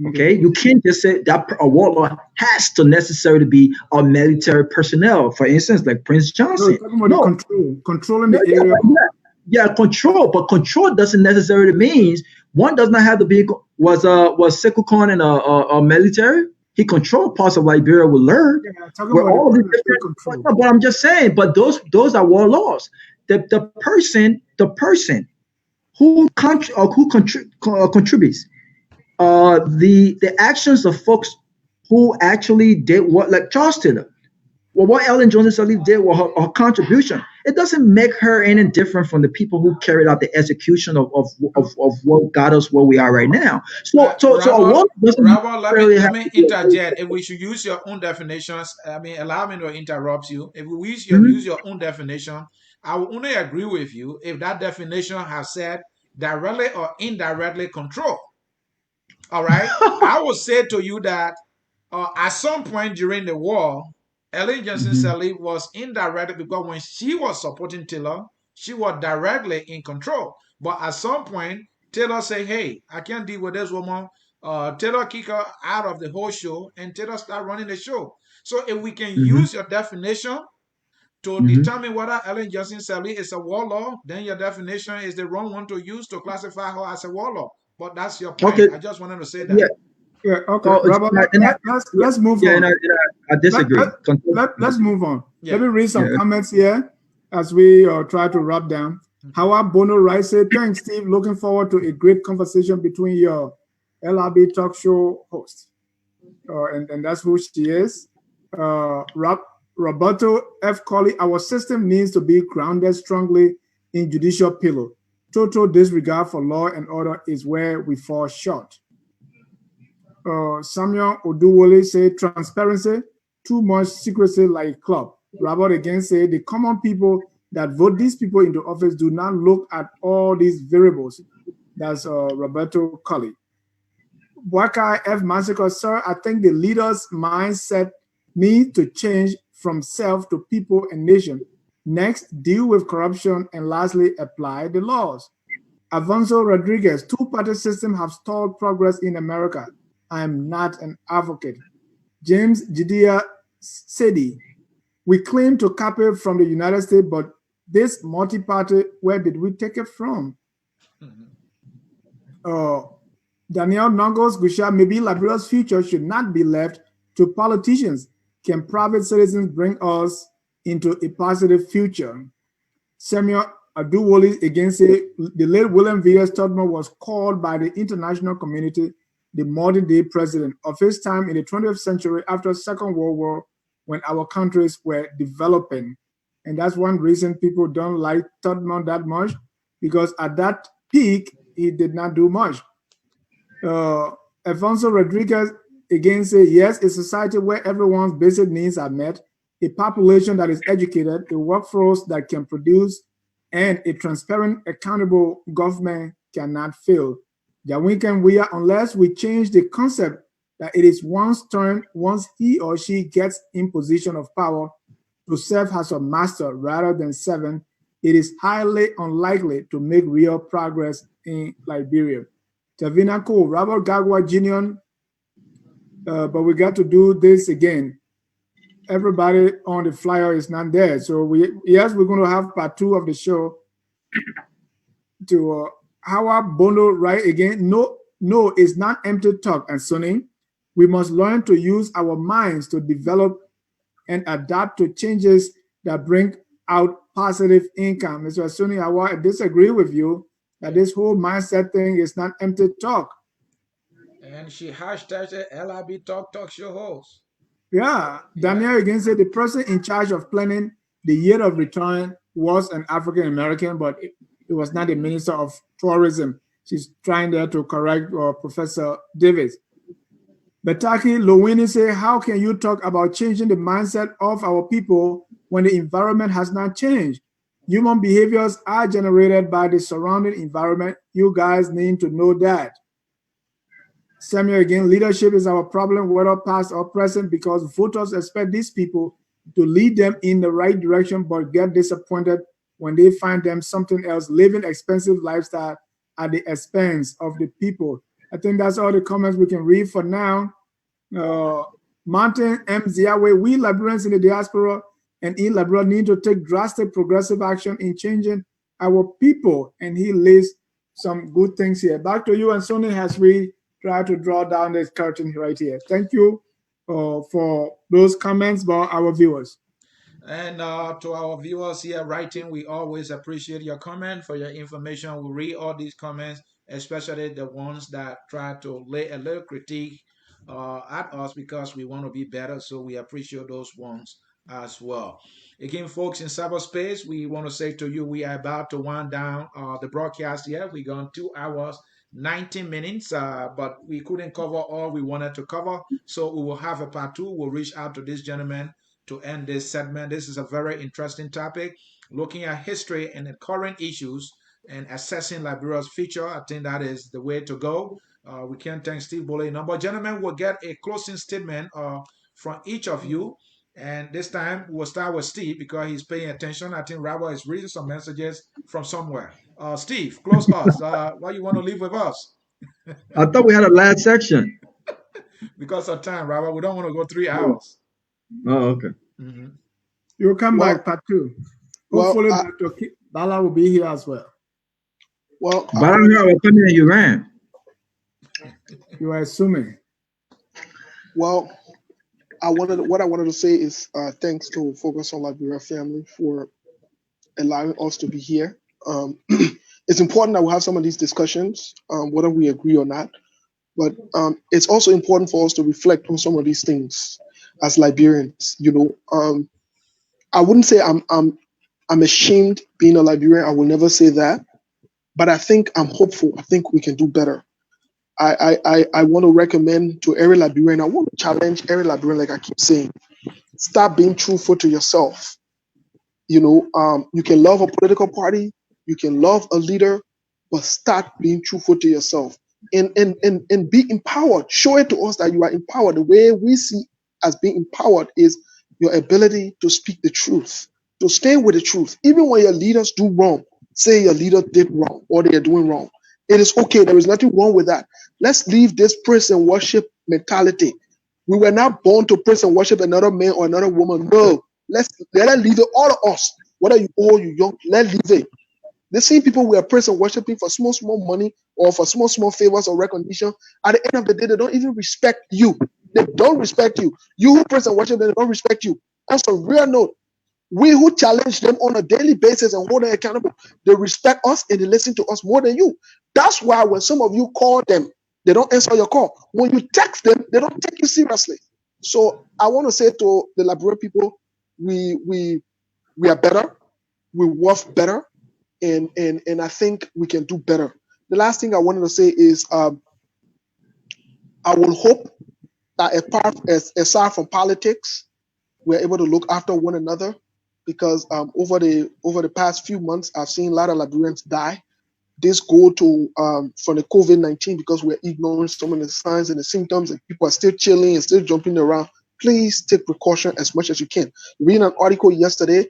Okay, you can't just say that a warlord has to necessarily be a military personnel. For instance, like Prince Johnson. No, controlling the area. Yeah, control, but control doesn't necessarily mean one does not have to be. Was Sekou Khan in a military? He controlled parts of Liberia with learn. But I'm just saying, but those are warlords. The person who contributes, the actions of folks who actually did what, like Charles Taylor. Well, what Ellen Johnson Sirleaf did was her contribution. It doesn't make her any different from the people who carried out the execution of what got us where we are right now. Robert, let me interject. If we should use your own definitions, allow me to interrupt you. If we use your own definition, I will only agree with you if that definition has said directly or indirectly control. All right? I will say to you that at some point during the war, Ellen Johnson Sirleaf was indirectly, because when she was supporting Taylor, she was directly in control. But at some point, Taylor said, hey, I can't deal with this woman. Taylor kick her out of the whole show, and Taylor start running the show. So if we can Mm-hmm. use your definition to Mm-hmm. determine whether Ellen Johnson Sirleaf is a warlord, then your definition is the wrong one to use to classify her as a warlord. But that's your point. Okay. I just wanted to say that. Yeah. Yeah, okay, Oh, Robert. yeah, Let's move yeah, on. I Let, disagree. let, let's move on. Yeah. Let me read some Yeah. comments here as we try to wrap down. Howard Bono Rice said, "Thanks, Steve. Looking forward to a great conversation between your LRB talk show host." And that's who she is. Roberto F. Colley, our system needs to be grounded strongly in judicial pillar. Total disregard for law and order is where we fall short. Samuel Oduwole said, transparency, too much secrecy like club. Robert again said, the common people that vote these people into office do not look at all these variables. That's Roberto Colley. Waka F. Massacre, sir, I think the leader's mindset needs to change from self to people and nation. Next, deal with corruption, and lastly, apply the laws. Afonso Rodriguez, two-party system have stalled progress in America. I am not an advocate. James Judea Sedi, we claim to copy it from the United States, but this multi-party, where did we take it from? Daniel Nongos Gusha, maybe Liberia's future should not be left to politicians. Can private citizens bring us into a positive future? Samuel Aduwole again say the late William V.S. Tubman was called by the international community the modern-day president of his time in the 20th century after the Second World War when our countries were developing. And that's one reason people don't like Tubman that much, because at that peak, he did not do much. Alfonso Rodriguez again say, yes, a society where everyone's basic needs are met, a population that is educated, a workforce that can produce, and a transparent, accountable government cannot fail. Jawinken Weah, unless we change the concept that it is one's turn once he or she gets in position of power to serve as a master rather than servant, it is highly unlikely to make real progress in Liberia. Tavina Cole, Robert Gagwa Jr., but we got to do this again. Everybody on the flyer is not there. So we're going to have part 2 of the show to Howard Bono right again. No, it's not empty talk, and Sonny. We must learn to use our minds to develop and adapt to changes that bring out positive income. Mr. Sunni, I disagree with you that this whole mindset thing is not empty talk. And she hashtagged it LIB Talk Show host. Yeah, Daniel again said the person in charge of planning the year of return was an African American, but it was not the Minister of Tourism. She's trying there to correct Professor Davis. Betaki Lowini say, how can you talk about changing the mindset of our people when the environment has not changed? Human behaviors are generated by the surrounding environment. You guys need to know that. Samuel again, leadership is our problem, whether past or present, because voters expect these people to lead them in the right direction, but get disappointed when they find them something else, living expensive lifestyle at the expense of the people. I think that's all the comments we can read for now. Mountain M. Ziawe, we Liberians in the diaspora and in Liberia need to take drastic progressive action in changing our people. And he lists some good things here. Back to you, and Sonny, as we try to draw down this curtain right here. Thank you for those comments by our viewers. And to our viewers here writing, we always appreciate your comment for your information. We read all these comments, especially the ones that try to lay a little critique at us because we want to be better. So we appreciate those ones as well. Again, folks, in cyberspace, we want to say to you, we are about to wind down the broadcast here. We're gone 2 hours, 90 minutes, but we couldn't cover all we wanted to cover. So we will have a part 2. We'll reach out to this gentleman to end this segment. This is a very interesting topic, looking at history and the current issues and assessing Liberia's future. I think that is the way to go. We can't thank Steve Bole enough. But gentlemen, we'll get a closing statement from each of you. And this time we'll start with Steve because he's paying attention. I think Robert is reading some messages from somewhere. Steve, close us. What you want to leave with us? I thought we had a last section. Because of time, Robert. We don't want to go 3 Oh, hours. oh, okay. Hmm. You'll come Well, back, part two. well, Hopefully, Dr. Bala will be here as well. well. I But I wanted know I was coming and you ran. You are assuming. well, what I wanted to say is thanks to Focus on Liberia family for allowing us to be here. It's important that we have some of these discussions, whether we agree or not. But it's also important for us to reflect on some of these things as Liberians. I wouldn't say I'm ashamed being a Liberian. I will never say that. But I think I'm hopeful. I think we can do better. I want to recommend to every Liberian. I want to challenge every Liberian, like I keep saying, stop being truthful to yourself. You can love a political party, you can love a leader, but start being truthful to yourself and be empowered. Show it to us that you are empowered. The way we see as being empowered is your ability to speak the truth, to stay with the truth. Even when your leaders do wrong, say your leader did wrong or they are doing wrong. It is okay. There is nothing wrong with that. Let's leave this praise and worship mentality. We were not born to praise and worship another man or another woman. No, let us leave it. All of us, whether you old, you young, let leave it. The same people we are praising and worshiping for small money or for small favors or recognition. At the end of the day, they don't even respect you. They don't respect you. You who praise and worship them, they don't respect you. That's a real note. We who challenge them on a daily basis and hold them accountable, they respect us and they listen to us more than you. That's why when some of you call them, they don't answer your call. When you text them, they don't take you seriously. So I want to say to the Liberian people, we are better, we worth better, and I think we can do better. The last thing I wanted to say is I will hope that aside from politics, we're able to look after one another because over the past few months, I've seen a lot of Liberians die. This go to from the COVID-19 because we're ignoring some of the signs and the symptoms, and people are still chilling and still jumping around. Please take precaution as much as you can. Reading an article yesterday,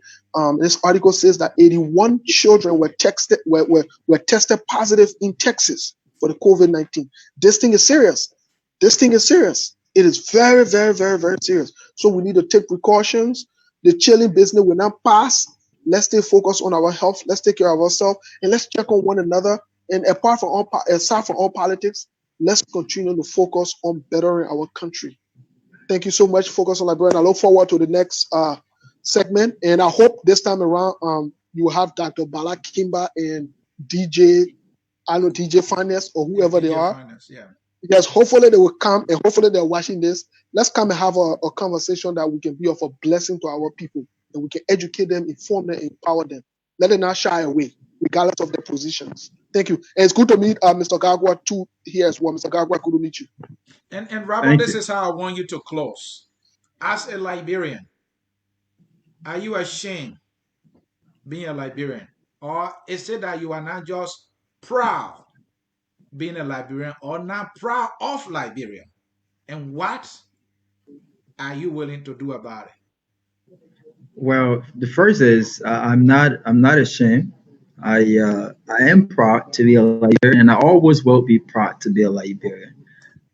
this article says that 81 children were tested positive in Texas for the COVID-19. This thing is serious. This thing is serious. It is very, very, very, very serious. So we need to take precautions. The chilling business will not pass. Let's stay focused on our health. Let's take care of ourselves and let's check on one another. And aside from all politics, let's continue to focus on bettering our country. Thank you so much, Focus on Liberia. I look forward to the next segment, and I hope this time around you will have Dr. Bala Kimba and DJ, I know DJ Finance or Yeah, whoever they DJ are, Finance. Yeah. because hopefully they will come and hopefully they're watching this. Let's come and have a conversation that we can be of a blessing to our people and we can educate them, inform them, empower them. Let them not shy away, regardless of their positions. Thank you. And it's good to meet Mr. Gagwa too here as well. Mr. Gagwa, good to meet you. And Robert, Thank this you. is how I want you to close. As a Liberian, are you ashamed being a Liberian? Or is it that you are not just proud being a Liberian or not proud of Liberia? And what are you willing to do about it? Well, the first is I'm not ashamed. I am proud to be a Liberian, and I always will be proud to be a Liberian.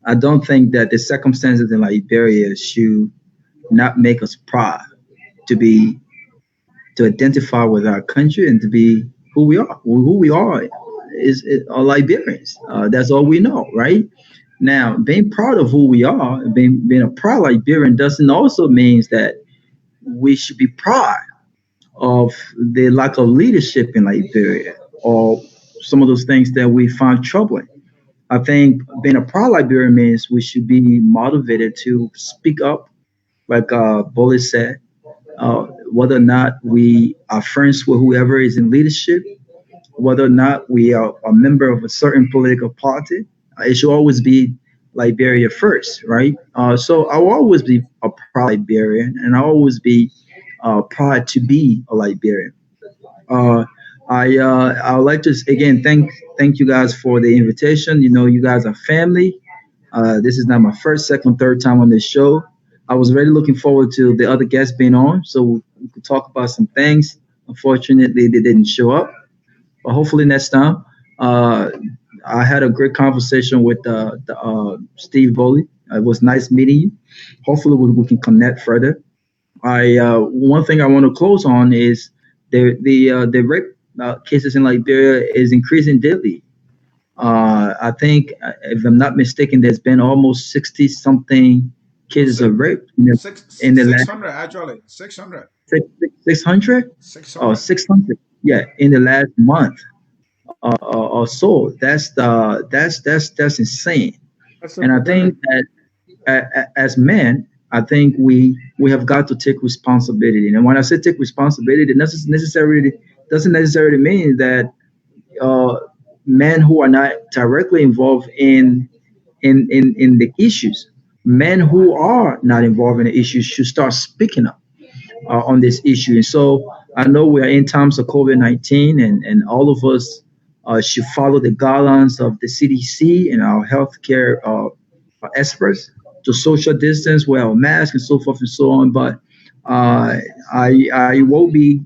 I don't think that the circumstances in Liberia should not make us proud to be to identify with our country and to be who we are. Who we are are Liberians. That's all we know, right? Now, being proud of who we are, being a proud Liberian, doesn't also means that we should be proud of the lack of leadership in Liberia or some of those things that we find troubling. I think being a proud Liberian means we should be motivated to speak up, like Bully said, whether or not we are friends with whoever is in leadership, whether or not we are a member of a certain political party. It should always be Liberia first, right? So I will always be a proud Liberian, and I will always be proud to be a Liberian. Uh, I would like to again thank you guys for the invitation. You know, you guys are family. This is not my first, second, third time on this show. I was really looking forward to the other guests being on, so we could talk about some things. Unfortunately, they didn't show up, but hopefully next time. Uh, I had a great conversation with Steve Bowley. It was nice meeting you. Hopefully, we can connect further. I One thing I want to close on is the rape cases in Liberia is increasing daily. I think, if I'm not mistaken, there's been almost 60 something No, cases of rape in the six last hundred actually. 600. 600 or 600. 600. Yeah, in the last month or so. That's insane. That's And I epidemic. think that as men, I think we have got to take responsibility. And when I say take responsibility, it necessarily doesn't necessarily mean that uh, men who are not directly involved in the issues, men who are not involved in the issues should start speaking up on this issue. And so I know we are in times of COVID-19, and all of us should follow the guidelines of the CDC and our healthcare experts to social distance, wear a mask, and so forth and so on. But I will be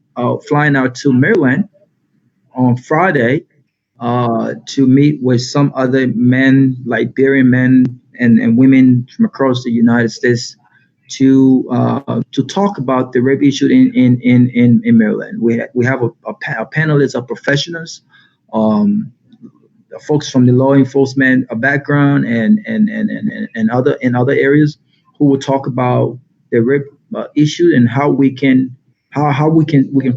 flying out to Maryland on Friday to meet with some other men, Liberian men and women from across the United States to talk about the rape issue in Maryland. We have a panelist of professionals, um, folks from the law enforcement background and other areas who will talk about the rape issue and how we can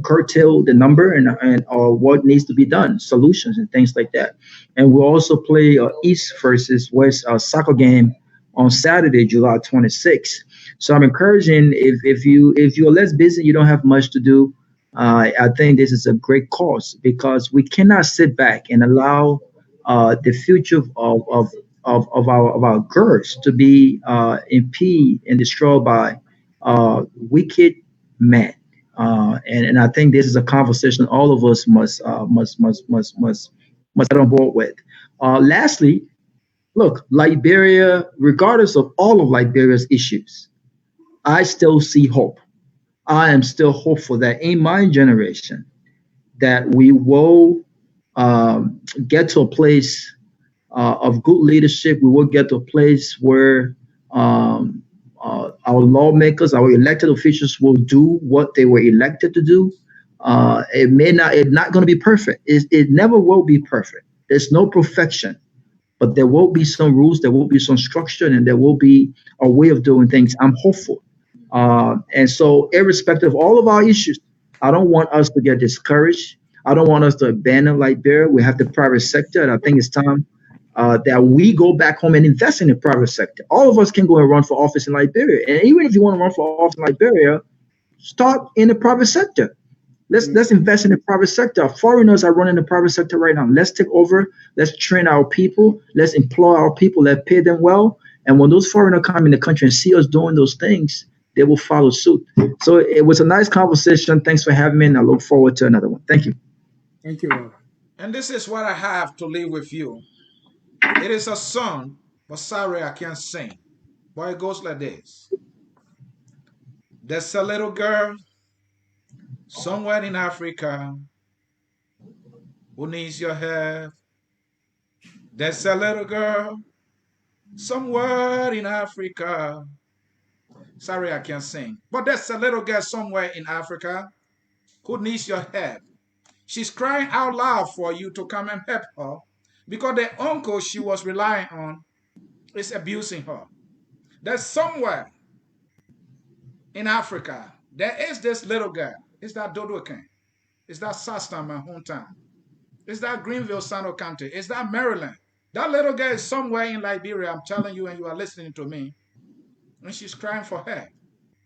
curtail the number and or what needs to be done, solutions and things like that. And we'll also play East versus West soccer game on Saturday, July 26th. So I'm encouraging, if you're less busy, you don't have much to do. I think this is a great cause because we cannot sit back and allow the future of our girls to be impeded and destroyed by wicked men. And I think this is a conversation all of us must get on board with. Lastly, look, Liberia, regardless of all of Liberia's issues, I still see hope. I am still hopeful that in my generation that we will get to a place of good leadership. We will get to a place where our lawmakers, our elected officials will do what they were elected to do. It's not going to be perfect. It never will be perfect. There's no perfection, but there will be some rules, there will be some structure, and there will be a way of doing things. I'm hopeful. And so, irrespective of all of our issues, I don't want us to get discouraged. I don't want us to abandon Liberia. We have the private sector, and I think it's time that we go back home and invest in the private sector. All of us can go and run for office in Liberia. And even if you want to run for office in Liberia, start in the private sector. Let's invest in the private sector. Foreigners are running the private sector right now. Let's take over. Let's train our people. Let's employ our people. Let's pay them well. And when those foreigners come in the country and see us doing those things, they will follow suit. So it was a nice conversation. Thanks for having me, and I look forward to another one. Thank you. Thank you. And this is what I have to leave with you. It is a song, but sorry I can't sing. But it goes like this. There's a little girl somewhere in Africa who needs your help. There's a little girl somewhere in Africa. Sorry I can't sing. But there's a little girl somewhere in Africa who needs your help. She's crying out loud for you to come and help her because the uncle she was relying on is abusing her. There's somewhere in Africa, there is this little girl. It's that Dodo King. It's that Sastan, my hometown. It's that Greenville, Sano County. It's that Maryland. That little girl is somewhere in Liberia, I'm telling you, and you are listening to me. And she's crying for help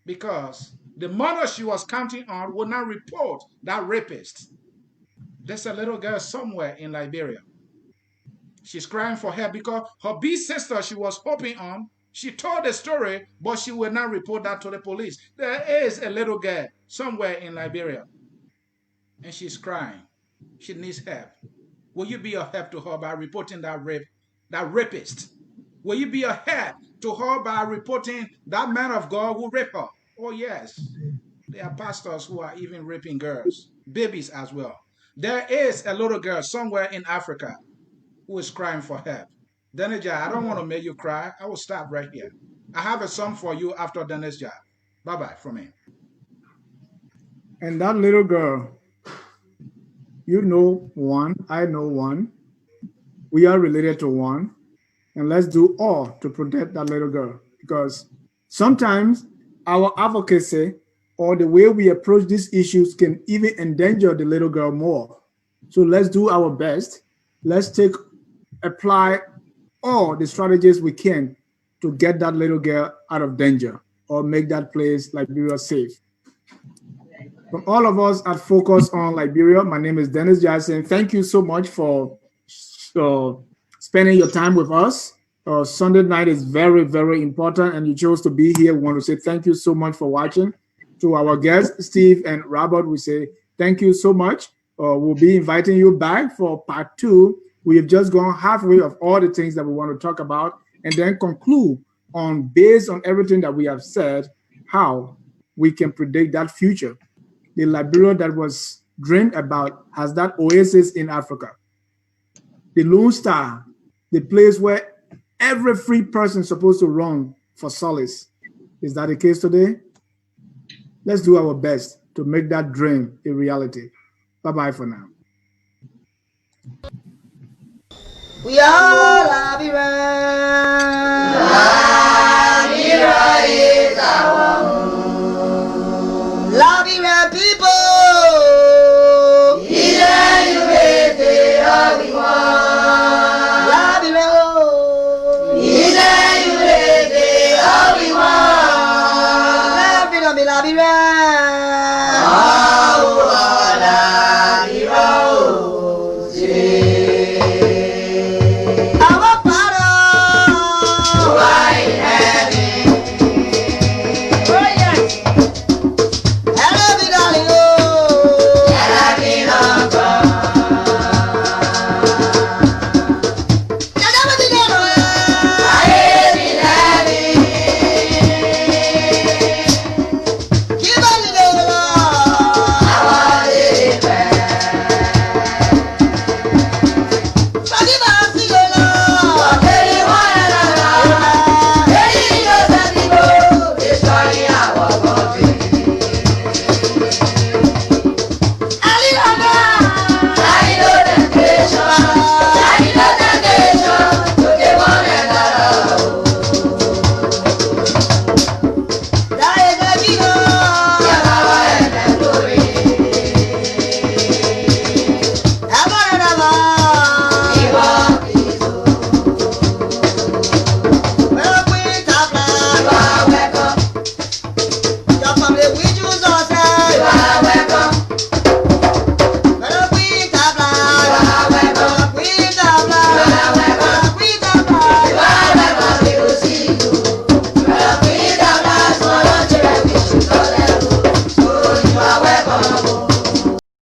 because the mother she was counting on would not report that rapist. There's a little girl somewhere in Liberia. She's crying for help because her big sister she was hoping on, she told the story, but she will not report that to the police. There is a little girl somewhere in Liberia, and she's crying. She needs help. Will you be a help to her by reporting that rapist? Will you be a help to her by reporting that man of God who raped her? Oh, yes. There are pastors who are even raping girls, babies as well. There is a little girl somewhere in Africa who is crying for help. Dennis I don't want to make you cry. I will stop right here. I have a song for you after Dennis Bye-bye from me. And that little girl, you know one, I know one, we are related to one, and let's do all to protect that little girl. Because sometimes our advocacy or the way we approach these issues can even endanger the little girl more. So let's do our best. Let's apply all the strategies we can to get that little girl out of danger or make that place Liberia safe. From all of us at Focus on Liberia, my name is Dennis Jackson. Thank you so much for spending your time with us. Sunday night is very, very important, and you chose to be here. We want to say thank you so much for watching. To our guests, Steve and Robert, we say thank you so much. We'll be inviting you back for part 2. We have just gone halfway of all the things that we want to talk about, and then conclude on, based on everything that we have said, how we can predict that future. The Liberia that was dreamed about as that oasis in Africa. The Lone Star, the place where every free person is supposed to run for solace. Is that the case today? Let's do our best to make that dream a reality. Bye-bye for now. We are Liberia. Liberia is our